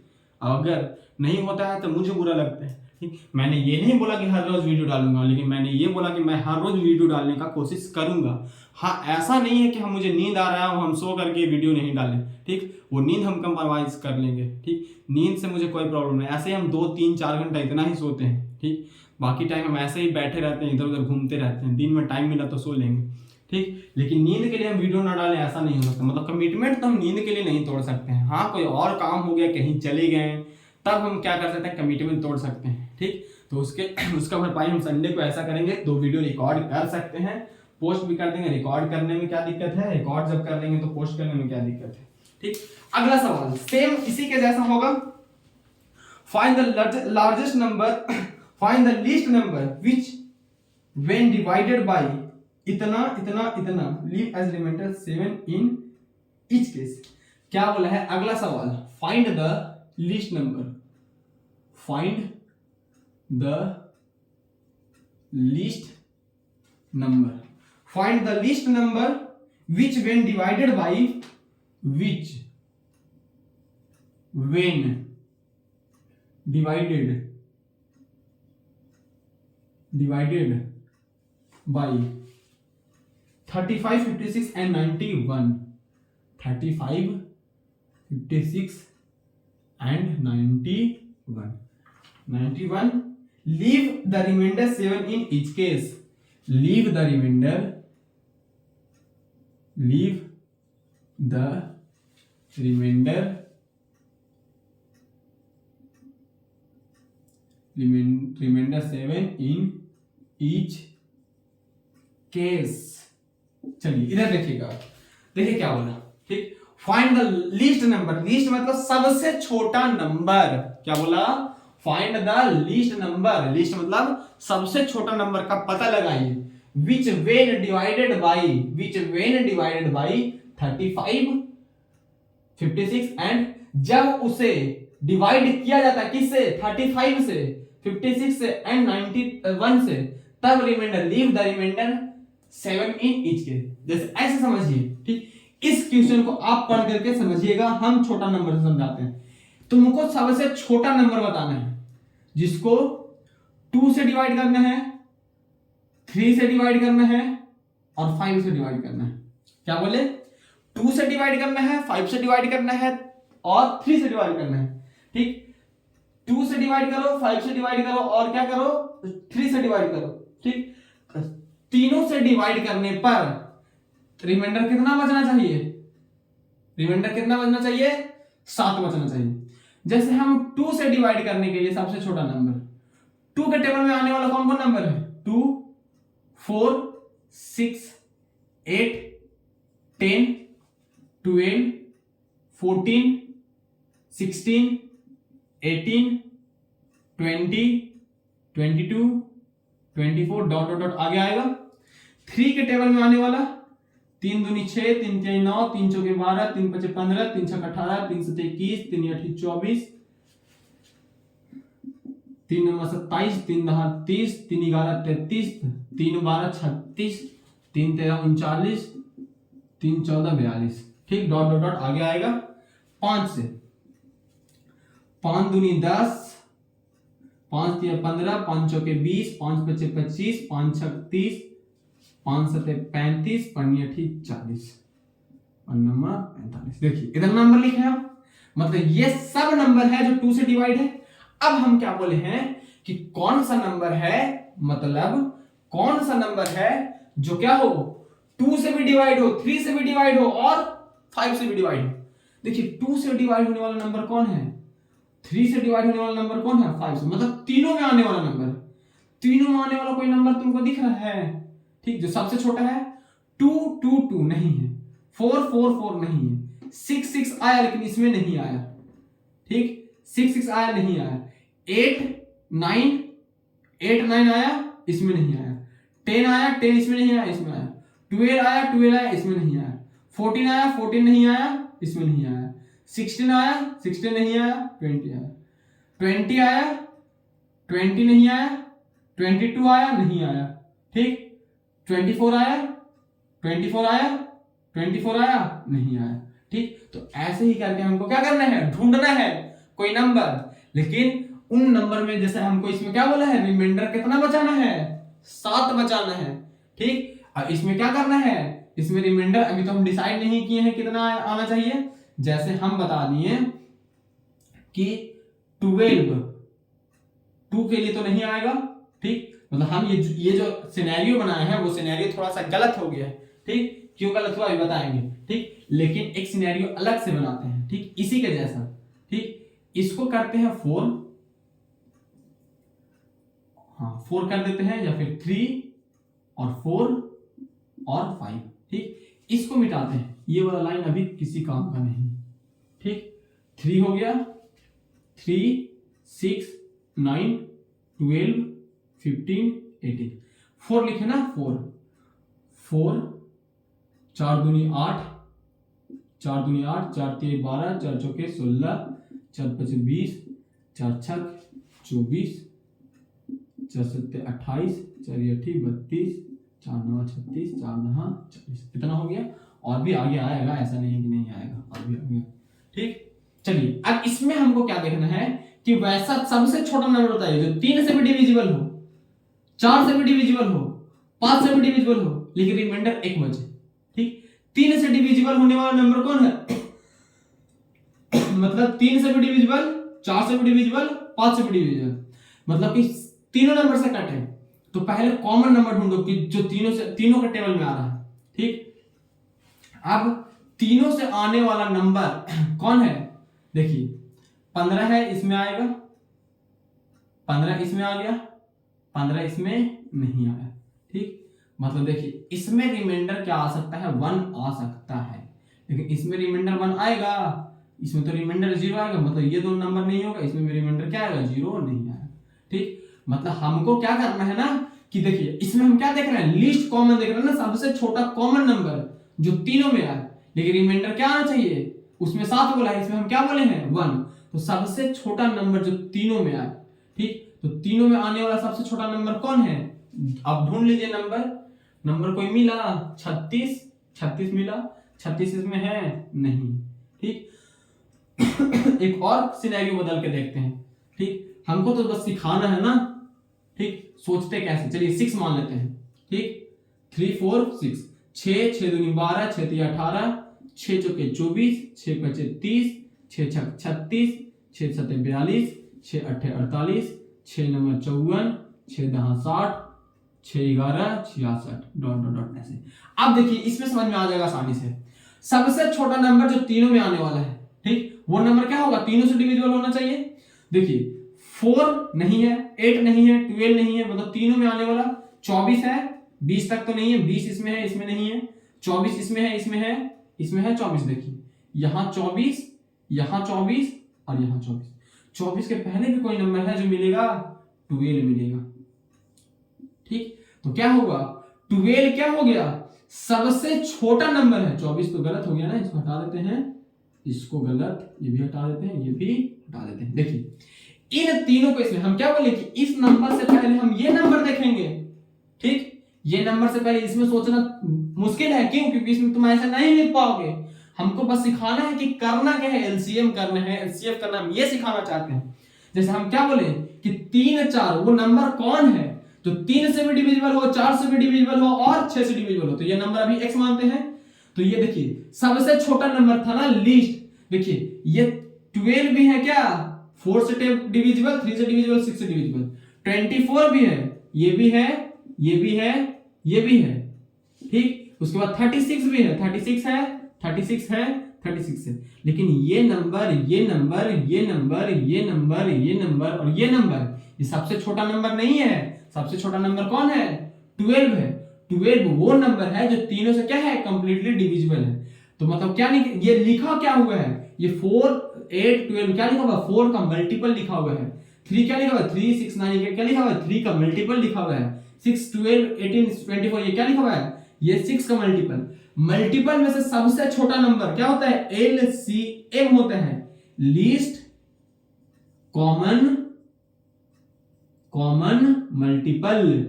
अगर नहीं होता है तो मुझे बुरा लगता है, ठीक। मैंने ये नहीं बोला कि हर रोज वीडियो डालूंगा, लेकिन मैंने ये बोला कि मैं हर रोज वीडियो डालने का कोशिश करूंगा। हाँ, ऐसा नहीं है कि हम मुझे नींद आ रहा है हम सो करके वीडियो नहीं डालें, ठीक। वो नींद हम कंप्रोमाइज कर लेंगे, ठीक। नींद से मुझे कोई प्रॉब्लम नहीं, ऐसे हम 2, 3, 4 घंटा इतना ही सोते हैं, ठीक। बाकी टाइम हम ऐसे ही बैठे रहते हैं, इधर उधर घूमते रहते हैं। दिन में टाइम मिला तो सो लेंगे, ठीक। लेकिन नींद के लिए हम वीडियो ना डालें, ऐसा नहीं हो सकता। मतलब कमिटमेंट तो हम नींद के लिए नहीं तोड़ सकते हैं। हाँ, कोई और काम हो गया, कहीं चले गए, तब हम क्या कर सकते हैं, कमिटमेंट तोड़ सकते हैं, ठीक। तो उसका भरपाई हम संडे को ऐसा करेंगे, 2 वीडियो रिकॉर्ड कर सकते हैं, पोस्ट भी कर देंगे। रिकॉर्ड करने में क्या दिक्कत है, रिकॉर्ड जब कर लेंगे तो पोस्ट करने में क्या दिक्कत है, ठीक। अगला सवाल सेम इसी के जैसा होगा। Find the largest number, find the least number which when divided by इतना इतना इतना leave as remainder 7 in each case. क्या बोला है अगला सवाल, find the least number, find the least number, find the least number which when divided by which when divided by 35, 56 and 91, 35, 56 and 91, 91, leave the remainder 7 in each case, leave the remainder remainder 7 in each case। चलिए इधर देखिएगा, देखिए क्या बोला, ठीक। Find the least number, least मतलब सबसे छोटा नंबर। क्या बोला, find the least number, least मतलब सबसे छोटा नंबर का पता लगाइए। which when divided by 35, 56 and जब उसे डिवाइड किया जाता है किससे, 35 से, 56 से एंड 91 से, तब remainder, leave the remainder 7 in each case. जैसे ऐसे समझिए, ठीक। इस क्वेश्चन को आप पढ़ करके समझिएगा, हम छोटा नंबर से समझाते हैं। तुमको सबसे छोटा नंबर बताना है जिसको 2 से डिवाइड करना है, 3 से डिवाइड करना है और 5 से डिवाइड करना है। क्या बोले, 2 से डिवाइड करना है, 5 से डिवाइड करना है और 3 से डिवाइड करना है, ठीक। 2 से डिवाइड करो, 5 से डिवाइड करो और क्या करो, 3 से डिवाइड करो, ठीक। तीनों से डिवाइड करने पर रिमाइंडर कितना बचना चाहिए, रिमाइंडर कितना बचना चाहिए, 7 बचना चाहिए। जैसे हम 2 से डिवाइड करने के लिए सबसे छोटा नंबर, 2 के टेबल में आने वाला कौन कौन नंबर है, 2, 4, 6, 8, 10, 12, 14, 16, 18, 20, 22, 24 डॉट डॉट डॉट आगे आएगा। 3 के टेबल में आने वाला 3 दूनी 6, 3 3 9, 3 चौके 12, 3 5 15, 3 6 18, 3 7 21, 3 8 24, 3 9 27, 3 10 30, 3 11 33, 3 12 36, 3 13 39, 3 14 42, ठीक। डॉट डॉट डॉट आगे आएगा 5 से, 5 दूनी 10, 5 3 15, 5 चौके 20, 5 5 25, 5 6 30, 5 सते 35, 40 और नंबर 45। देखिए इधर नंबर लिखे हम, मतलब ये सब नंबर है जो 2 से डिवाइड है। अब हम क्या बोले हैं कि कौन सा नंबर है, मतलब कौन सा नंबर है जो क्या हो 2 से भी डिवाइड हो, 3 से भी डिवाइड हो और 5 से भी डिवाइड हो। देखिए 2 से डिवाइड होने वाला नंबर कौन है, 3 से डिवाइड होने वाला नंबर कौन है, 5 से, मतलब तीनों में आने वाला नंबर। तीनों में आने वाला कोई नंबर तुमको दिख रहा है, ठीक, जो सबसे छोटा है 2 2 2 नहीं है, 4 4 4 नहीं है, 6 6 आया लेकिन इसमें नहीं आया, ठीक, 6 6 आया नहीं आया, 8 9 आया इसमें नहीं आया, 10 आया 10 इसमें नहीं आया, इसमें आया, 12 आया 12 आया इसमें नहीं आया, 14 आया 14 नहीं आया इसमें नहीं आया, 16 आया 16 नहीं आया, 20 आया, 20 आया 20 नहीं आया, 22 आया नहीं आया, ठीक, 24 आया 24 आया 24 आया नहीं आया, ठीक। तो ऐसे ही करके हमको क्या करना है, ढूंढना है कोई नंबर, लेकिन उन नंबर में जैसे हमको इसमें क्या बोला है, रिमाइंडर कितना बचाना है, 7 बचाना है, ठीक। और इसमें क्या करना है, इसमें रिमाइंडर अभी तो हम डिसाइड नहीं किए हैं कितना आना चाहिए। जैसे हम बता दिए कि 12 2 के लिए तो नहीं आएगा, ठीक, मतलब हम ये जो सिनेरियो बनाए हैं वो सिनेरियो थोड़ा सा गलत हो गया है, ठीक, क्यों गलत हुआ अभी बताएंगे, ठीक, लेकिन एक सिनेरियो अलग से बनाते हैं, ठीक, इसी के जैसा, ठीक। इसको करते हैं 4, हाँ 4 कर देते हैं, या फिर 3 और 4 और 5, ठीक। इसको मिटाते हैं, ये वाला लाइन अभी किसी काम का नहीं, ठीक। 3 हो गया, 3 6 9 12 15 18, 4 लिखे ना, 4 4 4 दूनी 8, 4 दूनी 8, 4 3 12, 4 चौके 16, 4 5 20, 4 6 24, 4 7 28, 4 8 32, 4 9 36, 4 9 40, इतना हो गया। और भी आगे आएगा, ऐसा नहीं है कि नहीं आएगा, और भी आ गया, ठीक। चलिए अब इसमें हमको क्या देखना है कि वैसा सबसे छोटा नंबर बताइए जो 3 से भी डिविजिबल हो, 4 से भी डिविजिबल हो, 5 से भी डिविजिबल हो, लेकिन रिमाइंडर 1 बचे, ठीक। 3 से डिविजिबल होने वाला नंबर कौन है मतलब 3 से भी डिविजिबल, 4 से भी डिविजिबल, 5 से भी डिविजिबल, मतलब कि तीनों नंबर से कट है। तो पहले कॉमन नंबर ढूंढो कि जो तीनों के टेबल में आ रहा है, ठीक। अब तीनों से आने वाला नंबर कौन है, देखिए 15 है, इसमें आएगा, 15 इसमें आ गया, 15 इसमें नहीं आया, ठीक। मतलब देखिए इसमें रिमाइंडर क्या आ सकता है, 1 आ सकता है, लेकिन इसमें रिमाइंडर 1 आएगा, इसमें तो रिमाइंडर 0 आएगा, मतलब ये दोनों नंबर नहीं होगा, इसमें भी रिमाइंडर क्या आएगा, 0 नहीं आएगा, ठीक। मतलब हमको क्या करना है ना कि देखिए इसमें हम क्या देख रहे हैं, लीस्ट कॉमन देख रहे हैं ना, सबसे छोटा कॉमन नंबर जो तीनों में आए, लेकिन रिमाइंडर क्या आना चाहिए, उसमें 7 बोला है, इसमें हम क्या बोले हैं 1, तो सबसे छोटा नंबर जो तीनों में आए, ठीक। तो तीनों में आने वाला सबसे छोटा नंबर कौन है, अब ढूंढ लीजिए नंबर कोई मिला, 36 मिला, 36 इसमें है नहीं, ठीक। एक और सिनेरियो बदल के देखते हैं, ठीक, हमको तो बस सिखाना है ना, ठीक, सोचते कैसे, चलिए 6 मान लेते हैं, ठीक, 3 4 6, 6 दूनी 12, 6 3 18, 6 चौके 24, 6 5 30, 6 6 36, 6 7 42, 6 8 48, 6 9 54, 6 10 60, 6 11 66, डॉट डॉट डॉट ऐसे। अब देखिए इसमें समझ में आ जाएगा आसानी से, सबसे छोटा नंबर जो तीनों में आने वाला है, ठीक, वो नंबर क्या होगा, तीनों से डिविजिबल होना चाहिए। देखिए 4 नहीं है, 8 नहीं है, 12 नहीं है, मतलब तीनों में आने वाला 24 है, 20 तक तो नहीं है, 20 इसमें है, इसमें नहीं है, 24 इसमें है, इसमें है, इसमें है 24, देखिए यहां 24, यहां 24 और यहां 24, 24 के पहले भी कोई नंबर है जो मिलेगा, 12 मिलेगा, ठीक। तो क्या होगा, 12 क्या हो गया, सबसे छोटा नंबर है, 24 तो गलत हो गया ना, इसको हटा देते हैं, इसको गलत, ये भी हटा देते हैं, ये भी हटा देते हैं। देखिए इन तीनों को इसमें हम क्या बोले कि इस नंबर से पहले हम ये नंबर देखेंगे, ठीक, ये नंबर से पहले इसमें सोचना मुश्किल है, क्यों, क्योंकि इसमें तुम ऐसा नहीं लिख पाओगे, हमको बस सिखाना है कि करना क्या है, एलसीएम करना है, एलसीएफ करना, हम ये सिखाना चाहते हैं। जैसे हम क्या बोले कि 3 4 वो नंबर कौन है तो 3 से भी डिविजिबल हो, 4 से भी डिविजिबल हो और 6 से डिविजिबल हो, तो ये नंबर अभी x मानते हैं। तो ये देखिए सबसे छोटा नंबर था ना लीस्ट, देखिए ये 12 भी है क्या, 4 से डिविजिबल, 3 से डिविजिबल, 6 से डिविजिबल, 24 भी है, ये भी है, ये भी है, ये भी है, ठीक। उसके बाद 36 भी है, 36 है, 36 है, 36 है, लेकिन ये नंबर, ये नंबर, ये नंबर, ये नंबर, ये नंबर और ये नंबर, ये सबसे छोटा नंबर नहीं है। सबसे छोटा नंबर कौन है, 12 है। 12 वो नंबर है जो तीनों से क्या है, कंप्लीटली डिविजिबल है। तो मतलब क्या ये लिखा क्या हुआ है, ये 4 8 12 क्या लिखा हुआ है, 4 का मल्टीपल लिखा हुआ है। 3 क्या लिखा हुआ है, 3 6 9 क्या लिखा हुआ है, 3 का मल्टीपल लिखा हुआ है। 6 12 18 24 ये क्या लिखा हुआ है, ये 6 का मल्टीपल। मल्टीपल में से सबसे छोटा नंबर क्या होता है, LCM होता है, लीस्ट कॉमन मल्टीपल।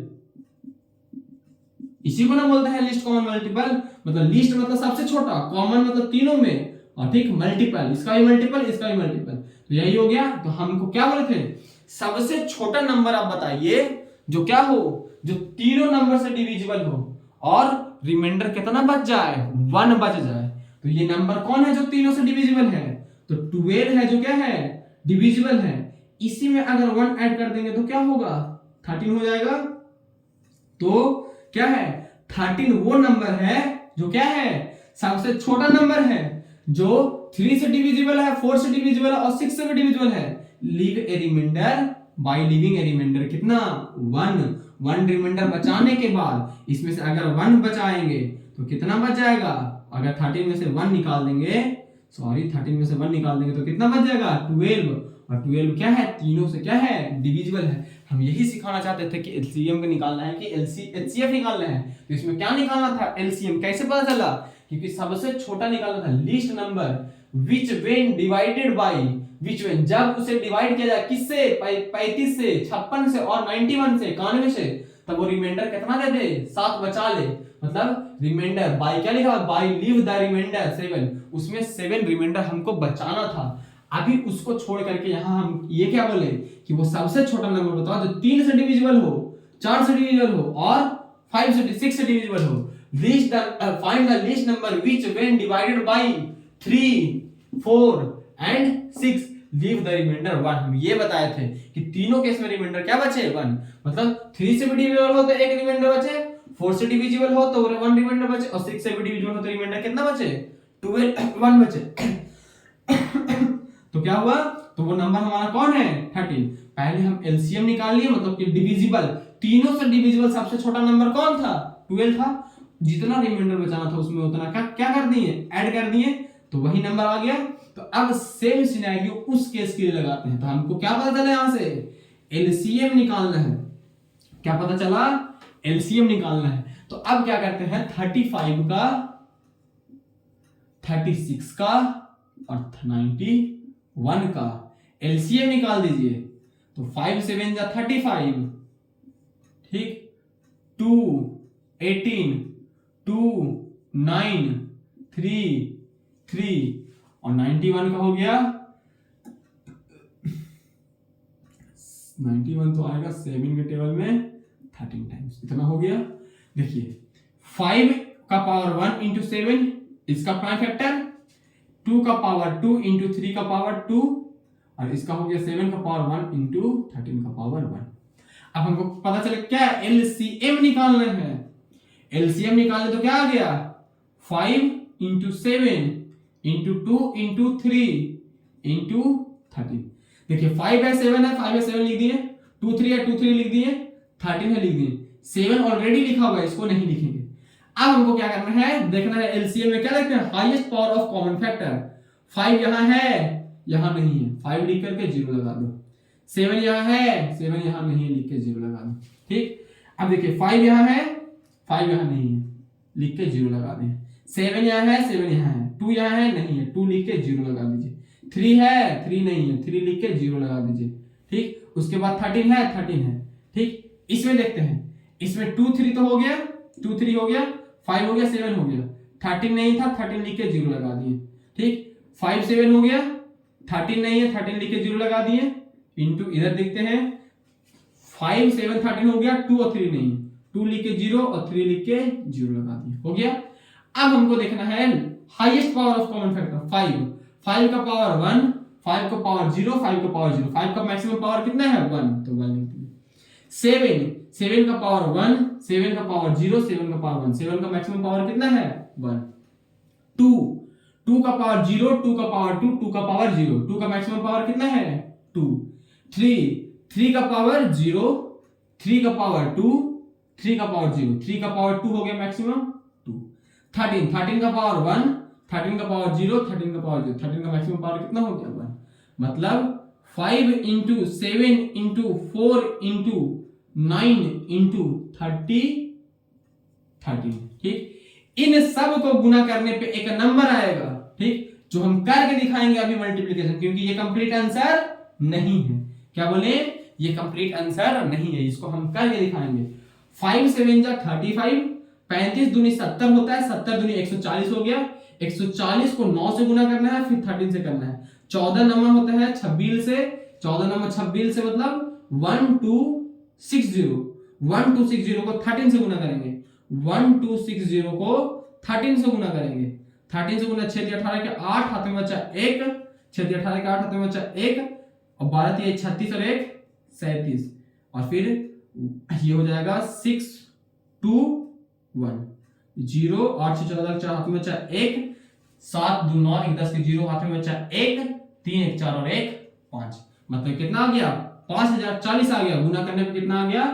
इसी को ना बोलते हैं लिस्ट कॉमन मल्टीपल, मतलब लिस्ट मतलब सबसे छोटा, कॉमन मतलब तीनों में, और ठीक मल्टीपल, इसका भी मल्टीपल, इसका भी मल्टीपल, तो यही हो गया। तो हमको क्या बोले थे, सबसे छोटा नंबर आप बताइए जो क्या हो, जो तीनों नंबर से डिविजिबल हो और रिमाइंडर कितना बच जाए, 1 बच जाए। तो ये नंबर कौन है जो तीनों से डिविजिबल है, तो 12 है जो क्या है, डिविजिबल है। इसी में अगर 1 ऐड कर देंगे तो क्या होगा, 13 हो जाएगा। तो क्या है, 13 वो नंबर है जो क्या है, सबसे छोटा नंबर है, जो 3 से डिविजिबल है, 4 से डिविजिबल है और 6 से भी डिविजिबल है। लीव ए रिमाइंडर बाय लीविंग ए रिमाइंडर कितना, 1 रिमाइंडर बचाने के बाद इसमें से अगर 1 बचाएंगे तो कितना बच जाएगा, अगर 13 में से 1 निकाल देंगे, सॉरी 13 में से 1 निकाल देंगे तो कितना बच जाएगा, 12। और 12 क्या है, तीनों से क्या है, डिविजिबल है। हम यही सिखाना चाहते थे कि एलसीएम को निकालना है कि एचसीएफ निकालना है। तो इसमें क्या निकालना था, एलसीएम। कैसे पता चला, क्योंकि सबसे छोटा निकालना था, least number which when divided bye, which when जब उसे डिवाइड किया जाए किससे, 35 से, 56 से और 91 से, 91 से, तब वो रिमाइंडर कितना दे दे, 7 बचा ले। मतलब रिमाइंडर बाय क्या लिखा, बाय लीव द रिमाइंडर 7, उसमें 7 रिमाइंडर हमको बचाना था। अभी उसको छोड़ करके यहां हम ये क्या बोले कि वो सबसे छोटा नंबर बताओ जो 3 से डिविजिबल हो, 4 से डिविजिबल हो और 5 से 6 से डिविजिबल हो। Least find the least number which when divided by 3 4 and 6 leave the remainder 1। हम ये बताए थे कि तीनों केस में रिमाइंडर क्या बचे, 1। मतलब 3 से भी डिविजिबल हो तो एक रिमाइंडर बचे, 4 से डिविजिबल हो तो 1 रिमाइंडर बचे और 6 से भी डिविजिबल हो तो रिमाइंडर कितना बचे, 1 बचे। तो क्या हुआ, तो वो नंबर हमारा कौन है, 13। पहले हम एलसीएम निकाल लिए, मतलब कि डिविजिबल, तीनों से डिविजिबल सबसे छोटा नंबर कौन था, 12 था। जितना रिमाइंडर बचाना था उसमें उतना क्या कर दिए, ऐड कर दिए, तो वही नंबर आ गया। तो अब सेम सिनेरियो उस केस के लिए लगाते हैं। तो हमको क्या पता चला, यहां से एलसीएम निकालना है। क्या पता चला, एलसीएम निकालना है। तो अब क्या करते हैं, 35 का, 36 का और 91 का एलसीएम निकाल दीजिए। तो 5 7 जा 35, ठीक, 2 18 2 9 3 3 और 91 का हो गया, 91 तो आएगा 7 के टेबल में 13 टाइम्स, इतना हो गया। देखिए 5 का पावर 1 इंटू 7 इसका प्राइम फैक्टर, 2 का पावर 2 इंटू 3 का पावर 2 और इसका हो गया 7 का पावर 1 इंटू 13 का पावर 1। अब हमको पता चले क्या, एलसीएम निकालना है। एलसीएम निकालने तो क्या आ गया, 5 इंटू 7 इंटू 2 इंटू 3 इंटू 13। देखिए 5 है 7 है, 5 है 7 लिख दिए, 2 3 है 2 3 लिख दिए, 13 है लिख दिए, 7 ऑलरेडी लिखा हुआ है, इसको नहीं लिखेंगे। अब हमको क्या करना है, देखना है एलसीएम में क्या देखते हैं, highest power of common factor. 5 यहां है, यहां नहीं है, 5 लिख करके 0 लगा दो। 7 यहां है, 7 यहां नहीं है, लिख के 0 लगा दो, ठीक। अब देखिए 5 यहां है, 5 यहां नहीं है, लिख के 0 लगा दें। 7 यहां है, 7 यहां है, 2 यहां है, नहीं है, 2 लिख के 0 लगा दीजिए। 3 है, 3 नहीं है, 3 लिख के 0 लगा दीजिए, ठीक। उसके बाद 13 है, 13 है, ठीक। इसमें देखते हैं, इसमें 2 3 तो हो गया, 2 3 हो गया, 5 हो गया, 7 हो गया, 13 नहीं था, 13 लिख के 0 लगा दिए, ठीक। 5 7 हो गया, 13 नहीं है, 13 लिख के 0 लगा दिए, इंटू इधर देखते हैं 5 7 13 हो गया, 2 और 3 नहीं, 2 लिख के 0 और 3 लिख के 0 लगा दिया, हो गया। अब हमको देखना है highest power of common factor 5, 5 का पावर 1, 5 का पावर 0, 5 का पावर 0, 5 का मैक्सिमम पावर कितना है 1, तो 1 लिख दिया। 7, 7 का पावर 1, 7 का पावर 0, 7 का पावर 1, 7 का मैक्सिमम पावर कितना है 1। 2, 2 का पावर 0, 2 का पावर 2, 2 का पावर 0, 2 का मैक्सिमम पावर कितना है 2। 3, 3 का पावर 0, 3 का पावर 2, 3 का पावर 0, 3 का पावर 2 हो गया मैक्सिमम 2। 13, 13 का पावर 1, 13 का पावर 0, 13 का पावर 0, 13 का मैक्सिमम पावर कितना हो गया 1। मतलब 5 इंटू 7 इंटू 4 इंटू 9 इंटू 30 13, ठीक। इन सब को गुना करने पे एक नंबर आएगा, ठीक, जो हम करके दिखाएंगे अभी मल्टीप्लिकेशन, क्योंकि ये कंप्लीट आंसर नहीं है। क्या बोले, ये कंप्लीट आंसर नहीं है, इसको हम करके दिखाएंगे। 5 7 जा 35, 35 दूनी 70 होता है, 70 दूनी 140 हो गया, 140 को 9 से गुना करना है, फिर 13 से करना है। 14 नंबर होता है 26 से, 14 नंबर 26 से मतलब 1260, 1260 को 13 से गुना करेंगे, 1260 को 13 से गुना करेंगे, 13 से गुना 6 18 के 8 हाथ में बचा 1, 6 18 के 8 हाथ में बचा 1 और 12 3 36 और 1 37 और फिर ये हो जाएगा 6 2 1 0 8 6 14 4 हाथ में बचा 1 7 2 9 1 10 के 0 हाथ में बचा 1 3 1 4 और 1 5, मतलब कितना आ गया 5040 आ गया। गुना करने पे कितना आ गया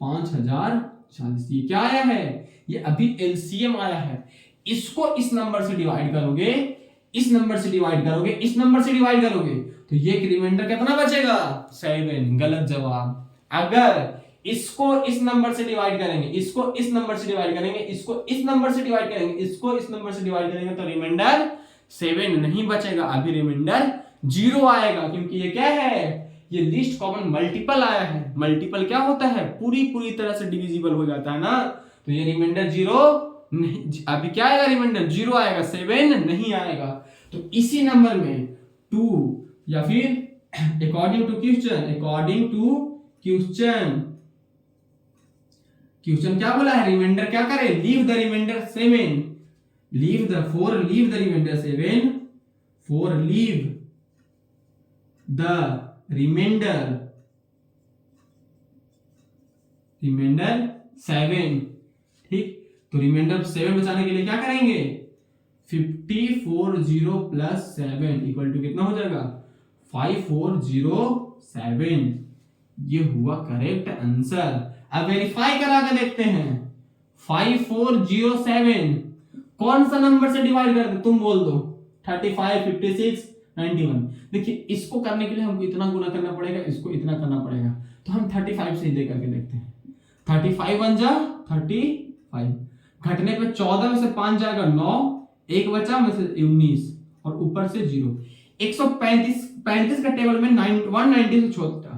5040। ये क्या आया है, ये अभी एलसीएम आया है। इसको इस नंबर से डिवाइड करोगे, इस नंबर से डिवाइड करोगे, इस नंबर से डिवाइड करोगे तो ये रिमाइंडर कितना बचेगा 7। गलत जवाब। अगर इसको इस नंबर से डिवाइड करेंगे, इसको इस नंबर से डिवाइड करेंगे, इसको इस नंबर से डिवाइड करेंगे, इसको इस नंबर से डिवाइड करेंगे तो रिमाइंडर 7 नहीं बचेगा, अभी रिमाइंडर 0 आएगा, क्योंकि ये क्या है, ये लीस्ट कॉमन मल्टीपल आया है। मल्टीपल क्या होता है, पूरी तरह से डिविजिबल हो जाता है ना, तो ये रिमाइंडर 0 नहीं, अभी क्या आएगा रिमाइंडर 0 आएगा, 7 नहीं आएगा। तो इसी नंबर में 2 या फिर अकॉर्डिंग टू क्वेश्चन क्या बोला है, रिमाइंडर क्या करे, leave the remainder 7, leave the remainder 7, four leave the remainder 7, ठीक। तो रिमाइंडर 7 बचाने के लिए क्या करेंगे, 54 प्लस 7 इक्वल टू कितना हो जाएगा 5407। ये हुआ करेक्ट आंसर। अब वेरीफाई करा कर देखते हैं, 5407 कौन सा नंबर से डिवाइड कर दे, तुम बोल दो 35 56 91। देखिए इसको करने के लिए हमको इतना गुना करना पड़ेगा, इसको इतना करना पड़ेगा, तो हम 35 से दे करके देखते हैं। 35 1 जा 35, घटने पे 14 में से 5 जाएगा 9, एक बचा में से 19 और ऊपर से 0। 135 35 का टेबल में 190 से छोटा,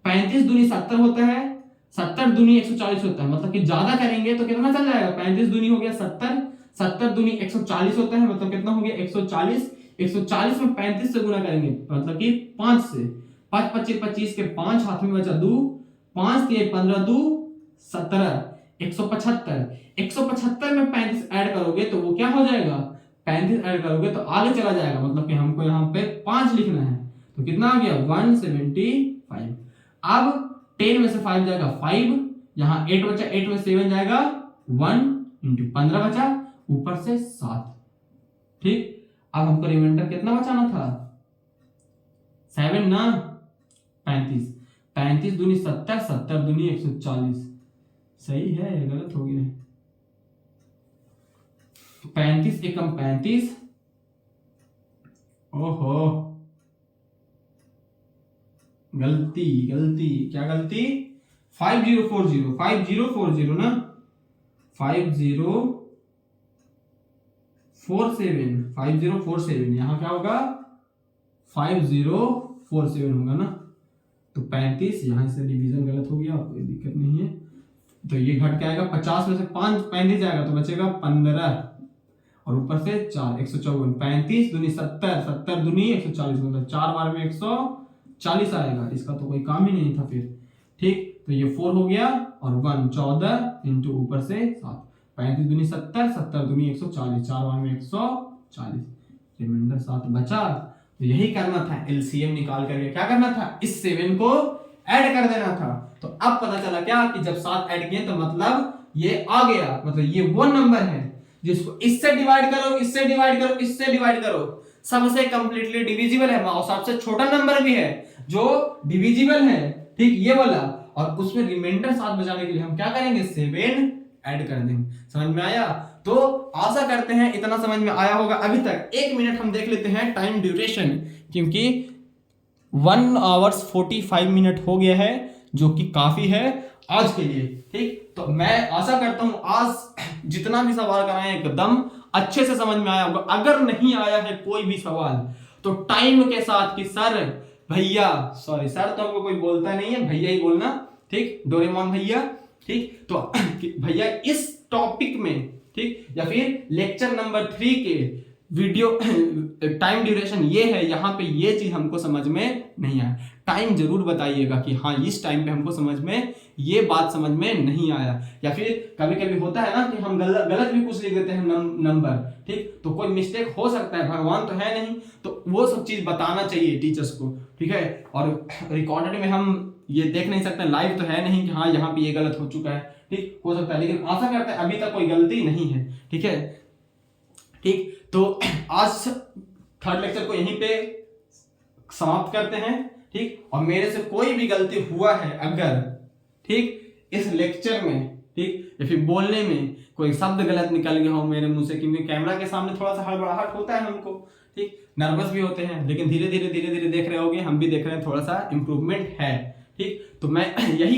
35 दूनी 70 होता है, 70 दूनी 140 होता है, मतलब कि ज्यादा करेंगे तो कितना चल जाएगा, 35 दूनी हो गया 70, 70 दूनी 140 होता है, मतलब कितना हो गया 140, 140 में 35 से गुना करेंगे मतलब कि 5 से, 5 25 25 के 5 हाथ में बचा 2, 5 3 15 2 17, 175 में 35 ऐड करोगे तो वो क्या हो जाएगा, 35 ऐड करोगे तो आगे चला जाएगा, मतलब कि हमको यहाँ पे 5 लिखना है, तो कितना आ गया 175। अब 10 में से 5 जाएगा 5, यहाँ 8 बचा, 8 में 7 जाएगा 1 इंटू 15 बचा, ऊपर से 7, ठीक। अब हमको रिमाइंडर कितना बचाना था 7 ना, 35, 35 दूनी 70, 70 दूनी 140, सही है या गलत हो गया, 35 एकम 35, ओहो गलती क्या गलती, 5040 ना, 5047 यहां क्या होगा 5047 होगा ना, तो 35 यहां से डिवीजन गलत हो गया, कोई दिक्कत नहीं है, तो ये घट के आएगा 50 में से 5 35 जाएगा तो बचेगा 15 और ऊपर से 4 154, 35 दूनी 70, 70 दूनी 140, मतलब 4 बार में 140 आएगा, इसका तो कोई काम ही नहीं था फिर, ठीक। तो ये 4 हो गया और 1 14 इंटू ऊपर से 7, 35 दूनी 70, 70 दूनी 140, 4 में 140, रिमाइंडर 7 बचा। तो यही करना था, एलसीएम निकाल करके क्या करना था, इस 7 को ऐड कर देना था। तो अब पता चला क्या कि जब 7 ऐड किए तो मतलब ये आ गया, मतलब ये वो नंबर है जिसको इससे डिवाइड करो, इससे डिवाइड करो, इससे डिवाइड करो, सबसे कंप्लीटली डिविजिबल है और सबसे छोटा नंबर भी है जो डिविजिबल है, ठीक, ये वाला। और उसमें रिमाइंडर 7 बचाने के लिए हम क्या करेंगे, 7 ऐड कर देंगे। समझ में आया? तो आशा करते हैं इतना समझ में आया होगा अभी तक। 1 मिनट हम देख लेते हैं टाइम ड्यूरेशन, क्योंकि 1 आवर्स 45 मिनट हो गया है, जो कि काफी है आज के लिए, ठीक। तो मैं आशा करता हूं आज जितना भी सवाल कराए एकदम अच्छे से समझ में आया होगा। अगर नहीं आया है कोई भी सवाल तो टाइम के साथ कि सर भैया, सॉरी सर तो हमको कोई बोलता नहीं है, भैया ही बोलना, ठीक, डोरेमोन भैया, ठीक। तो भैया इस टॉपिक में, ठीक, या फिर लेक्चर नंबर 3 के वीडियो टाइम ड्यूरेशन ये है, यहाँ पे ये चीज हमको समझ में नहीं आया, टाइम जरूर बताइएगा कि हाँ इस टाइम पे हमको समझ में ये बात समझ में नहीं आया। या फिर कभी कभी होता है ना कि हम गलत भी कुछ लिख देते हैं नंबर, ठीक, तो कोई मिस्टेक हो सकता है, भगवान तो है नहीं, तो वो सब चीज बताना चाहिए टीचर्स को, ठीक है। और रिकॉर्डेड में हम ये देख नहीं सकते, लाइव तो है नहीं कि हाँ यहाँ पे ये गलत हो चुका है, ठीक, हो सकता है, लेकिन आशा करते हैं अभी तक कोई गलती नहीं है, ठीक है, ठीक। तो आज थर्ड लेक्चर को यहीं पे समाप्त करते हैं, ठीक। और मेरे से कोई भी गलती हुआ है अगर, ठीक, इस लेक्चर में, ठीक, या फिर बोलने में कोई शब्द गलत निकल गया हो मेरे मुंह से, क्योंकि कैमरा के सामने थोड़ा सा हड़बड़ाहट होता है हमको, ठीक, नर्वस भी होते हैं, लेकिन धीरे धीरे देख रहे होगे, हम भी देख रहे हैं थोड़ा सा इंप्रूवमेंट है, ठीक। तो मैं यही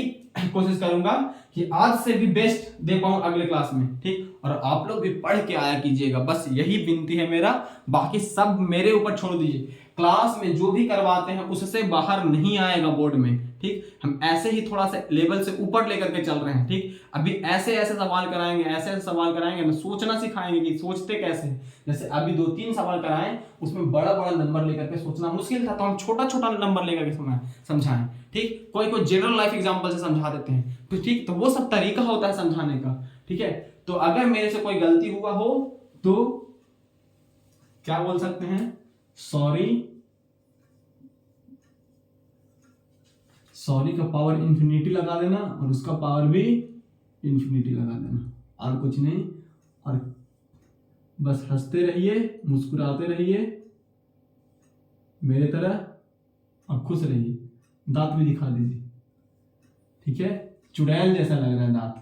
कोशिश करूंगा कि आज से भी बेस्ट दे पाऊं अगले क्लास में, ठीक। और आप लोग भी पढ़ के आया कीजिएगा, बस यही विनती है मेरा, बाकी सब मेरे ऊपर छोड़ दीजिए। क्लास में जो भी करवाते हैं उससे बाहर नहीं आएगा बोर्ड में, ठीक। हम ऐसे ही थोड़ा सा लेवल से ऊपर लेकर के चल रहे हैं, ठीक। अभी ऐसे ऐसे सवाल कराएंगे, ऐसे ऐसे सवाल कराएंगे ना, सोचना सिखाएंगे कि सोचते कैसे हैं। जैसे अभी 2-3 सवाल कराएं, उसमें बड़ा बड़ा नंबर लेकर के सोचना मुश्किल था, तो हम छोटा छोटा नंबर लेकर के समझाएं, ठीक। कोई जेनरल लाइफ एग्जाम्पल से समझा देते हैं, तो ठीक, तो वो सब तरीका होता है समझाने का, ठीक है। तो अगर मेरे से कोई गलती हुआ हो तो क्या बोल सकते हैं, सॉरी का पावर इंफिनिटी लगा देना और उसका पावर भी इंफिनिटी लगा देना, और कुछ नहीं। और बस हंसते रहिए, मुस्कुराते रहिए मेरे तरह, और खुश रहिए, दांत भी दिखा दीजिए, ठीक है, चुड़ैल जैसा लग रहा है दांत,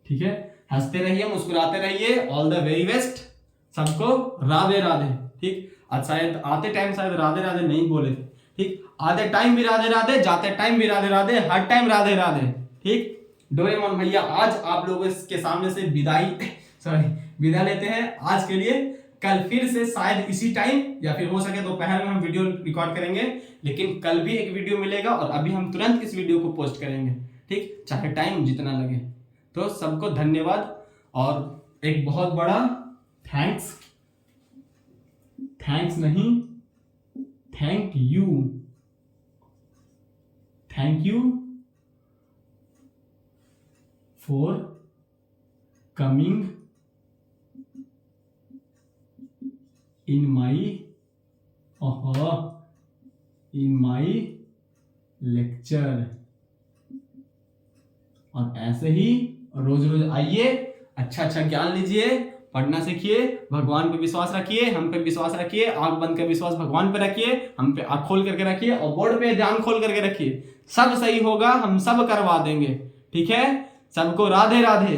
ठीक है। हंसते रहिए, मुस्कुराते रहिए, ऑल द वेरी बेस्ट सबको, राधे राधे, ठीक। आज शायद आते टाइम शायद राधे राधे नहीं बोले थे, ठीक, आते टाइम भी राधे राधे, जाते टाइम भी राधे राधे, हर टाइम राधे राधे, ठीक। डोरेमोन भैया आज आप लोगों के सामने से विदा लेते हैं आज के लिए। कल फिर से शायद इसी टाइम या फिर हो सके दोपहर में हम वीडियो रिकॉर्ड करेंगे, लेकिन कल भी एक वीडियो मिलेगा और अभी हम तुरंत इस वीडियो को पोस्ट करेंगे, ठीक, चाहे टाइम जितना लगे। तो सबको धन्यवाद और एक बहुत बड़ा थैंक्स नहीं, thank you for coming in my lecture। और ऐसे ही रोज रोज आइए, अच्छा ज्ञान लीजिए, पढ़ना सीखिए, भगवान पे विश्वास रखिए, हम पे विश्वास रखिए, आंख बंद कर विश्वास भगवान पे रखिए, हम पे आंख खोल करके रखिए और बोर्ड पे ध्यान खोल करके रखिए, सब सही होगा, हम सब करवा देंगे, ठीक है। सबको राधे राधे।